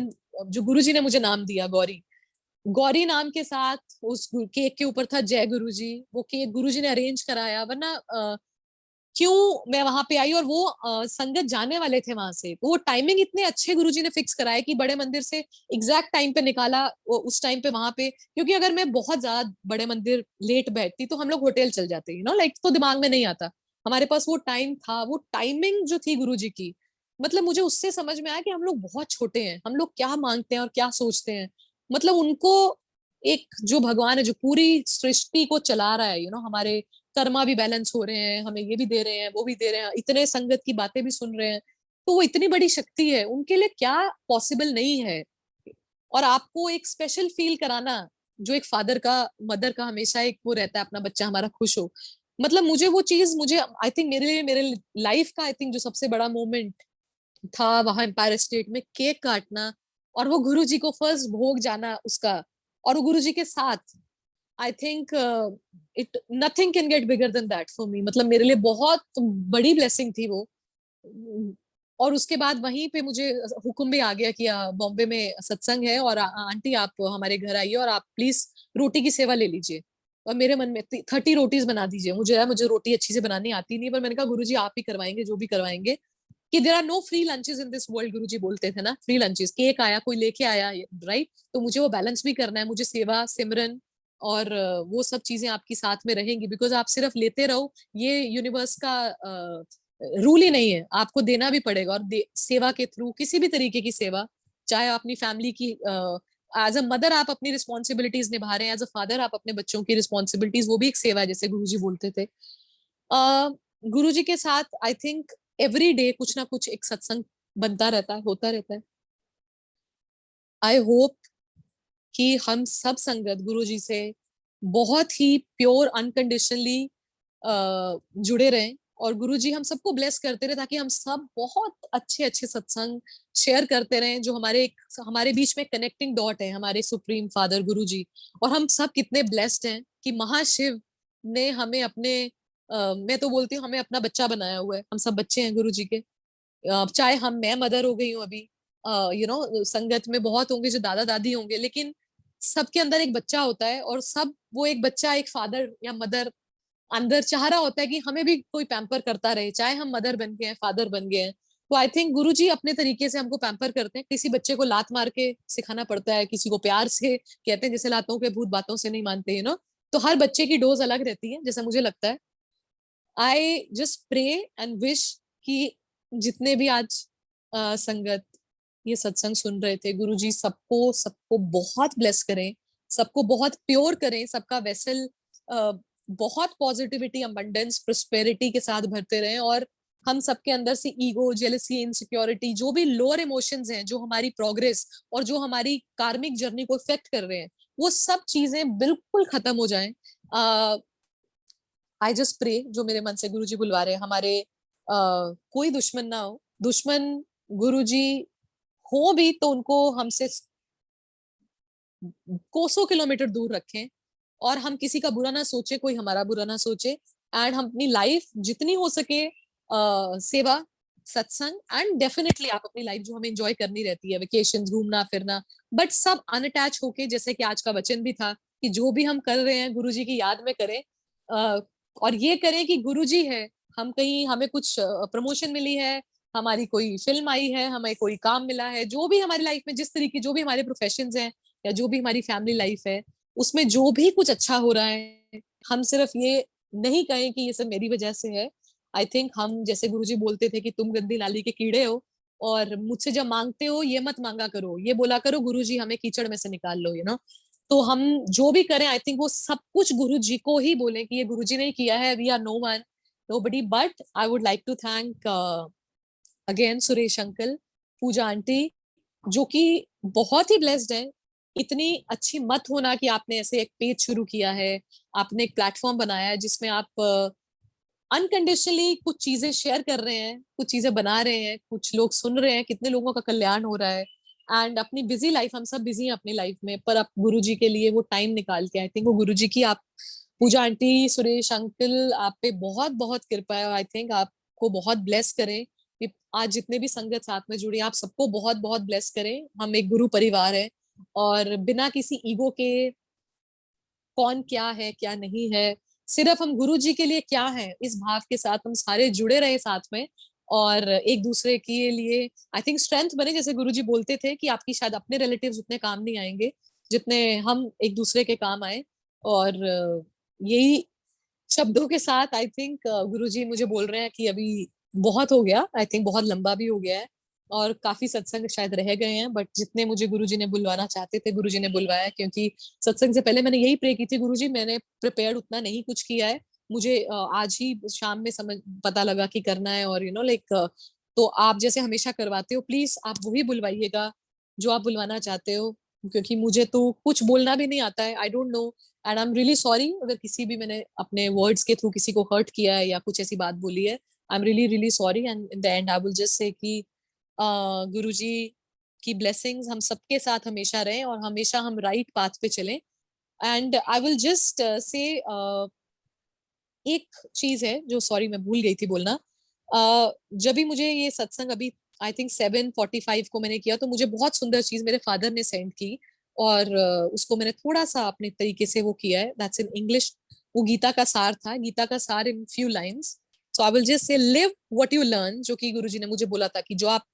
जो गुरुजी ने मुझे नाम दिया गौरी, गौरी नाम के साथ उस केक के ऊपर था जय गुरुजी। वो केक गुरुजी ने अरेंज कराया, वरना क्यों मैं वहां पे आई। और वो संगत जाने वाले थे वहां से, तो वो टाइमिंग इतने अच्छे गुरुजी ने फिक्स कराया कि बड़े मंदिर से एग्जैक्ट टाइम पे निकाला, वो उस टाइम पे वहां पे। क्योंकि अगर मैं बहुत ज्यादा बड़े मंदिर लेट बैठती तो हम लोग होटल चल जाते, लाइक तो दिमाग में नहीं आता। हमारे पास वो टाइम था, वो टाइमिंग जो थी गुरुजी की, मतलब मुझे उससे समझ में आया कि हम लोग बहुत छोटे हैं, हम लोग क्या मांगते हैं और क्या सोचते हैं। मतलब उनको एक जो भगवान है जो पूरी सृष्टि को चला रहा है, हमारे कर्मा भी बैलेंस हो रहे हैं, हमें ये भी दे रहे हैं, वो भी दे रहे हैं, इतने संगत की बातें भी सुन रहे हैं, तो वो इतनी बड़ी शक्ति है, उनके लिए क्या पॉसिबल नहीं है। और आपको एक स्पेशल फील कराना, जो एक फादर का, मदर का हमेशा एक वो रहता है, अपना बच्चा हमारा खुश हो। मतलब मुझे वो चीज, मुझे आई थिंक मेरे लाइफ का आई थिंक जो सबसे बड़ा मोमेंट था वहां एम्पायर स्टेट में केक काटना, और वो गुरु जी को फर्स्ट भोग जाना उसका, और वो गुरु जी के साथ, I think it nothing can get bigger than that for me. मतलब मेरे लिए बहुत बड़ी ब्लेसिंग थी वो। और उसके बाद वहीं पे मुझे हुक्म भी आ गया कि बॉम्बे में सत्संग है, और आंटी आप हमारे घर आइए और आप प्लीज रोटी की सेवा ले लीजिए। और मेरे मन में 30 रोटीज बना दीजिए। मुझे रोटी अच्छी से बनानी आती नहीं, पर मैंने कहा गुरुजी आप ही करवाएंगे जो भी करवाएंगे। कि there are no free lunches in this world, Guruji बोलते थे ना, फ्री लंचेस, केक आया कोई लेके आया, राइट। तो मुझे वो बैलेंस भी करना है, मुझे सेवा सिमरन और वो सब चीजें आपकी साथ में रहेंगी, बिकॉज आप सिर्फ लेते रहो, ये यूनिवर्स का रूल ही नहीं है, आपको देना भी पड़ेगा। और सेवा के थ्रू, किसी भी तरीके की सेवा, चाहे अपनी फैमिली की एज अ मदर आप अपनी रिस्पॉन्सिबिलिटीज निभा रहे हैं, एज अ फादर आप अपने बच्चों की रिस्पॉन्सिबिलिटीज, वो भी एक सेवा है जैसे गुरुजी बोलते थे। गुरुजी के साथ आई थिंक एवरी डे कुछ ना कुछ एक सत्संग बनता रहता है, होता रहता है। आई होप कि हम सब संगत गुरुजी से बहुत ही प्योर अनकंडीशनली जुड़े रहें, और गुरुजी हम सबको ब्लेस करते रहे, ताकि हम सब बहुत अच्छे अच्छे सत्संग शेयर करते रहें, जो हमारे बीच में कनेक्टिंग डॉट है, हमारे सुप्रीम फादर गुरुजी। और हम सब कितने ब्लेस्ड हैं कि महाशिव ने हमें अपने मैं तो बोलती हूँ हमें अपना बच्चा बनाया हुआ है। हम सब बच्चे हैं गुरुजी के। चाहे मैं मदर हो गई हूँ अभी, संगत में बहुत होंगे जो दादा दादी होंगे, लेकिन सबके अंदर एक बच्चा होता है, और सब वो एक बच्चा एक फादर या मदर अंदर चाह रहा होता है कि हमें भी कोई पैम्पर करता रहे, चाहे हम मदर बन गए हैं, फादर बन गए हैं। तो आई थिंक गुरुजी अपने तरीके से हमको पैम्पर करते हैं। किसी बच्चे को लात मार के सिखाना पड़ता है, किसी को प्यार से, कहते हैं जैसे लातों के भूत बातों से नहीं मानते, तो हर बच्चे की डोज अलग रहती है, जैसा मुझे लगता है। I just pray and wish कि जितने भी आज संगत ये सत्संग सुन रहे थे, गुरुजी सबको सबको बहुत ब्लेस करें, सबको बहुत प्योर करें, सबका वेसल बहुत पॉजिटिविटी, अबंडेंस, प्रोस्पेरिटी के साथ भरते रहें, और हम सबके अंदर से ईगो, जेलसी, इनसिक्योरिटी, जो भी लोअर इमोशंस हैं जो हमारी प्रोग्रेस और जो हमारी कार्मिक जर्नी को इफेक्ट कर रहे हैं, वो सब चीजें बिल्कुल खत्म हो जाएं। आई जस्ट प्रे, जो मेरे मन से गुरुजी बुलवा रहे हैं, हमारे कोई दुश्मन ना हो। दुश्मन गुरुजी हो भी तो उनको हमसे कोसों किलोमीटर दूर रखें, और हम किसी का बुरा ना सोचे, कोई हमारा बुरा ना सोचे, एंड हम अपनी लाइफ जितनी हो सके सेवा, सत्संग, एंड डेफिनेटली आप अपनी लाइफ जो हमें एंजॉय करनी रहती है, वेकेशन, घूमना फिरना, बट सब अनअटैच होके, जैसे कि आज का वचन भी था कि जो भी हम कर रहे हैं गुरुजी की याद में करें, और ये करें कि गुरुजी है। हम कहीं हमें कुछ प्रमोशन मिली है, हमारी कोई फिल्म आई है, हमें कोई काम मिला है, जो भी हमारी लाइफ में जिस तरीके, जो भी हमारे प्रोफेशंस हैं, या जो भी हमारी फैमिली लाइफ है, उसमें जो भी कुछ अच्छा हो रहा है, हम सिर्फ ये नहीं कहें कि ये सब मेरी वजह से है। आई थिंक हम, जैसे गुरुजी बोलते थे कि तुम गंदी नाली के कीड़े हो, और मुझसे जब मांगते हो ये मत मांगा करो, ये बोला करो गुरुजी हमें कीचड़ में से निकाल लो, तो हम जो भी करें, आई थिंक वो सब कुछ गुरुजी को ही बोलें कि ये गुरुजी ने किया है, we are no one, nobody. But I would like to thank again Suresh uncle, Pooja aunty, जो कि बहुत ही ब्लेस्ड है। इतनी अच्छी मत होना कि आपने ऐसे एक पेज शुरू किया है, आपने एक प्लेटफॉर्म बनाया है जिसमें आप अनकंडीशनली कुछ चीजें शेयर कर रहे हैं, कुछ चीजें बना रहे हैं, कुछ लोग सुन रहे हैं, कितने लोगों का कल्याण हो रहा है। एंड अपनी बिजी लाइफ, हम सब बिजी हैं अपनी लाइफ में, पर आप गुरुजी के लिए वो टाइम निकाल के, आई थिंक वो गुरुजी की, आप पूजा आंटी, सुरेश अंकल, आप पे बहुत बहुत कृपा है, और आई थिंक आपको बहुत ब्लेस करें। आज जितने भी संगत साथ में जुड़ी, आप सबको बहुत बहुत ब्लेस करें। हम एक गुरु परिवार है, और बिना किसी ईगो के कौन क्या है क्या नहीं है, सिर्फ हम गुरु जी के लिए क्या है, इस भाव के साथ हम सारे जुड़े रहे साथ में, और एक दूसरे के लिए आई थिंक स्ट्रेंथ बने। जैसे गुरु जी बोलते थे कि आपकी शायद अपने रिलेटिव्स उतने काम नहीं आएंगे जितने हम एक दूसरे के काम आए, और यही शब्दों के साथ आई थिंक गुरुजी मुझे बोल रहे हैं कि अभी बहुत हो गया, आई थिंक बहुत लंबा भी हो गया है, और काफी सत्संग शायद रह गए हैं, बट जितने मुझे गुरुजी ने बुलवाना चाहते थे गुरुजी ने बुलवाया। क्योंकि सत्संग से पहले मैंने यही प्रे की थी, गुरुजी मैंने प्रिपेयर्ड उतना नहीं कुछ किया है, मुझे आज ही शाम में समझ पता लगा कि करना है, और लाइक तो आप जैसे हमेशा करवाते हो, प्लीज आप वही बुलवाइएगा जो आप बुलवाना चाहते हो, क्योंकि मुझे तो कुछ बोलना भी नहीं आता है, आई don't no, and I am really sorry अगर किसी भी मैंने अपने वर्ड्स के थ्रू किसी को हर्ट किया है या कुछ ऐसी बात बोली है। I am really really sorry, and in the and I will just say कि गुरुजी की ब्लेसिंग्स हम सबके साथ हमेशा रहें, और हमेशा हम राइट पाथ पे चलें। And I will just say एक चीज है जो, सॉरी मैं भूल गई थी बोलना, जब भी मुझे ये सत्संग अभी आई थिंक 7:45 को मैंने किया, तो मुझे बहुत सुंदर चीज मेरे फादर ने सेंड की, और उसको मैंने थोड़ा सा अपने तरीके से वो किया है, दैट्स इन इंग्लिश। वो गीता का सार था, गीता का सार in few lines. So I will just say live what you learn, जो कि गुरुजी ने मुझे बोला था कि जो आप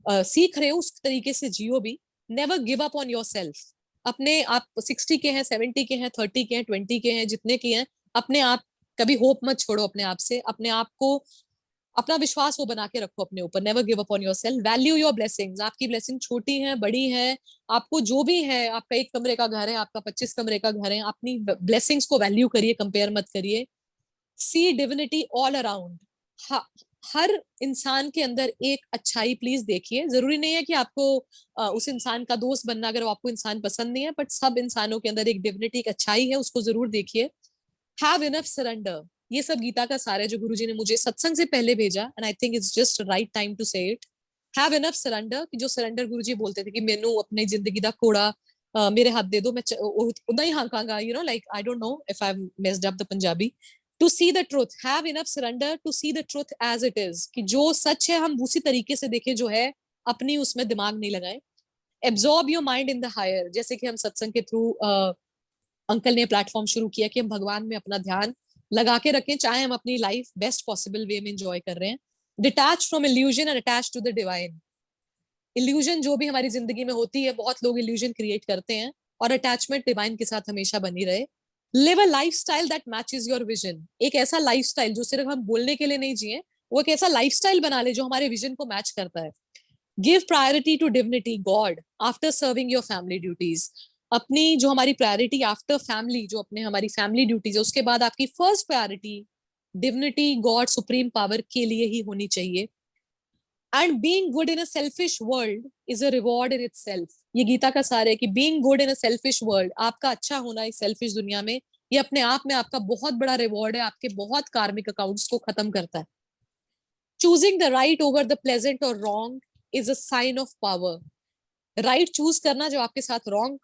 सीख रहे हो उस तरीके से जियो भी, never give up on your self. अपने आप 60 के हैं, 70 के हैं, 30 के हैं, 20 के हैं, जितने के हैं, अपने आप कभी होप मत छोड़ो अपने आप से, अपने आप को अपना विश्वास वो बना के रखो अपने ऊपर, never give up on yourself, value your blessings. आपकी ब्लेसिंग छोटी है बड़ी है, आपको जो भी है, आपका 1 कमरे का घर है, आपका 25 कमरे का घर है, अपनी ब्लेसिंग्स को वैल्यू करिए, कंपेयर मत करिए। सी डिविनिटी ऑल अराउंड। हर इंसान के अंदर एक अच्छाई प्लीज देखिए। जरूरी नहीं है कि आपको उस इंसान का दोस्त बनना अगर वो आपको इंसान पसंद नहीं है, बट सब इंसानों के अंदर एक डिविनिटी, एक अच्छाई है, उसको जरूर देखिए। Have enough surrender. ये सब गीता का सार है जो गुरुजी ने मुझे सत्संग से पहले भेजा, and I think it's just right time to say it. Have enough surrender, कि जो सरेंडर गुरुजी बोलते थे कि मेनू अपनी जिंदगी दा घोड़ा मेरे हाथ दे दो, मैं उदा ही हांकांगा, you know, like I don't know if I messed up the Punjabi. To see the truth, have enough surrender to see the truth as it is, कि जो सच है हम उसी तरीके से देखें जो है, अपनी उसमें दिमाग नहीं लगाए। Absorb your mind in the higher, जैसे कि हम सत्संग के थ्रू अंकल ने प्लेटफॉर्म शुरू किया कि हम भगवान में अपना ध्यान लगा के रखें, चाहे हम अपनी लाइफ बेस्ट पॉसिबल वे में एंजॉय कर रहे हैं। Detach from illusion and attach to the divine. Illusion जो भी हमारी जिंदगी में होती है, बहुत लोग इल्यूजन क्रिएट करते हैं, और अटैचमेंट डिवाइन के साथ हमेशा बनी रहे। Live a lifestyle that matches your vision. एक ऐसा लाइफस्टाइल जो सिर्फ हम बोलने के लिए नहीं जिए, वो एक ऐसा लाइफस्टाइल बना ले जो हमारे विजन को मैच करता है। Give priority to divinity god after serving your family duties. अपनी जो हमारी प्रायोरिटी आफ्टर फैमिली, जो अपने हमारी फैमिली ड्यूटीज है, उसके बाद आपकी first priority divinity, God, supreme power के लिए ही होनी चाहिए। And being good in a selfish world is a reward in itself. ये गीता का सार है कि being good in a selfish world, आपका अच्छा होना इस सेल्फिश दुनिया में, ये अपने आप में आपका बहुत बड़ा रिवॉर्ड है, आपके बहुत कार्मिक अकाउंट्स को खत्म करता है। Choosing the right over the pleasant और wrong is a sign of power. Right choose करना, जो आपके साथ रॉन्ग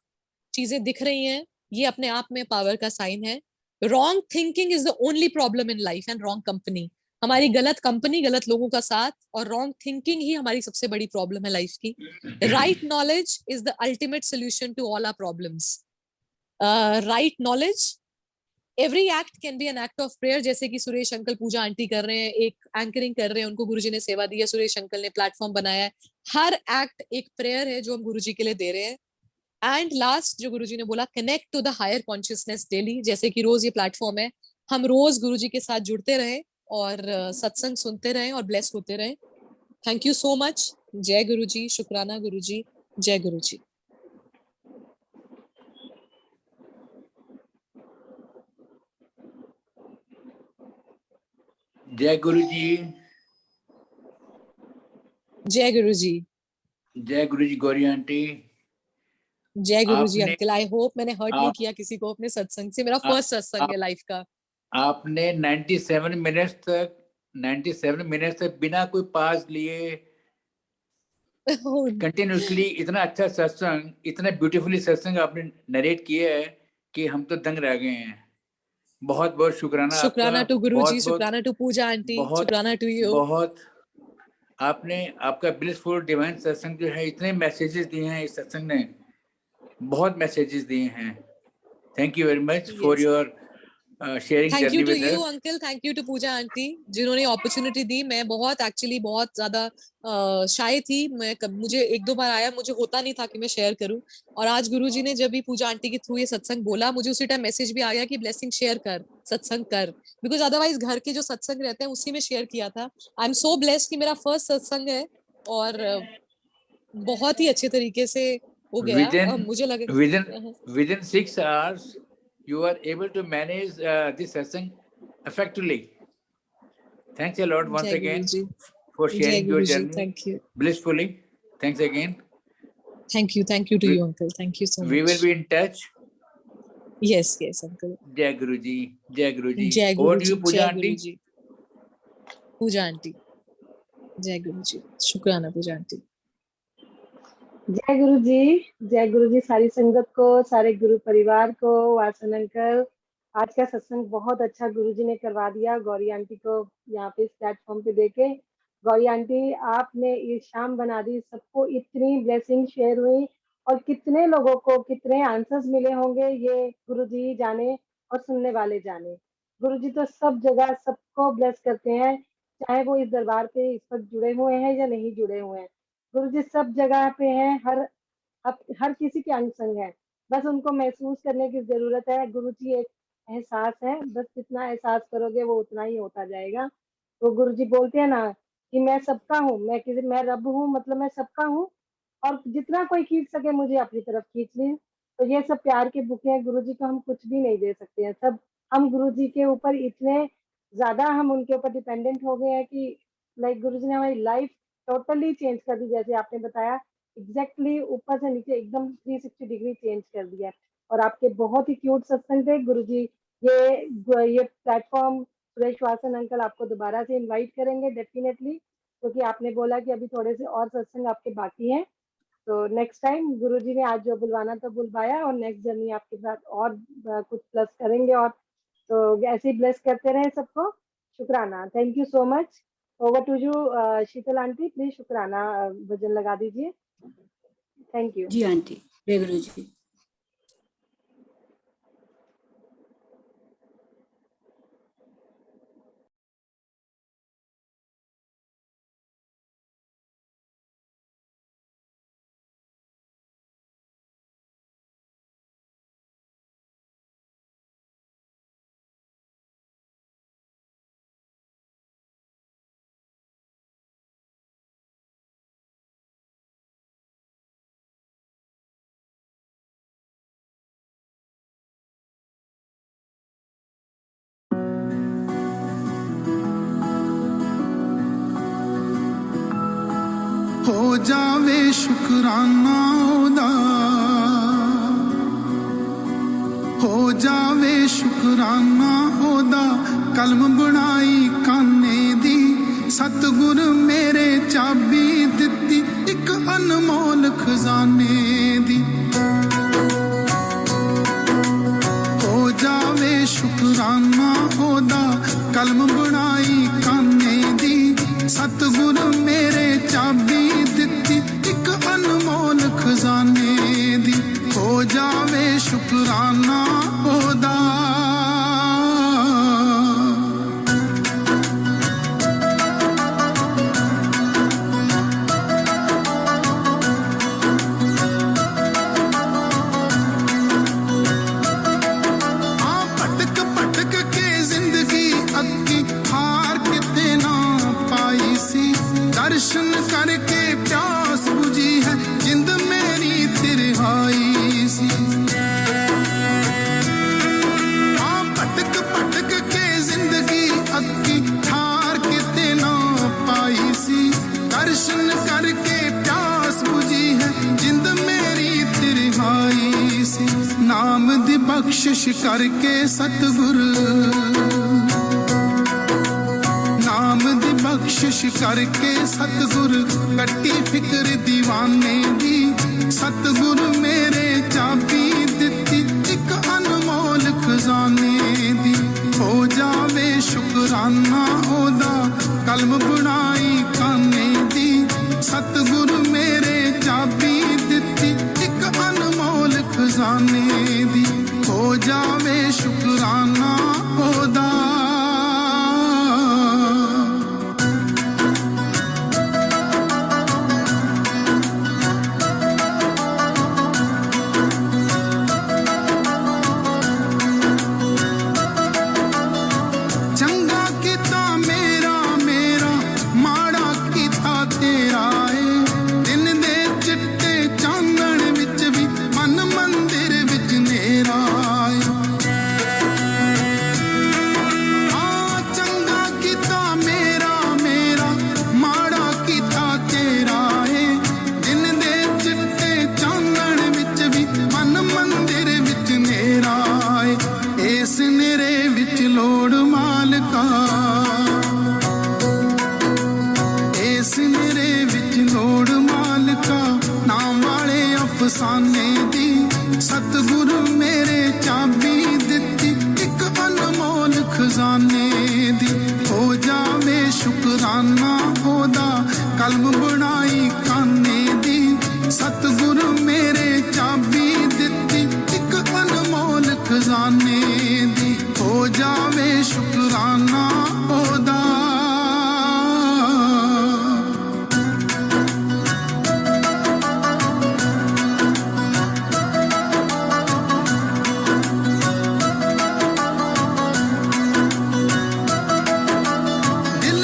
चीजें दिख रही हैं, ये अपने आप में पावर का साइन है। Wrong thinking is the only problem in life and wrong company. हमारी गलत कंपनी, गलत लोगों का साथ और रॉन्ग थिंकिंग ही हमारी सबसे बड़ी प्रॉब्लम है लाइफ की। Right knowledge is the ultimate solution to all our problems. Right knowledge, every act can be an act of prayer. जैसे कि सुरेश अंकल पूजा आंटी कर रहे हैं, एक एंकरिंग कर रहे हैं, उनको गुरुजी ने सेवा दी है, सुरेश अंकल ने प्लेटफॉर्म बनाया है। हर एक्ट एक प्रेयर है जो हम गुरुजी के लिए दे रहे हैं। एंड लास्ट जो गुरुजी ने बोला, connect to the higher consciousness daily. जैसे कि रोज ये प्लेटफॉर्म है, हम रोज गुरुजी के साथ जुड़ते रहें और सत्संग सुनते रहें और ब्लेस होते रहें। Thank you so much. जय गुरुजी, शुक्राना गुरुजी, जय गुरुजी। जय गुरु जी। जय गुरुजी। जय गुरु जी गौरी आंटी। जय गुरुजी आपने अंकल। आई होप मैंने हर्ट नहीं आप किया किसी को अपने सत्संग से। मेरा फर्स्ट सत्संग है लाइफ का। आपने 97 मिनट्स तक बिना कोई पास लिए कंटिन्यूसली इतना अच्छा सत्संग, इतना ब्यूटीफुली सत्संग आपने नरेट किया है कि हम तो दंग रह गए हैं। बहुत बहुत शुक्राना आपका। शुक्राना टू गुरुजी, बहुत शुक्राना टू पूजा आंटी, बहुत शुक्राना टू यू। बहुत आपने, आपका ब्लिसफुल डिवाइन सत्संग जो है, इतने मैसेजेस दिए हैं इस सत्संग ने, बहुत मैसेजेस दिए हैं। Thank you very much for your sharing thank you journey to with you us. Uncle, thank you to Pooja aunty जिन्होंने अपॉर्चुनिटी दी। मैं बहुत एक्चुअली बहुत ज्यादा शाय थी। मुझे 1-2 बार आया, मुझे होता नहीं था कि मैं शेयर करूं। और आज गुरुजी ने जब भी पूजा आंटी के थ्रू ये सत्संग बोला, मुझे उसी टाइम मैसेज भी आ गया कि ब्लेसिंग शेयर कर, सत्संग कर। बिकॉज अदरवाइज घर के जो सत्संग रहते हैं उसी में शेयर किया था। आई एम सो ब्लेस्ड कि मेरा फर्स्ट सत्संग है और बहुत ही अच्छे तरीके से हो गया। मुझे लगे within 6 hours you are able to manage this session effectively. Thanks a lot once Jai again Guruji, for Jai sharing your Guruji. journey thank you, blissfully. Thanks again. Thank you to you uncle, thank you so We will much. be in touch. Yes yes uncle. Jai Guru जी। जय गुरु जी। जय Over Guru to ji, you पूजा जय aunty. गुरु जी। पूजा aunty, जय गुरु जी, शुक्राना पूजा aunty. जय गुरु जी। जय गुरु जी सारी संगत को, सारे गुरु परिवार को, वासन अंकल। आज का सत्संग बहुत अच्छा गुरु जी ने करवा दिया गौरी आंटी को यहाँ पे इस प्लेटफॉर्म पे देके। गौरी आंटी आपने ये शाम बना दी, सबको इतनी ब्लेसिंग शेयर हुई और कितने लोगों को कितने आंसर्स मिले होंगे ये गुरु जी जाने और सुनने वाले जाने। गुरु जी तो सब जगह सबको ब्लेस करते हैं, चाहे वो इस दरबार पे इस वक्त जुड़े हुए हैं या नहीं जुड़े हुए हैं। गुरु जी सब जगह पे हैं, हर किसी के अंग संग है। बस उनको महसूस करने की जरूरत है। गुरु जी एक एहसास है, बस जितना एहसास करोगे वो उतना ही होता जाएगा। तो गुरु जी बोलते हैं ना कि मैं सबका हूँ, मैं रब हूँ, मतलब मैं सबका हूँ, और जितना कोई खींच सके मुझे अपनी तरफ खींच ले। तो ये सब प्यार के बुके हैं, गुरु जी को हम कुछ भी नहीं दे सकते हैं। सब हम गुरु जी के ऊपर इतने ज्यादा हम उनके ऊपर डिपेंडेंट हो गए हैं कि लाइक गुरु जी ने हमारी लाइफ टोटली चेंज कर दी, जैसे आपने बताया एग्जैक्टली ऊपर से नीचे एकदम 360 डिग्री चेंज कर दिया। और आपके बहुत ही क्यूट सत्संग थे गुरु जी। ये प्लेटफॉर्म सुरेश वासन अंकल आपको दोबारा से इनवाइट करेंगे डेफिनेटली, क्योंकि आपने बोला कि अभी थोड़े से और सत्संग आपके बाकी हैं। तो नेक्स्ट टाइम गुरु जी ने आज जो बुलवाना था बुलवाया, और नेक्स्ट जर्नी आपके साथ और कुछ प्लस करेंगे। और तो ऐसे ही ब्लेस करते रहे सबको। शुक्राना, thank you so much. Over to you Sheetal aunty, please शुक्राना भजन लगा दीजिए। Thank you. जी आंटी, जय गुरु जी। हो जावे शुकराना ओदा, हो जावे शुकराना ओदा, कलम बनाई काने दी, सतगुर मेरे चाबी दिती एक अनमोल खजाने दी। हो जावे शुकराना ओदा, कलम बनाई काने दी, सतगुर मेरे चाबी दिती एक अनमोल खजाने दी। हो जावे शुकराना ओदा। भटक भटक के जिंदगी अग्गी हार किते ना पाई सी, दर्शन करके प्यास बुझी है जिंद मेरी तिरहाई सी। हाँ भटक भटक के जिंदगी अग्गी हार किते ना पाई सी, दर्शन करके प्यास बुझी है जिंद मेरी तिरहाई सी। नाम दी बख्शिश करके सतगुरु, नाम दी बख्शिश करके सतगुर कट्टी फिक्र दीवाने दी, सतगुर मेरे चाबी दिती एक अनमोल खजाने दी। हो जावे शुकराना ओदा, कलम बनाई काने दी, सतगुर मेरे चाबी दिती एक अनमोल खजाने दी। हो जावे शुकराना ओदा। चंगा किता मेरा मेरा, माड़ा किता तेरा है, दिन दे चिट्टे चांदन विच भी मन मंदिर विच नेरा है। हाँ चंगा किता मेरा मेरा, माड़ा किता तेरा है, दिन दे चिट्टे चांदन विच भी मन मंदिर विच नेरा है। इस नेरे विच लोड़ मालका, इस नेरे विच लोड़ मालका, नाम वाले अफसाने दी, सतगुर मेरे चाबी दिती एक अनमोल खजाने दी। हो जावे शुकराना ओदा, कलम बनाई काने दी, सतगुर मेरे चाबी दिती एक अनमोल खजाने दी। हो जावे शुकराना ओदा। दिल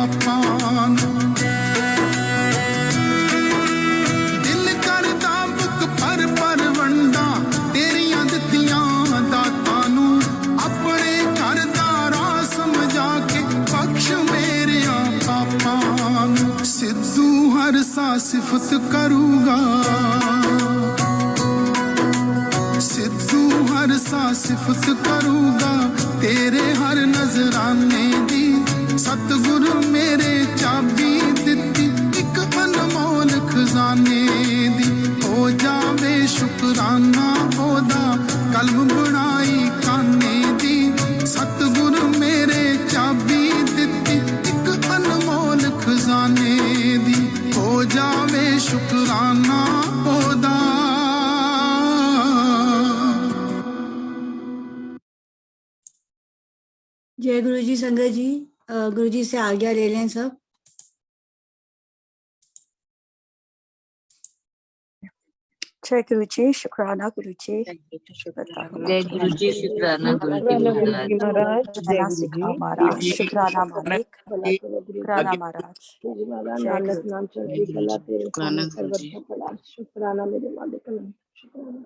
ਪਾਪਾਂ ਨੂੰ ਦਿਲ ਕਰਦਾ ਬੁੱਕ ਪਰ ਵੰਡਾਂ ਤੇਰੀਆਂ ਦਿੱਤੀਆਂ ਦਾਤਾਂ ਨੂੰ ਆਪਣੇ ਘਰ ਦਾ ਰਾਹ ਸਮਝਾ ਕੇ ਬਖਸ਼ ਮੇਰਿਆਂ ਪਾਪਾਂ ਨੂੰ ਸਿੱਧੂ ਹਰ ਸਾ ਸਿਫਤ ਕਰੂਗਾ ਸਿੱਧੂ ਹਰ ਸਾ ਸਿਫਤ ਕਰੂਗਾ ਤੇਰੇ ਹਰ ਨਜ਼ਰਾਨੇ ਦੀ ਸਤਿਗੁਰ ਮੇਰੇ ਚਾਬੀ ਦਿੱਤੀ ਇੱਕ ਅਨਮੋਲ ਖਜ਼ਾਨੇ ਦੀ ਹੋ ਜਾਵੇ ਸ਼ੁਕਰਾਨਾ ਉਹਦਾ ਕਲਮ ਬਣਾਈ ਕਾਨੇ ਦੀ ਸਤਿਗੁਰ ਮੇਰੇ ਚਾਬੀ ਦਿੱਤੀ ਇੱਕ ਅਨਮੋਲ ਖਜ਼ਾਨੇ ਦੀ ਹੋ ਜਾਵੇ ਸ਼ੁਕਰਾਨਾ ਉਹਦਾ जय गुरु जी संगत जी गुरु जी से आज्ञा ले लें सब। जय गुरु जी शुक्राना गुरु जी जय गुरु जी शुक्राना गुरु जी महाराज जय सिखा महाराज शुक्राना मालिक शुक्राना महाराज नानक नाम चढ़ती कला तेरे शुक्राना गुरु जी। शुक्राना मेरे मालिक शुक्राना।